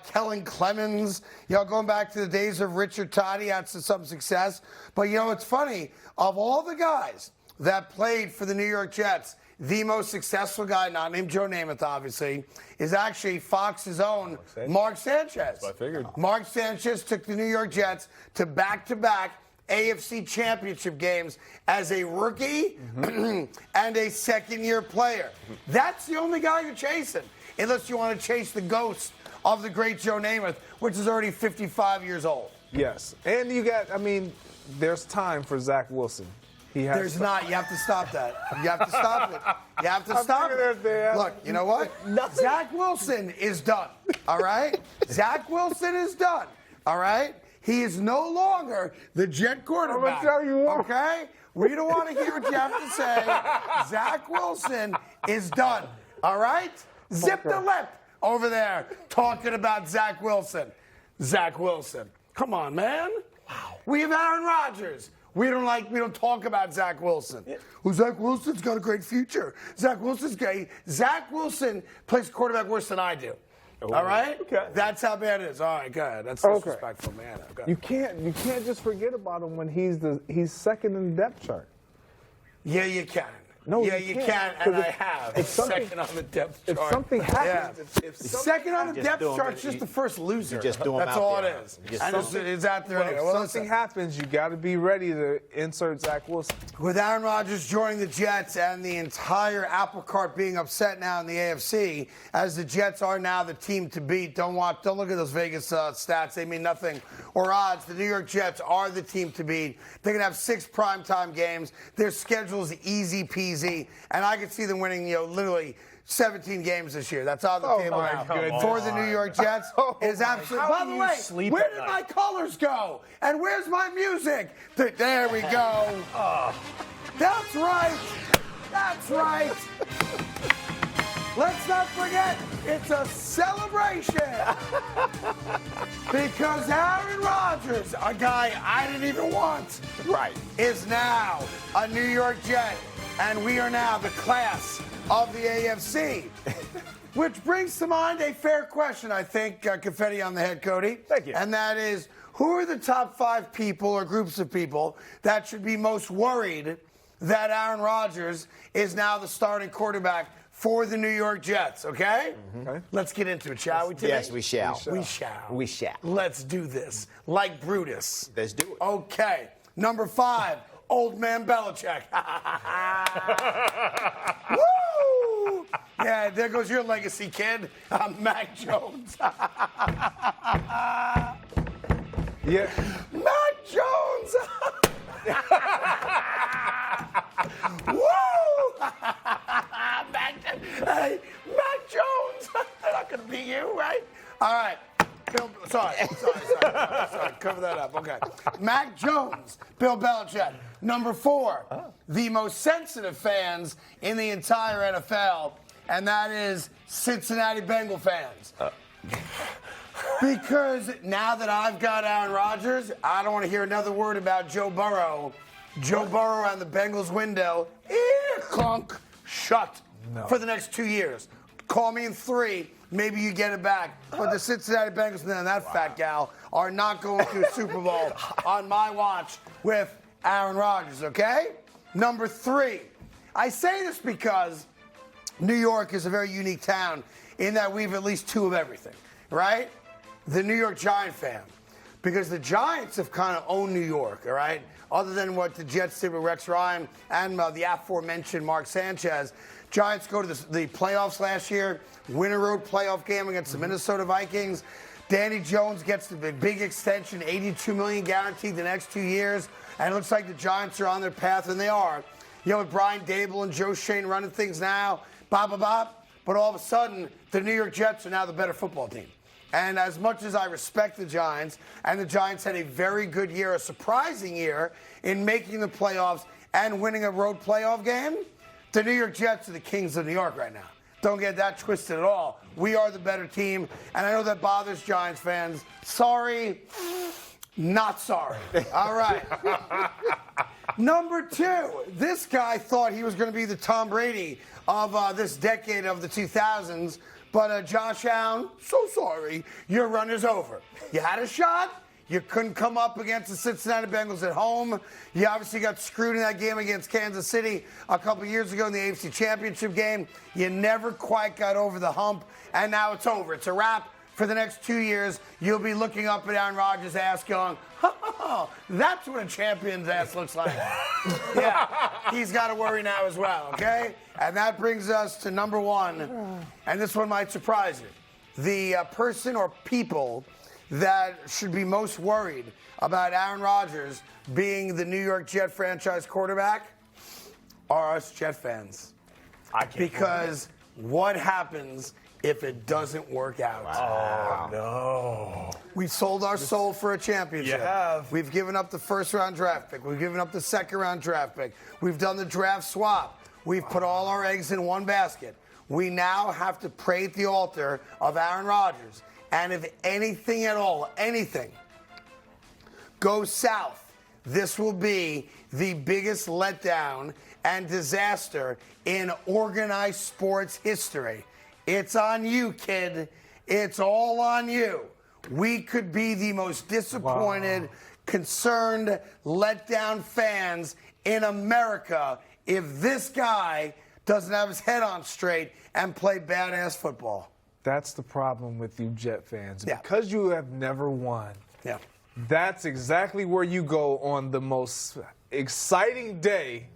Kellen Clemens, going back to the days of Richard Todd, he had some success. But, it's funny. Of all the guys that played for the New York Jets, the most successful guy, not named Joe Namath, obviously, is actually Fox's own Mark Sanchez. That's what I figured. Mark Sanchez took the New York Jets to back-to-back AFC championship games as a rookie and a second-year player. That's the only guy you're chasing, unless you want to chase the ghost of the great Joe Namath, which is already 55 years old. Yes. And there's time for Zach Wilson. There's not. You have to stop that. You have to stop it. You have to stop it. Look, you know what? Zach Wilson is done. All right? Zach Wilson is done. All right? He is no longer the Jet quarterback. I'm going to tell you what. Okay? We don't want to hear what you have to say. Zach Wilson is done. All right? Zip the lip over there talking about Zach Wilson. Zach Wilson. Come on, man. Wow. We have Aaron Rodgers. We don't talk about Zach Wilson. Yeah. Well, Zach Wilson's got a great future. Zach Wilson's great. Zach Wilson plays quarterback worse than I do. Oh, all right? Okay. That's how bad it is. All right, good. That's disrespectful, man. Okay. You can't just forget about him when he's second in the depth chart. Yeah, you can. No, yeah, you can, and I have. Second on the depth chart. If something happens, second on the depth chart is just the first loser. Just do That's all it is. And it's out there anyway. If something happens, you got to be ready to insert Zach Wilson. With Aaron Rodgers joining the Jets and the entire apple cart being upset now in the AFC, as the Jets are now the team to beat. Don't look at those Vegas stats. They mean nothing. Or odds. The New York Jets are the team to beat. They're going to have 6 primetime games. Their schedule is easy peasy. And I could see them winning, literally 17 games this year. That's on the table now for the New York Jets. Is absolutely. By the way, where did my colors go? And where's my music? There we go. That's right. That's right. let's not forget, it's a celebration. Because Aaron Rodgers, a guy I didn't even want, is now a New York Jet. And we are now the class of the AFC. Which brings to mind a fair question, I think, confetti on the head, Cody. Thank you. And that is, who are the top 5 people or groups of people that should be most worried that Aaron Rodgers is now the starting quarterback for the New York Jets, okay? Okay. Let's get into it, shall we, Timmy? Yes, we shall. We shall. We shall. Let's do this. Like Brutus. Let's do it. Okay. Number 5, Old Man Belichick. Woo! Yeah, there goes your legacy, kid. Mac Jones. Yeah. Mac Jones! Woo! Hey, Mac Jones! They're not going to beat you, right? All right. Bill, sorry. Cover that up. Okay. Mac Jones, Bill Belichick. Number 4, the most sensitive fans in the entire NFL, and that is Cincinnati Bengal fans. Because now that I've got Aaron Rodgers, I don't want to hear another word about Joe Burrow. Joe Burrow on the Bengals window, clunk, shut for the next 2 years. Call me in 3, maybe you get it back. But the Cincinnati Bengals and that fat gal are not going to a Super Bowl on my watch with Aaron Rodgers, okay? Number 3, I say this because New York is a very unique town in that we have at least 2 of everything, right? The New York Giant fan. Because the Giants have kind of owned New York, all right? Other than what the Jets did with Rex Ryan and the aforementioned Mark Sanchez. Giants go to the playoffs last year, win a road playoff game against the Minnesota Vikings. Danny Jones gets the big extension, $82 million guaranteed the next 2 years. And it looks like the Giants are on their path, and they are. You know, with Brian Dable and Joe Shane running things now, but all of a sudden, the New York Jets are now the better football team. And as much as I respect the Giants, and the Giants had a very good year, a surprising year, in making the playoffs and winning a road playoff game, the New York Jets are the kings of New York right now. Don't get that twisted at all. We are the better team, and I know that bothers Giants fans. Sorry, not sorry. All right. Number 2, this guy thought he was going to be the Tom Brady of this decade of the 2000s. But Josh Allen, so sorry, your run is over. You had a shot. You couldn't come up against the Cincinnati Bengals at home. You obviously got screwed in that game against Kansas City a couple years ago in the AFC Championship game. You never quite got over the hump, and now it's over. It's a wrap. For the next 2 years, you'll be looking up at Aaron Rodgers' ass going, oh, that's what a champion's ass looks like. Yeah, he's got to worry now as well, okay? And that brings us to number 1, and this one might surprise you. The person or people that should be most worried about Aaron Rodgers being the New York Jet franchise quarterback are us Jet fans. Because what happens if it doesn't work out? Oh, no. We've sold our soul for a championship. You have. We've given up the first-round draft pick. We've given up the second-round draft pick. We've done the draft swap. We've put all our eggs in one basket. We now have to pray at the altar of Aaron Rodgers. And if anything at all, anything, goes south, this will be the biggest letdown and disaster in organized sports history. It's on you, kid. It's all on you. We could be the most disappointed, concerned, let down fans in America if this guy doesn't have his head on straight and play badass football. That's the problem with you Jet fans. Yeah. Because you have never won. Yeah. That's exactly where you go on the most exciting day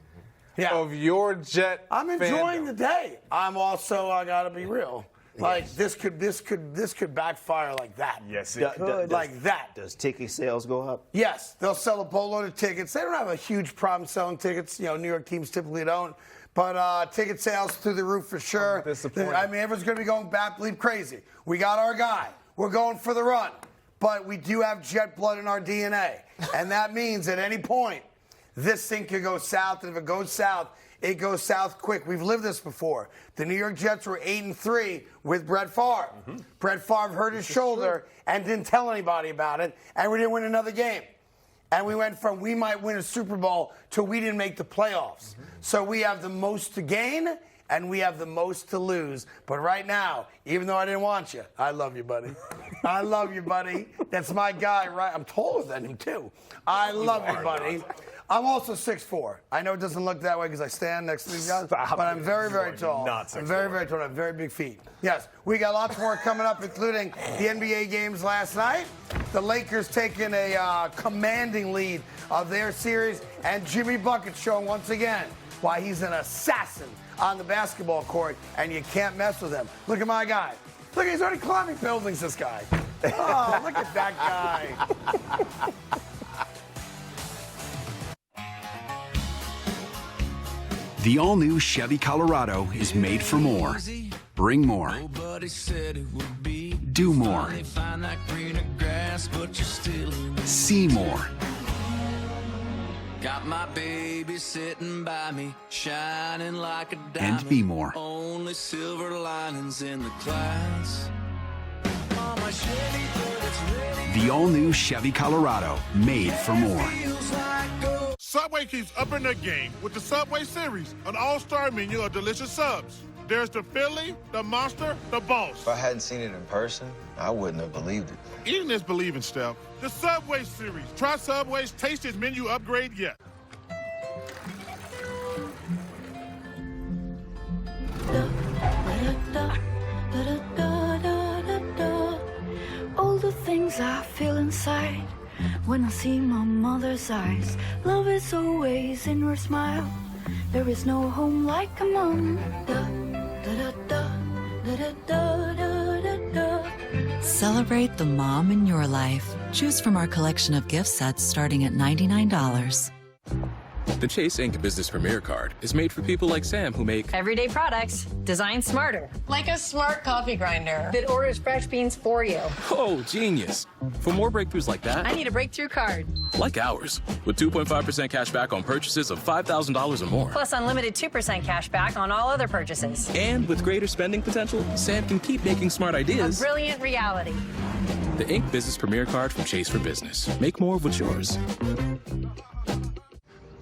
of your Jet I'm enjoying fandom. the day. I'm also, I gotta be real. Like this could backfire like that. Yes, it could. Like that. Does ticket sales go up? Yes, they'll sell a boatload of tickets. They don't have a huge problem selling tickets. You know, New York teams typically don't. But ticket sales through the roof for sure. I mean, everyone's going to be going bat bleep crazy. We got our guy. We're going for the run. But we do have Jet blood in our DNA. And that means at any point, this thing could go south. And if it goes south, it goes south quick. We've lived this before. The New York Jets were 8-3 with Brett Favre. Brett Favre hurt his shoulder and didn't tell anybody about it, and we didn't win another game. And we went from we might win a Super Bowl to we didn't make the playoffs. So we have the most to gain and we have the most to lose. But right now, even though I didn't want you, I love you, buddy. I love you, buddy. That's my guy, right? I'm taller than him, too. I love you, buddy. I'm also 6'4". I know it doesn't look that way because I stand next to these guys, but I'm very, very tall. I'm very, very tall. I have very big feet. Yes, we got lots more coming up, including the NBA games last night. The Lakers taking a commanding lead of their series, and Jimmy Bucket showing once again why he's an assassin on the basketball court, and you can't mess with him. Look at my guy. Look, he's already climbing buildings, this guy. Oh, look at that guy. The all-new Chevy Colorado is made for more. Bring more. Do more. See more. Got my baby sitting by me, shining like a diamond. And be more. Only silver linings in the clouds. The all-new Chevy Colorado, made for more. Subway keeps upping their game with the Subway Series, an all-star menu of delicious subs. There's the Philly, the Monster, the Boss. If I hadn't seen it in person, I wouldn't have believed it. Eating is believing, Steph. The Subway Series. Try Subway's tastiest menu upgrade yet. All the things I feel inside when I see my mother's eyes. Love is always in her smile. There is no home like a mom. Celebrate the mom in your life. Choose from our collection of gift sets starting at $99. The Chase Ink Business Premier Card is made for people like Sam who make everyday products designed smarter. Like a smart coffee grinder that orders fresh beans for you. Oh, genius. For more breakthroughs like that, I need a breakthrough card. Like ours, with 2.5% cash back on purchases of $5,000 or more. Plus unlimited 2% cash back on all other purchases. And with greater spending potential, Sam can keep making smart ideas a brilliant reality. The Ink Business Premier Card from Chase for Business. Make more of what's yours.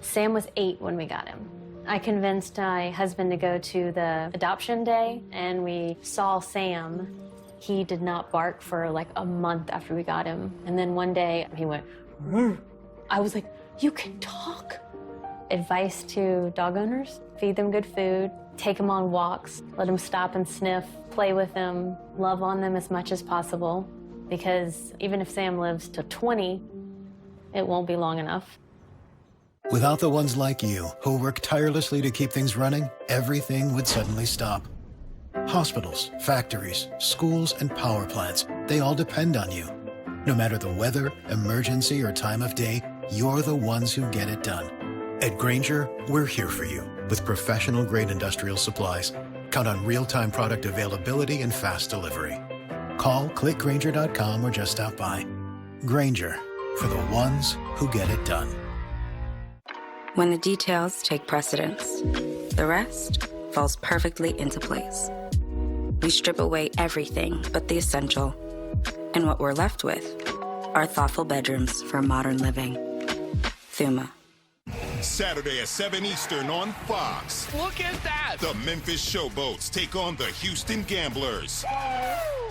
Sam was 8 when we got him. I convinced my husband to go to the adoption day, and we saw Sam. He did not bark for like a month after we got him. And then one day he went, "Rrr." I was like, you can talk. Advice to dog owners: feed them good food, take them on walks, let them stop and sniff, play with them, love on them as much as possible. Because even if Sam lives to 20, it won't be long enough. Without the ones like you, who work tirelessly to keep things running, everything would suddenly stop. Hospitals, factories, schools, and power plants, they all depend on you. No matter the weather, emergency, or time of day, you're the ones who get it done. At Grainger, we're here for you with professional-grade industrial supplies. Count on real-time product availability and fast delivery. Call, click Grainger.com, or just stop by. Grainger, for the ones who get it done. When the details take precedence, the rest falls perfectly into place. We strip away everything but the essential. And what we're left with are thoughtful bedrooms for modern living. Thuma. Saturday at 7 Eastern on Fox. Look at that! The Memphis Showboats take on the Houston Gamblers.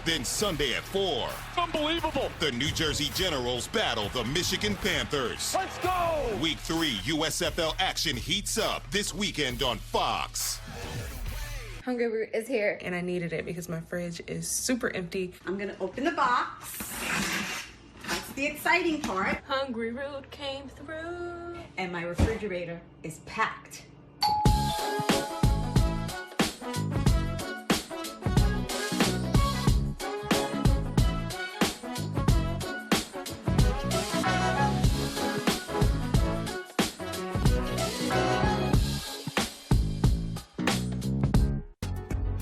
Then Sunday at 4. Unbelievable! The New Jersey Generals battle the Michigan Panthers. Let's go! Week 3 USFL action heats up this weekend on Fox. Hungry Root is here, and I needed it because my fridge is super empty. I'm gonna open the box. That's the exciting part. Hungry Root came through. And my refrigerator is packed.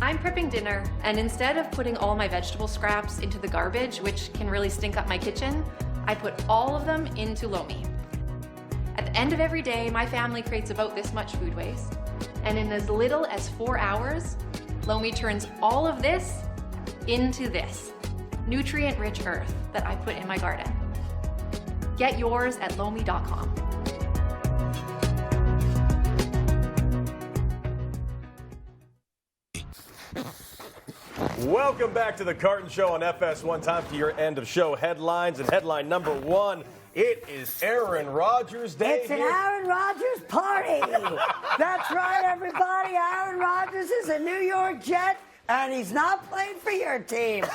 I'm prepping dinner, and instead of putting all my vegetable scraps into the garbage, which can really stink up my kitchen, I put all of them into Lomi. At the end of every day, my family creates about this much food waste. And in as little as 4 hours, Lomi turns all of this into this nutrient-rich earth that I put in my garden. Get yours at lomi.com. Welcome back to the Carton Show on FS1. Time for your end of show headlines. And headline number one, it is Aaron Rodgers Day. It's an Aaron Rodgers party. That's right, everybody. Aaron Rodgers is a New York Jet, and he's not playing for your team.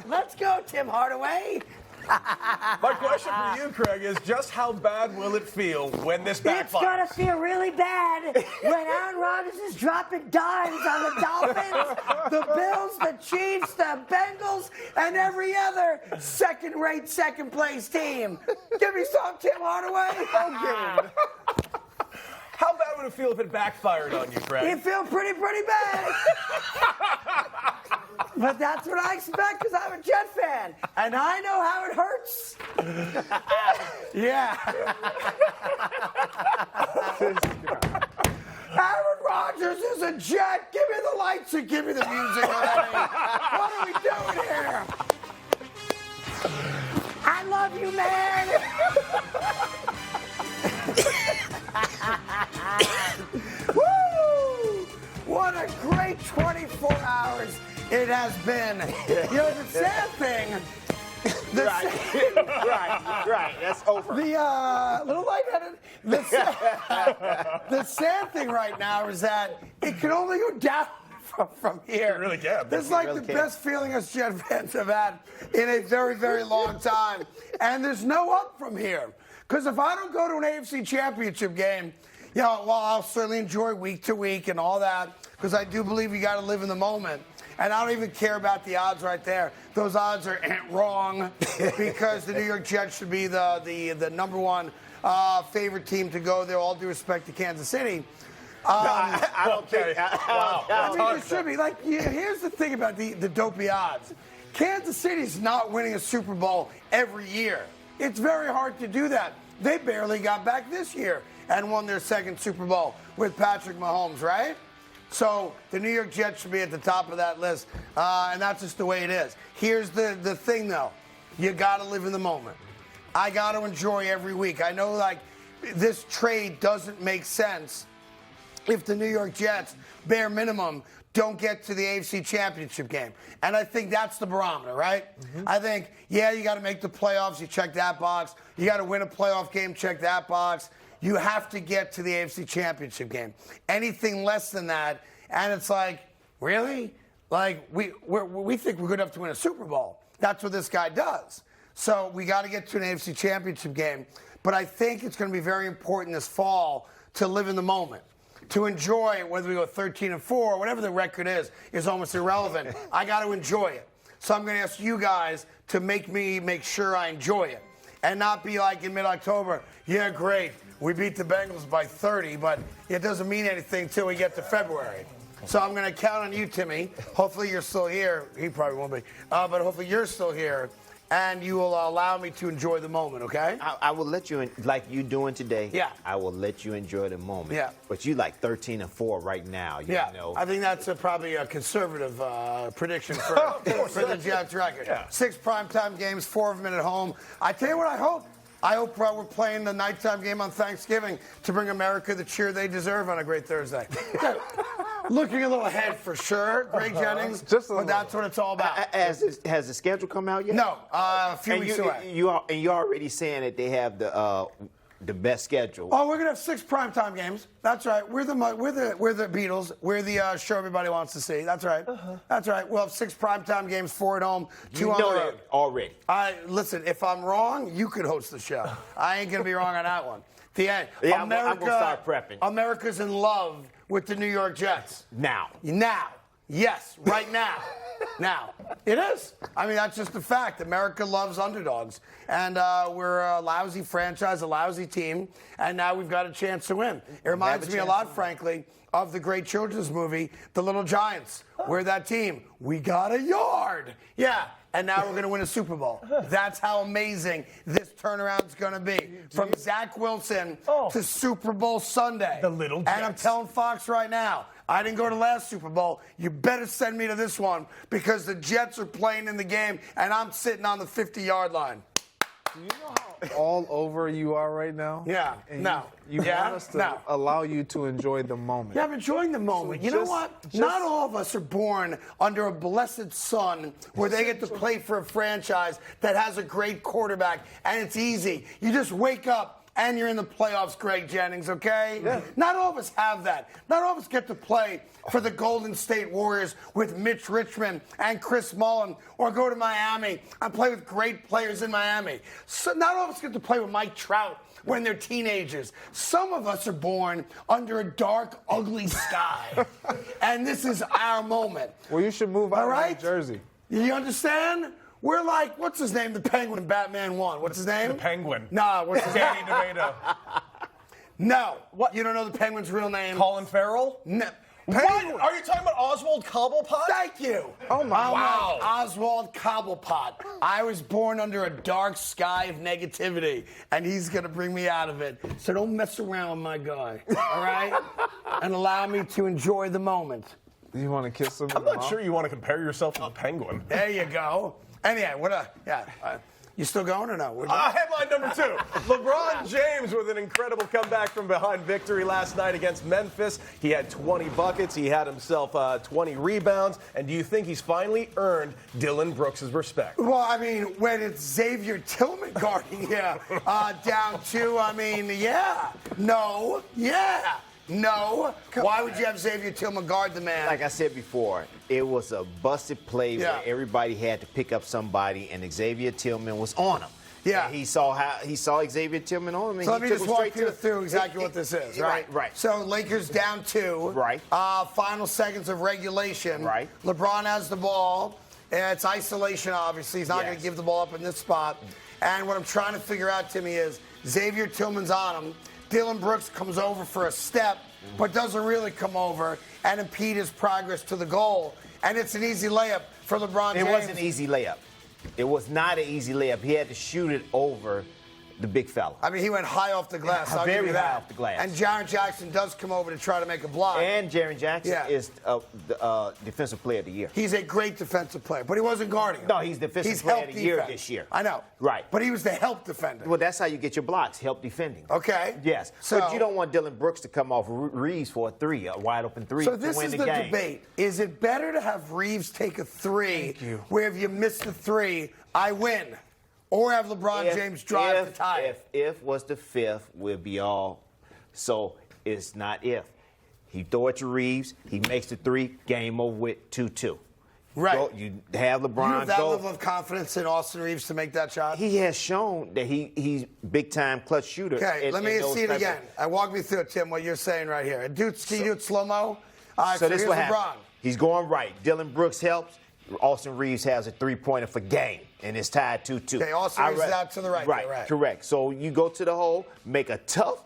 Let's go, Tim Hardaway. My question for you, Craig, is just how bad will it feel when this backfires? It's going to feel really bad when Aaron Rodgers is dropping dimes on the Dolphins, the Bills, the Chiefs, the Bengals, and every other second-rate, second-place team. Give me some, Tim Hardaway. Okay. How bad would it feel if it backfired on you, Craig? It feels pretty bad. But that's what I expect because I'm a Jet fan, and I know how it hurts. Yeah. Aaron Rodgers is a Jet. Give me the lights and give me the music already. What are we doing here? I love you, man. Woo! What a great 24 hours it has been. You know, the sad thing. Right. That's over. The little lightheaded. The sad thing right now is that it can only go down from here. It really can. This is like really the best feeling us Jet fans have had in a very, very long time. And there's no up from here. Because if I don't go to an AFC Championship game, you know, well, I'll certainly enjoy week to week and all that, because I do believe you got to live in the moment. And I don't even care about the odds right there. Those odds are wrong because the New York Jets should be the number one favorite team to go there, all due respect to Kansas City. I don't think. I mean, it should be. Like, here's the thing about the dopey odds. Kansas City's not winning a Super Bowl every year. It's very hard to do that. They barely got back this year and won their second Super Bowl with Patrick Mahomes, right? So the New York Jets should be at the top of that list, and that's just the way it is. Here's the thing, though. You got to live in the moment. I got to enjoy every week. I know, like, this trade doesn't make sense if the New York Jets, bare minimum, don't get to the AFC Championship game. And I think that's the barometer, right? Mm-hmm. I think, yeah, you got to make the playoffs. You check that box. You got to win a playoff game. Check that box. You have to get to the AFC Championship game. Anything less than that, and it's like, really? Like, we think we're good enough to win a Super Bowl. That's what this guy does. So we got to get to an AFC Championship game. But I think it's going to be very important this fall to live in the moment, to enjoy whether we go 13-4, whatever the record is almost irrelevant. I got to enjoy it. So I'm going to ask you guys to make sure I enjoy it and not be like in mid-October, yeah, great. We beat the Bengals by 30, but it doesn't mean anything till we get to February. So I'm going to count on you, Timmy. Hopefully you're still here. He probably won't be. But hopefully you're still here, and you will allow me to enjoy the moment, okay? I will let you, like you doing today. Yeah. I will let you enjoy the moment. Yeah. But you like 13-4 right now. You know. I think that's probably a conservative prediction for the Jets record. Yeah. 6 primetime games, 4 of them at home. I tell you what I hope. I hope we're playing the nighttime game on Thanksgiving to bring America the cheer they deserve on a great Thursday. Looking a little ahead for sure, Greg Jennings, but that's what it's all about. Has the schedule come out yet? No, a few weeks away. You're already saying that they have the best schedule. Oh, we're gonna have 6 primetime games. That's right. We're the Beatles. We're the show everybody wants to see. That's right. That's right. We'll have 6 primetime games, 4 at home, 2 on the road. Already. Listen, if I'm wrong, you could host the show. I ain't gonna be wrong on that one. The end. Yeah, I'm gonna start prepping. America's in love with the New York Jets. Now. Yes, right now. Now. It is. I mean, that's just a fact. America loves underdogs. And we're a lousy franchise, a lousy team, and now we've got a chance to win. It reminds me a lot, frankly, of the great children's movie, The Little Giants. We're that team. We got a yard. Yeah, and now we're going to win a Super Bowl. That's how amazing this turnaround is going to be. From Zach Wilson to Super Bowl Sunday. The little Jets. And I'm telling Fox right now, I didn't go to last Super Bowl. You better send me to this one because the Jets are playing in the game, and I'm sitting on the 50-yard line. Do you know how all over you are right now? Yeah. And No. You want us to allow you to enjoy the moment. Yeah, I'm enjoying the moment. So you know what? Not all of us are born under a blessed sun where they get to play for a franchise that has a great quarterback, and it's easy. You just wake up and you're in the playoffs, Greg Jennings, okay? Yeah. Not all of us have that. Not all of us get to play for the Golden State Warriors with Mitch Richmond and Chris Mullin, or go to Miami and play with great players in Miami. So not all of us get to play with Mike Trout when they're teenagers. Some of us are born under a dark, ugly sky. And this is our moment. Well, you should move out of New Jersey. You understand? We're like, what's his name? The Penguin, Batman 1. What's his name? The Penguin. Nah, what's his name? Danny DeVito. No. What? You don't know the Penguin's real name? Colin Farrell? No. What? Are you talking about Oswald Cobblepot? Thank you. Oh, my wow. Oswald Cobblepot. I was born under a dark sky of negativity, and he's going to bring me out of it. So don't mess around with my guy, all right? And allow me to enjoy the moment. You want to kiss him? I'm not sure you want to compare yourself to the Penguin. There you go. Anyway, you still going or no? Headline number 2. LeBron James with an incredible comeback from behind victory last night against Memphis. He had 20 buckets. He had himself 20 rebounds. And do you think he's finally earned Dylan Brooks' respect? Well, I mean, when it's Xavier Tillman guarding down 2, I mean, yeah. No. Yeah. No. Why would you have Xavier Tillman guard the man? Like I said before, it was a busted play where everybody had to pick up somebody, and Xavier Tillman was on him. Yeah. And he saw Xavier Tillman on him. And So let he me took just him walk straight you to through exactly what this is, right? Right. So Lakers down 2. Right. Final seconds of regulation. Right. LeBron has the ball. It's isolation, obviously. He's not going to give the ball up in this spot. And what I'm trying to figure out, Timmy, is Xavier Tillman's on him. Dylan Brooks comes over for a step, but doesn't really come over and impede his progress to the goal. And it's an easy layup for LeBron James. It wasn't an easy layup. It was not an easy layup. He had to shoot it over the big fella. I mean, he went high off the glass. I'll give Very you that. high off the glass. And Jaren Jackson does come over to try to make a block. And Jaren Jackson is the Defensive Player of the Year. He's a great defensive player, but he wasn't guarding him. No, he's Defensive Player of the Year this year. I know. Right. But he was the help defender. Well, that's how you get your blocks, help defending. Okay. Yes. But you don't want Dylan Brooks to come off Reeves for a 3, a wide open 3 to win the game. So this is the debate. Is it better to have Reeves take a 3 where if you miss the 3, I win? Or have LeBron James drive to tie it? If was the 5th, we'll be all. So it's not if. He throw it to Reeves. He makes the 3. Game over with 2-2. Right. You have LeBron you have that go. level of confidence in Austin Reeves to make that shot? He has shown that he's big-time clutch shooter. Okay, let me see it again. Walk me through it, Tim, what you're saying right here. Can you do it slow-mo? All right, so this here's what LeBron. happened. He's going right. Dylan Brooks helps. Austin Reeves has a 3-pointer for game, and it's tied 2-2. Okay, Austin Reeves is out to the right. Right, correct. So you go to the hole, make a tough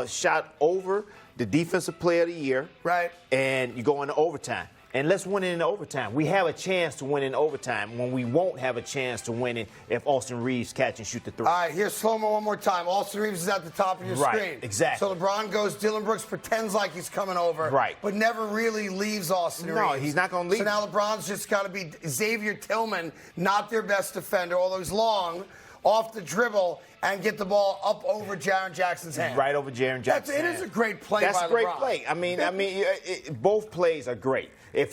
shot over the Defensive Player of the Year. Right. And you go into overtime. And let's win it in overtime. We have a chance to win in overtime when we won't have a chance to win it if Austin Reeves catch and shoot the 3. All right, here's slow-mo one more time. Austin Reeves is at the top of your screen. Exactly. So LeBron goes, Dylan Brooks pretends like he's coming over. Right. But never really leaves Austin Reeves. No, he's not going to leave. So now LeBron's just got to be Xavier Tillman, not their best defender, although he's long, off the dribble, and get the ball up over Jaren Jackson's hand. Right over Jaren Jackson's hand. It is a great play by LeBron. That's a great play. I mean, both plays are great. If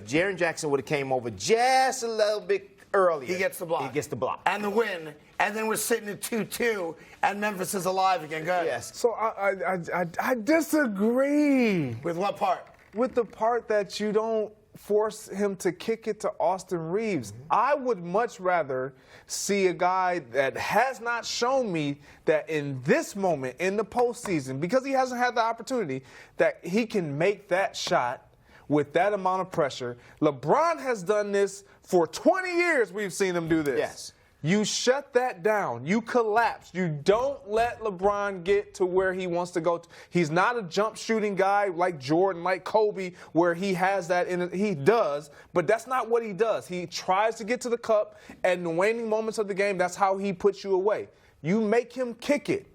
Jaren Jackson would have came over just a little bit earlier, he gets the block. He gets the block. And the win. And then we're sitting at 2-2, and Memphis is alive again. Go ahead. Yes. So I disagree. With what part? With the part that you don't force him to kick it to Austin Reeves. I would much rather see a guy that has not shown me that in this moment in the postseason, because he hasn't had the opportunity, that he can make that shot with that amount of pressure. LeBron has done this for 20 years. We've seen him do this. Yes. You shut that down. You collapse. You don't let LeBron get to where he wants to go. He's not a jump shooting guy like Jordan, like Kobe, where he has that in it. He does, but that's not what he does. He tries to get to the cup, and in the waning moments of the game, that's how he puts you away. You make him kick it.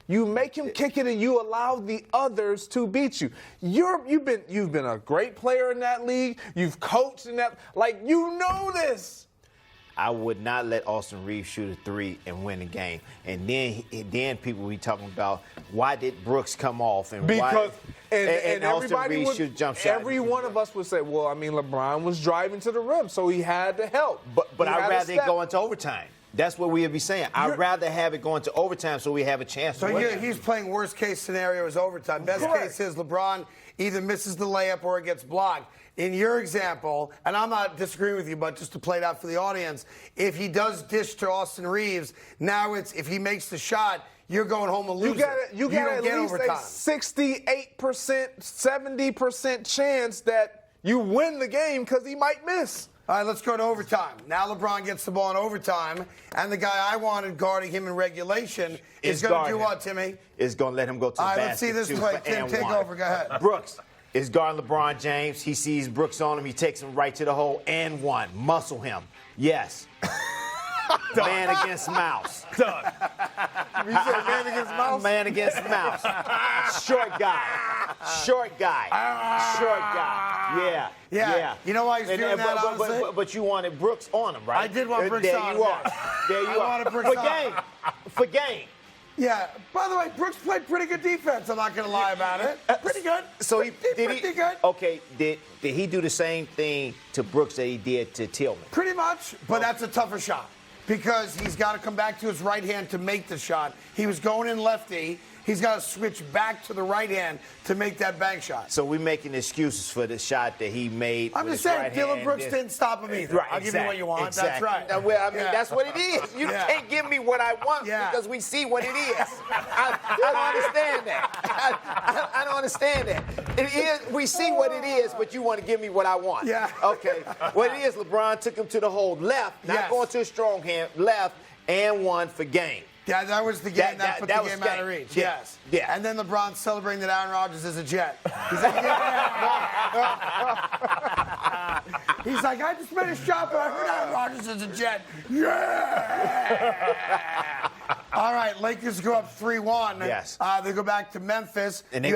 You make him kick it, and you allow the others to beat you. You've been a great player in that league. You've coached in that. Like, you know this. I would not let Austin Reeves shoot a three and win the game. And then people will be talking about why did Brooks come off and because why and Austin everybody Reeves would, shoot jump shot. Every one of us would say, well, I mean, LeBron was driving to the rim, so he had to help. But I'd rather it go into overtime. That's what we would be saying. I'd rather have it go into overtime so we have a chance to win. So he's playing worst case scenario is overtime. Best case is LeBron either misses the layup or it gets blocked. In your example, and I'm not disagreeing with you, but just to play it out for the audience, if he does dish to Austin Reeves, now it's if he makes the shot, you're going home a loser. You got at least overtime. a 68%, 70% chance that you win the game because he might miss. All right, let's go to overtime. Now LeBron gets the ball in overtime, and the guy I wanted guarding him in regulation is going to do what, Timmy? Is going to let him go to the basket. All right, let's see this play. Tim, take over. Go ahead. Brooks is guarding LeBron James. He sees Brooks on him. He takes him right to the hole and one. Muscle him. Yes. Man against mouse. Done. You said man against mouse? Man against mouse. Short guy. Short guy. Short guy. Yeah. You know why he's doing that, honestly? But you wanted Brooks on him, right? I did want Brooks on him. There you are. Wanted Brooks For game. Yeah. By the way, Brooks played pretty good defense. I'm not going to lie about it. Pretty good. So did he? Pretty good. Okay. Did he do the same thing to Brooks that he did to Tillman? Pretty much, but that's a tougher shot because he's got to come back to his right hand to make the shot. He was going in lefty. He's got to switch back to the right hand to make that bank shot. So we're making excuses for the shot that he made. I'm just saying, Dylan Brooks didn't stop him either. Right, I'll give you what you want. Exactly. That's right. Well, I mean, that's what it is. You can't give me what I want because we see what it is. I don't understand that. I don't understand that. It is. We see what it is, but you want to give me what I want. Yeah. Okay. What it is, LeBron took him to the hole left, not going to a strong hand, left, and one for game. Yeah, that was the game that put the game out of reach. Yeah. Yes. Yeah. And then LeBron celebrating that Aaron Rodgers is a Jet. He's like, he's like, I just made a shot, but I heard Aaron Rodgers is a Jet. Yeah. All right, Lakers go up 3-1. Yes. They go back to Memphis. And they're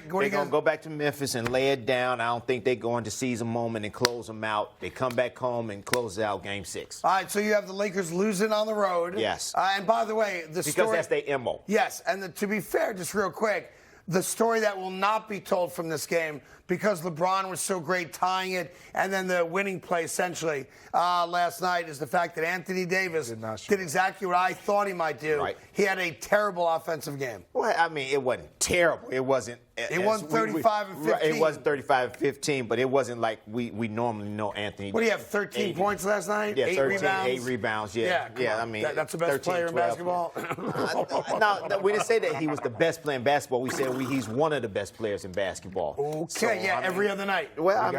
going to go back to Memphis and lay it down. I don't think they're going to seize a moment and close them out. They come back home and close out Game 6. All right, so you have the Lakers losing on the road. Yes. And by the way, because that's their MO. Yes, and to be fair, just real quick, the story that will not be told from this game, because LeBron was so great tying it, and then the winning play essentially last night is the fact that Anthony Davis did exactly what I thought he might do. Right. He had a terrible offensive game. Well, I mean, it wasn't terrible. It wasn't. It wasn't 35 and 15. It wasn't 35 and 15, but it wasn't like we normally know Anthony. What do you have, 13 points last night? Yeah, 8 13, rebounds? 8 rebounds, yeah. I mean, that's the best 13, player in 12. basketball? No, we didn't say that he was the best player in basketball. We said he's one of the best players in basketball. Okay, so, every other night. Well,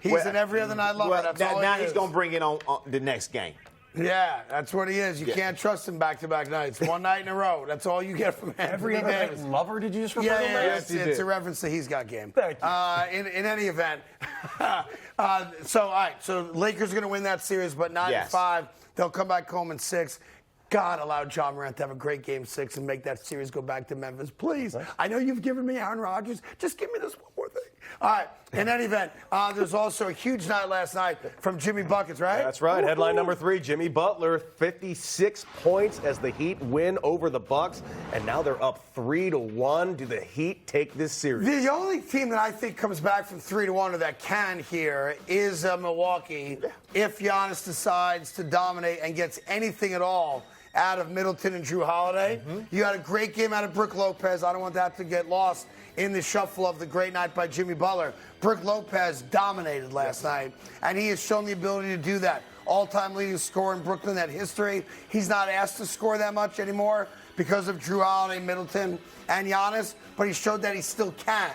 he's an every other night lover. That's all now he he's is. going to bring it on the next game. Yeah, that's what he is. You can't trust him back-to-back nights. One night in a row. That's all you get from Anthony Davis. Lover, did you just refer to him? Yes, it's a reference to He's Got Game. Thank you. In any event, all right, so Lakers are going to win that series, but not in 5. They'll come back home in 6. God allow John Morant to have a great Game 6 and make that series go back to Memphis. Please. I know you've given me Aaron Rodgers. Just give me this one more thing. All right. In any event, there's also a huge night last night from Jimmy Buckets, right? That's right. Headline number 3, Jimmy Butler, 56 points as the Heat win over the Bucks, and now they're up 3-1. Do the Heat take this series? The only team that I think comes back from 3-1 or that can here is Milwaukee. If Giannis decides to dominate and gets anything at all out of Middleton and Drew Holiday. You had a great game out of Brook Lopez. I don't want that to get lost in the shuffle of the great night by Jimmy Butler. Brook Lopez dominated last night, and he has shown the ability to do that. All-time leading scorer in Brooklyn, that history. He's not asked to score that much anymore because of Drew Holiday, Middleton, and Giannis, but he showed that he still can,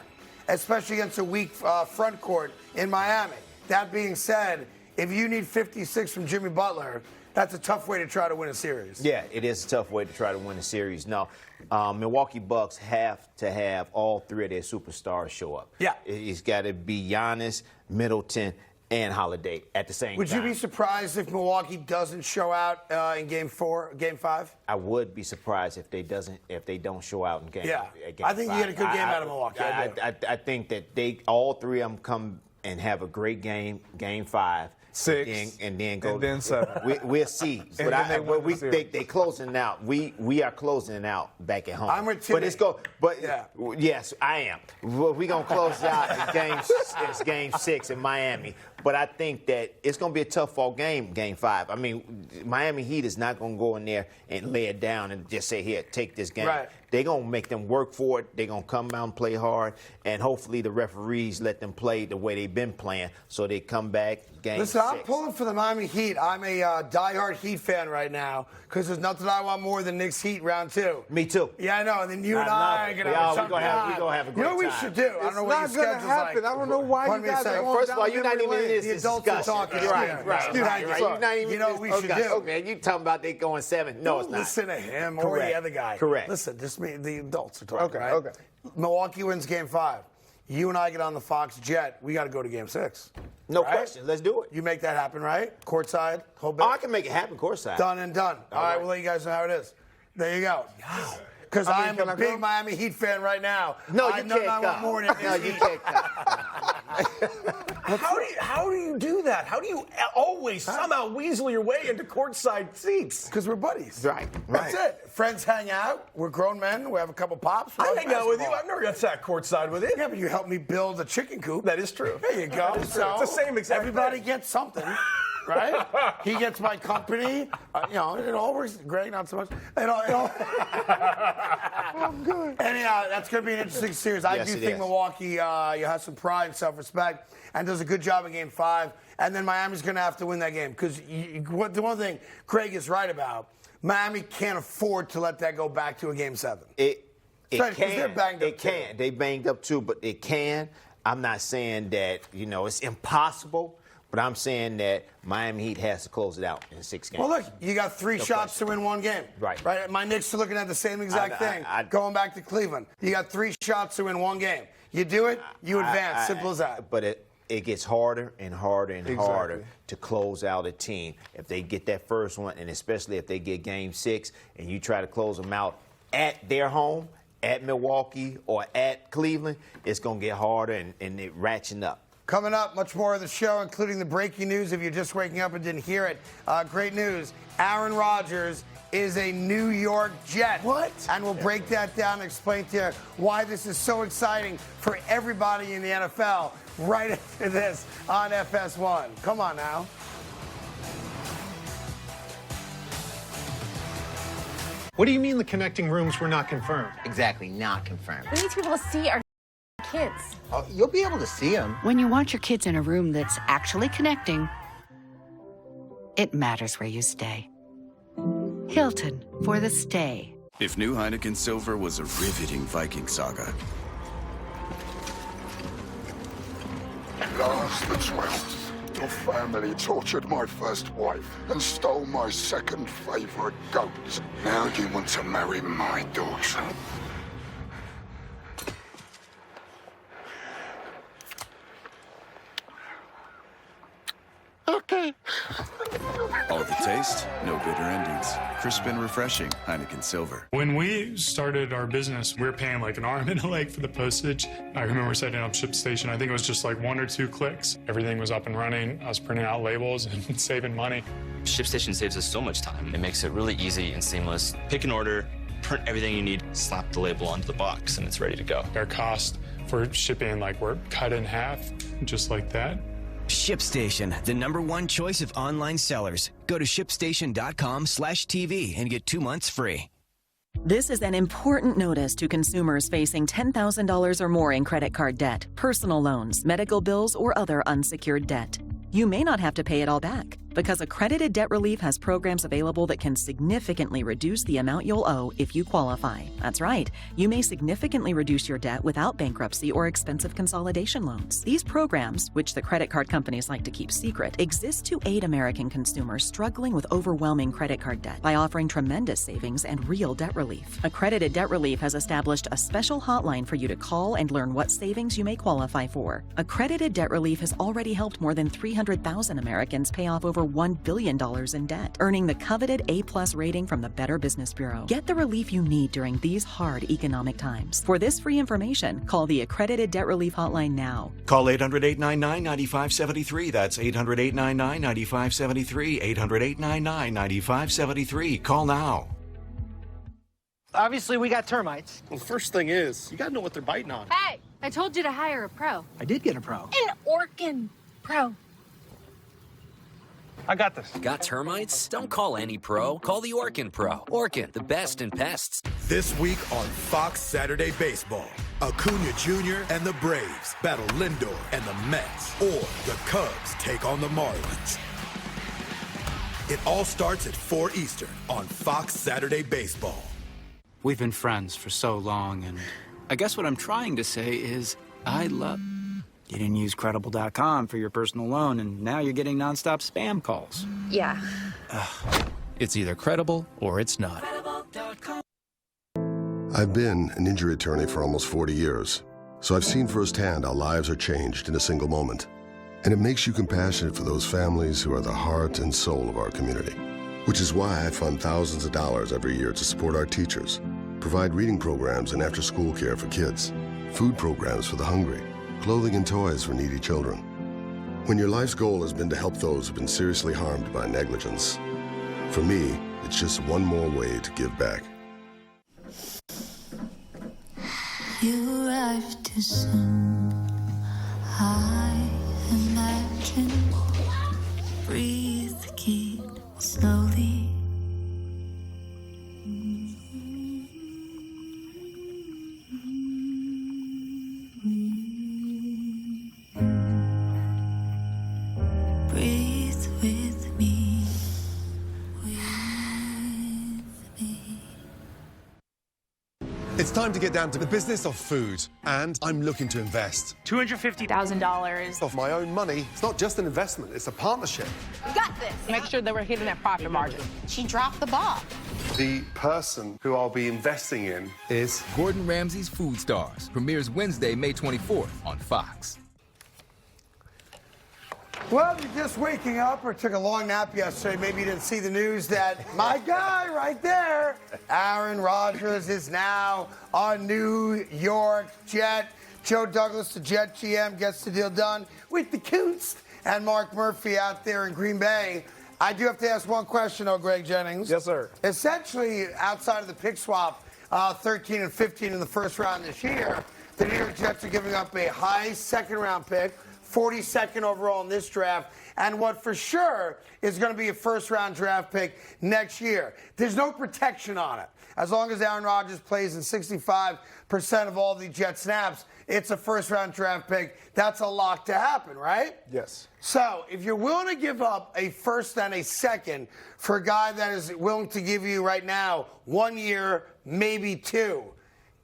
especially against a weak front court in Miami. That being said, if you need 56 from Jimmy Butler, that's a tough way to try to win a series. Yeah, it is a tough way to try to win a series. No, Milwaukee Bucks have to have all three of their superstars show up. Yeah. It's got to be Giannis, Middleton, and Holiday at the same time. Would you be surprised if Milwaukee doesn't show out in Game 5? I would be surprised if they don't show out in Game. Yeah, Game I think 5. you get a good game out of Milwaukee. I think that all three of them come and have a great game, Game 5. 6 and then go. And then 7. We'll see. And But they closing out. We are closing out back at home. I'm with Timmy. But it's go. But yes, I am. We're gonna close out in Game 6 in Miami. But I think that it's going to be a tough fall game, Game 5. I mean, Miami Heat is not going to go in there and lay it down and just say, here, take this game. Right. They're going to make them work for it. They're going to come out and play hard. And hopefully the referees let them play the way they've been playing so they come back Game 6. Listen, I'm pulling for the Miami Heat. I'm a diehard Heat fan right now because there's nothing I want more than Knicks Heat round 2. Me too. Yeah, I know. And then you and I are going to have we're gonna have a great time. You know what we should do? I don't know what your schedule's like. I don't know why you guys are going First of all, you're not even in this The adults are talking. Right. You're not even You know what we should do? Okay, you talking about they going 7. No, it's not. Listen to him or the other guy. Correct. Listen, just me. The adults are talking, right? Okay. Milwaukee wins Game 5. You and I get on the Fox jet. We got to go to Game 6. No question. Let's do it. You make that happen, right? Courtside, whole bit. Oh, I can make it happen courtside. Done and done. All right, we'll let you guys know how it is. There you go. Because I'm a big Miami Heat fan right now. No, you I know can't I want more than No, you can't How do you do that? How do you always somehow weasel your way into courtside seats? Because we're buddies. Right. That's it. Friends hang out. We're grown men. We have a couple pops. I hang out with you. I've never got sat courtside with you. Yeah, but you helped me build a chicken coop. That is true. There you go. So it's the same exact everybody thing. gets something. Right? He gets my company. It all works. Greg, not so much. It all I'm good. Anyhow, that's going to be an interesting series. I do think Milwaukee you have some pride and self-respect and does a good job in Game 5. And then Miami's going to have to win that game. Because the one thing Craig is right about, Miami can't afford to let that go back to a Game 7. It can. They're banged up too. They banged up too, but it can. I'm not saying that, it's impossible. But I'm saying that Miami Heat has to close it out in 6 games. Well, look, you got 3 shots to win 1 game. Right. My Knicks are looking at the same exact thing. Going back to Cleveland. You got 3 shots to win 1 game. You do it, you advance. Simple as that. But it gets harder and harder and harder to close out a team. If they get that first one, and especially if they get Game 6, and you try to close them out at their home, at Milwaukee or at Cleveland, it's going to get harder and it ratcheting up. Coming up, much more of the show, including the breaking news if you're just waking up and didn't hear it. Great news. Aaron Rodgers is a New York Jet. What? And we'll break that down and explain to you why this is so exciting for everybody in the NFL right after this on FS1. Come on now. What do you mean the connecting rooms were not confirmed? Exactly, not confirmed. We need to be able to see our kids. Oh, you'll be able to see them. When you want your kids in a room that's actually connecting, it matters where you stay. Hilton, for the stay. If new Heineken Silver was a riveting Viking saga. Lars the 12th, your family tortured my first wife and stole my second favorite goat. Now you want to marry my daughter. Okay. All the taste, no bitter endings. Crisp and refreshing, Heineken Silver. When we started our business, we were paying like an arm and a leg for the postage. I remember setting up ShipStation. I think it was just like 1 or 2 clicks. Everything was up and running. I was printing out labels and saving money. ShipStation saves us so much time. It makes it really easy and seamless. Pick an order, print everything you need, slap the label onto the box, and it's ready to go. Our cost for shipping, like, we're cut in half, just like that. ShipStation, the #1 choice of online sellers. Go to shipstation.com/TV and get 2 months free. This is an important notice to consumers facing $10,000 or more in credit card debt, personal loans, medical bills, or other unsecured debt. You may not have to pay it all back. Because accredited debt relief has programs available that can significantly reduce the amount you'll owe if you qualify. That's right. You may significantly reduce your debt without bankruptcy or expensive consolidation loans. These programs, which the credit card companies like to keep secret, exist to aid American consumers struggling with overwhelming credit card debt by offering tremendous savings and real debt relief. Accredited Debt Relief has established a special hotline for you to call and learn what savings you may qualify for. Accredited Debt Relief has already helped more than 300,000 Americans pay off over $1 billion in debt, earning the coveted A+ rating from the Better Business Bureau. Get the relief you need during these hard economic times. For this free information, call the Accredited Debt Relief hotline now. Call 800-899-9573. That's 800-899-9573. 800-899-9573. Call now. Obviously, we got termites. Well, the first thing is, you gotta know what they're biting on. Hey, I told you to hire a pro. I did get a pro. An Orkin pro. I got this. Got termites? Don't call any pro. Call the Orkin Pro. Orkin, the best in pests. This week on Fox Saturday Baseball, Acuna Jr. and the Braves battle Lindor and the Mets, or the Cubs take on the Marlins. It all starts at 4 Eastern on Fox Saturday Baseball. We've been friends for so long, and I guess what I'm trying to say is I love... You didn't use Credible.com for your personal loan, and now you're getting nonstop spam calls. Yeah. It's either credible or it's not. I've been an injury attorney for almost 40 years, so I've seen firsthand how lives are changed in a single moment. And it makes you compassionate for those families who are the heart and soul of our community. Which is why I fund thousands of dollars every year to support our teachers, provide reading programs and after-school care for kids, food programs for the hungry, clothing and toys for needy children. When your life's goal has been to help those who've been seriously harmed by negligence, for me, it's just one more way to give back. You arrived too soon. I imagine. Breathe, kid, slowly. Breathe with me. It's time to get down to the business of food, and I'm looking to invest. $250,000. Of my own money. It's not just an investment, it's a partnership. We got this. Make sure that we're hitting that profit margin. She dropped the ball. The person who I'll be investing in is Gordon Ramsay's Food Stars. Premieres Wednesday, May 24th on Fox. Well, you're just waking up or took a long nap yesterday. Maybe you didn't see the news that my guy right there, Aaron Rodgers, is now a New York Jet. Joe Douglas, the Jet GM, gets the deal done with the Kunst and Mark Murphy out there in Green Bay. I do have to ask one question, though, Greg Jennings. Yes, sir. Essentially, outside of the pick swap, 13 and 15 in the first round this year, the New York Jets are giving up a high second-round pick, 42nd overall in this draft, and what for sure is going to be a first-round draft pick next year. There's no protection on it. As long as Aaron Rodgers plays in 65% of all the Jet snaps, it's a first-round draft pick. That's a lock to happen, right? Yes. So if you're willing to give up a first and a second for a guy that is willing to give you right now 1 year, maybe 2,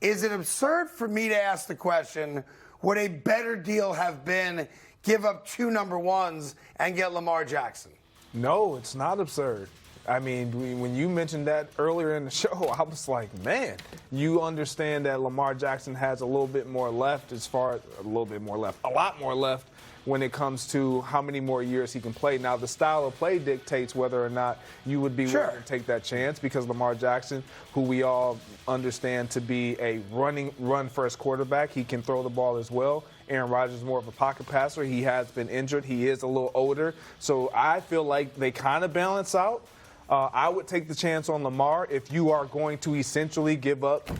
is it absurd for me to ask the question, would a better deal have been give up 2 number ones and get Lamar Jackson? No, it's not absurd. I mean, when you mentioned that earlier in the show, I was like, man, you understand that Lamar Jackson has a little bit more left a lot more left when it comes to how many more years he can play. Now, the style of play dictates whether or not you would be willing to take that chance, because Lamar Jackson, who we all understand to be a run-first quarterback, he can throw the ball as well. Aaron Rodgers is more of a pocket passer. He has been injured. He is a little older. So I feel like they kind of balance out. I would take the chance on Lamar if you are going to essentially give up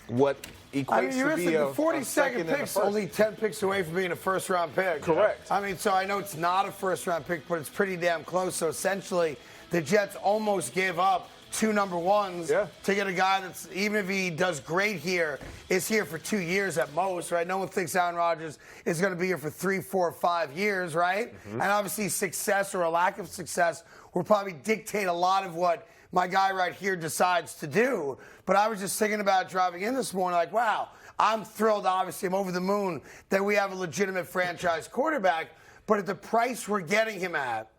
what equates to be the 42nd pick's only 10 picks away from being a first-round pick. Correct. I mean, so I know it's not a first-round pick, but it's pretty damn close. So essentially, the Jets almost gave up 2 number ones to get a guy that's, even if he does great here, is here for 2 years at most, right? No one thinks Aaron Rodgers is going to be here for 3, 4, 5 years, right? And obviously success or a lack of success will probably dictate a lot of what my guy right here decides to do. But I was just thinking about driving in this morning like, wow, I'm thrilled, obviously. I'm over the moon that we have a legitimate franchise quarterback. But at the price we're getting him at,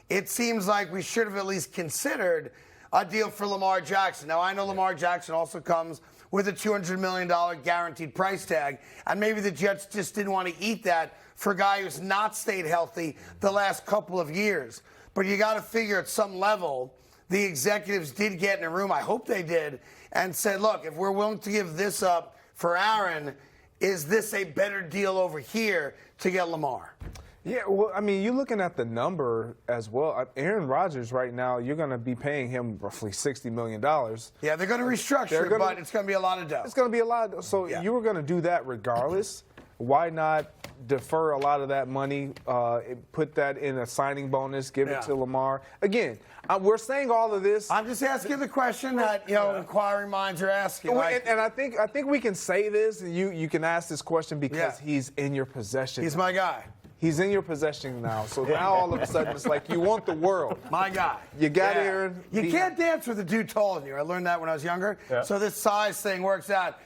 it seems like we should have at least considered a deal for Lamar Jackson. Now, I know Lamar Jackson also comes with a $200 million guaranteed price tag, and maybe the Jets just didn't want to eat that for a guy who's not stayed healthy the last couple of years. But you got to figure at some level the executives did get in a room, I hope they did, and said, look, if we're willing to give this up for Aaron, is this a better deal over here to get Lamar? Yeah, well, I mean, you're looking at the number as well. Aaron Rodgers right now, you're going to be paying him roughly $60 million. Yeah, they're going to restructure it, but it's going to be a lot of dough. It's going to be a lot. So you were going to do that regardless. Why not defer a lot of that money, put that in a signing bonus, give it to Lamar? Again, we're saying all of this. I'm just asking the question that, inquiring minds are asking. And I think we can say this, and you can ask this question because he's in your possession. He's my guy. He's in your possession now. So now all of a sudden it's like you want the world. My guy. You got Aaron. You can't dance with a dude taller than you. I learned that when I was younger. So this size thing works out.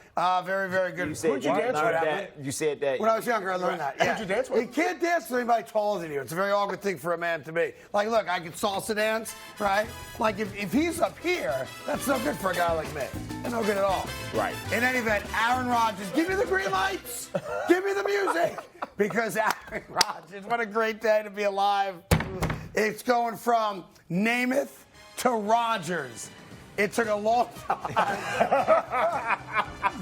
Very, very good. Who'd you dance with? You said that. When I was younger, I learned that. Who'd you dance with? You can't dance with anybody taller than you. It's a very awkward thing for a man to be. Like, look, I can salsa dance, right? Like, if he's up here, that's no good for a guy like me. That's no good at all. Right. In any event, Aaron Rodgers, give me the green lights. Give me the music. Because Aaron Rodgers, what a great day to be alive. It's going from Namath to Rodgers. It took a long time.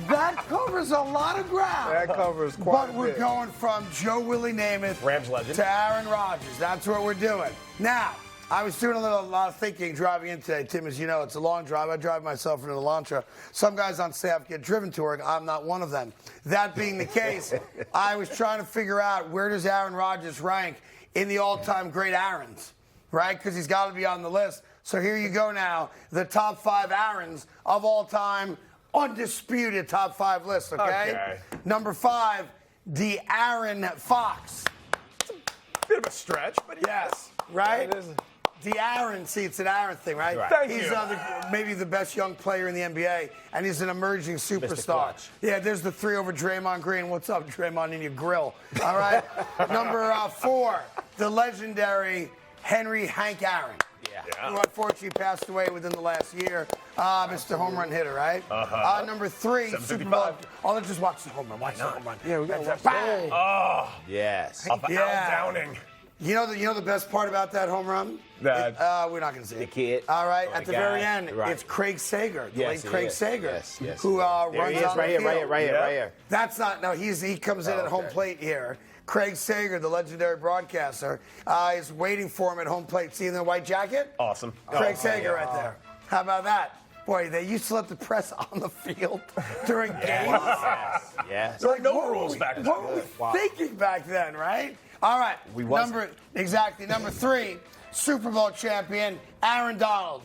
That covers a lot of ground. That covers quite a bit. But we're going from Joe Willie Namath Rams legend to Aaron Rodgers. That's what we're doing. Now, I was doing a lot of thinking driving in today. Tim, as you know, it's a long drive. I drive myself in an Elantra. Some guys on staff get driven to work. I'm not one of them. That being the case, I was trying to figure out where does Aaron Rodgers rank in the all-time great Aarons, right? Because he's got to be on the list. So here you go now, the top 5 Aarons of all time, undisputed top 5 list, okay? Number 5, De'Aaron Fox. It's a bit of a stretch, but yes, right? De'Aaron, see, it's an Aaron thing, right? Thank he's you. Maybe the best young player in the NBA, and he's an emerging superstar. Yeah, there's the 3 over Draymond Green. What's up, Draymond, in your grill? All right? Number 4, the legendary Hank Aaron. Who unfortunately passed away within the last year. Mr. Home Run hitter, right? Number 3, Super Bowl. Oh, let's just watch the home run. Watch the home run. Yeah, we got to watch Bang! Oh, yes. Al Downing. You know the best part about that home run? That we're not going to see the it. kid. All right, Oh, at the God. very end, Right. it's Craig Sager, the Yes, late Craig is. Sager, Yes, who runs There he is, on right the here, field. right here. That's not. No, he comes in at home plate here. Craig Sager, the legendary broadcaster, is waiting for him at home plate. See in the white jacket? Awesome. Craig Sager right there. How about that? Boy, they used to let the press on the field during games. Yes. So, There were no rules back then. What were we thinking back then, right? All right. Number 3, Super Bowl champion, Aaron Donald.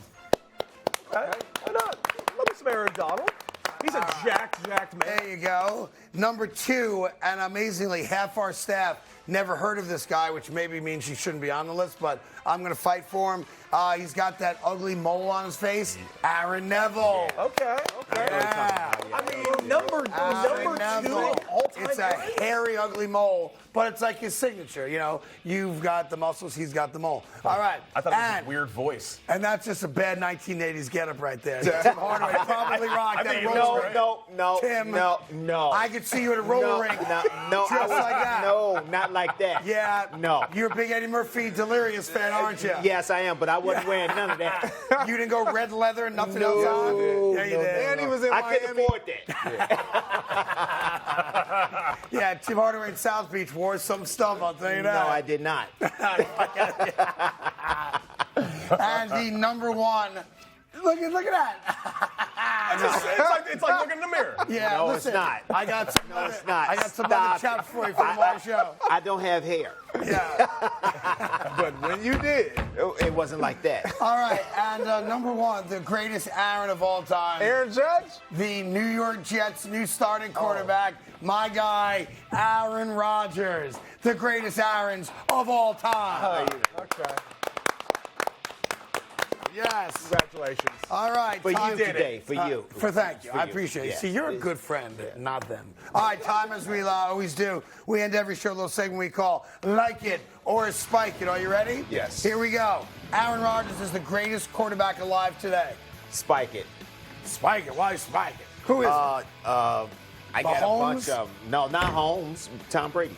Why not? Love me some Aaron Donald. He's a jacked man. There you go. Number 2, and amazingly, half our staff never heard of this guy, which maybe means he shouldn't be on the list, but I'm going to fight for him. He's got that ugly mole on his face. Aaron Neville. Okay. Yeah. I mean, number 2 all-time It's a hairy, ugly mole, but it's like his signature. You know, you've got the muscles, he's got the mole. All right. I thought it was a weird voice. And that's just a bad 1980s getup right there. Tim Hardaway probably rocked that roller. Tim, no. I could see you at a roller rink. No, just like that. No, not like that. Yeah. No. You're a big Eddie Murphy Delirious fan, aren't you? Yes, I am, but I wasn't wearing none of that. You didn't go red leather and nothing else on? Yeah, you did. And he was in I Miami. couldn't afford that. Yeah, Tim Hardaway in South Beach wore some stuff, I'll tell you that. No, I did not. And the number 1, look at that. It's like looking in the mirror. Yeah, No, listen, it's not. I got some No, it's not. I got some Stop other chops for you for tomorrow's show. I don't have hair. But when you did, it wasn't like that. All right, and number one, the greatest Aaron of all time. Aaron Judge? The New York Jets' new starting quarterback, my guy, Aaron Rodgers. The greatest Aarons of all time. Okay. Yes. Congratulations. All right. For time you today, for you. Thank you. For I you. appreciate it. Yeah. See, you're a good friend, not them. All right, time as we always do. We end every show with a little segment we call Like It or Spike It. Are you ready? Yes. Here we go. Aaron Rodgers is the greatest quarterback alive today. Spike it. Spike it. Why spike it? Who is it? I got a bunch Mahomes? of them. No, not Holmes. Tom Brady.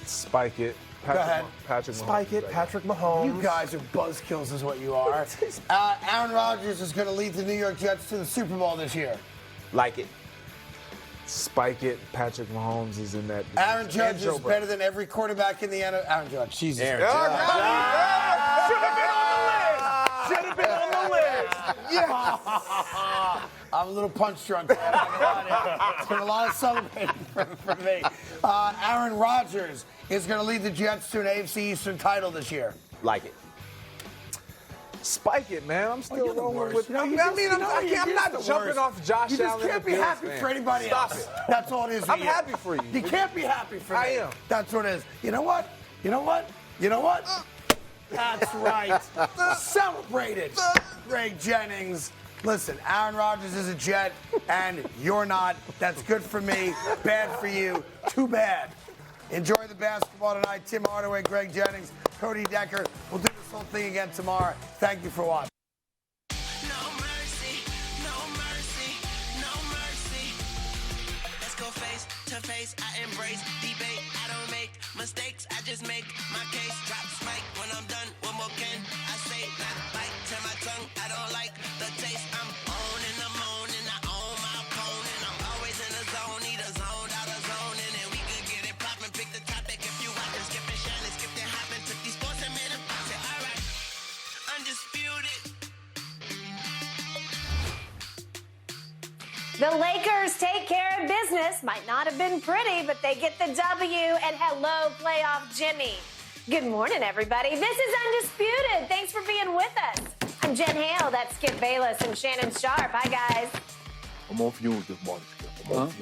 Spike it. Go ahead. Patrick Mahomes. Spike it, Patrick Mahomes. You guys are buzzkills is what you are. Aaron Rodgers is going to lead the New York Jets to the Super Bowl this year. Like it. Spike it. Patrick Mahomes is in that. Aaron Judge Joe is Burrow. better than every quarterback in the NFL. Aaron Judge, Jesus. Aaron Oh, Judge. Should have been on the list. Should have been on the list. Yeah. I'm a little punch drunk. Man. It's been a lot of celebrating for me. Aaron Rodgers is going to lead the Jets to an AFC Eastern title this year. Like it. Spike it, man. I'm still you're the rolling worst. with. You know, I you mean, just- you know, I'm you're not just the jumping worst. off Josh You just Allen. can't and be Bills, happy man. for anybody Stop else. it. That's all it is. I'm happy for you. You can't be happy for me. I am. That's what it is. You know what? You know what? You know what? That's right. Celebrate it. Greg Jennings. Listen, Aaron Rodgers is a Jet, and you're not. That's good for me, bad for you. Too bad. Enjoy the basketball tonight. Tim Hardaway, Greg Jennings, Cody Decker. We'll do this whole thing again tomorrow. Thank you for watching. Face, I embrace debate. I don't make mistakes, I just make my case. Drop mic when I'm done. What more can I say? Not bite, turn my tongue. I don't like the taste. I'm on and I'm on and I own my opponent. I'm always in the zone, need a zone, out of zone, and then we could get it poppin'. Pick the topic if you want to skip and shining, skip and hopping. Took these sports and made them pop. Say, all right, undisputed. The Lakers take care of business. Might not have been pretty, but they get the W. And hello, playoff Jimmy. Good morning, everybody. This is Undisputed. Thanks for being with us. I'm Jen Hale. That's Skip Bayless and Shannon Sharp. Hi, guys. I'm on fumes this morning, Skip. I'm on fumes.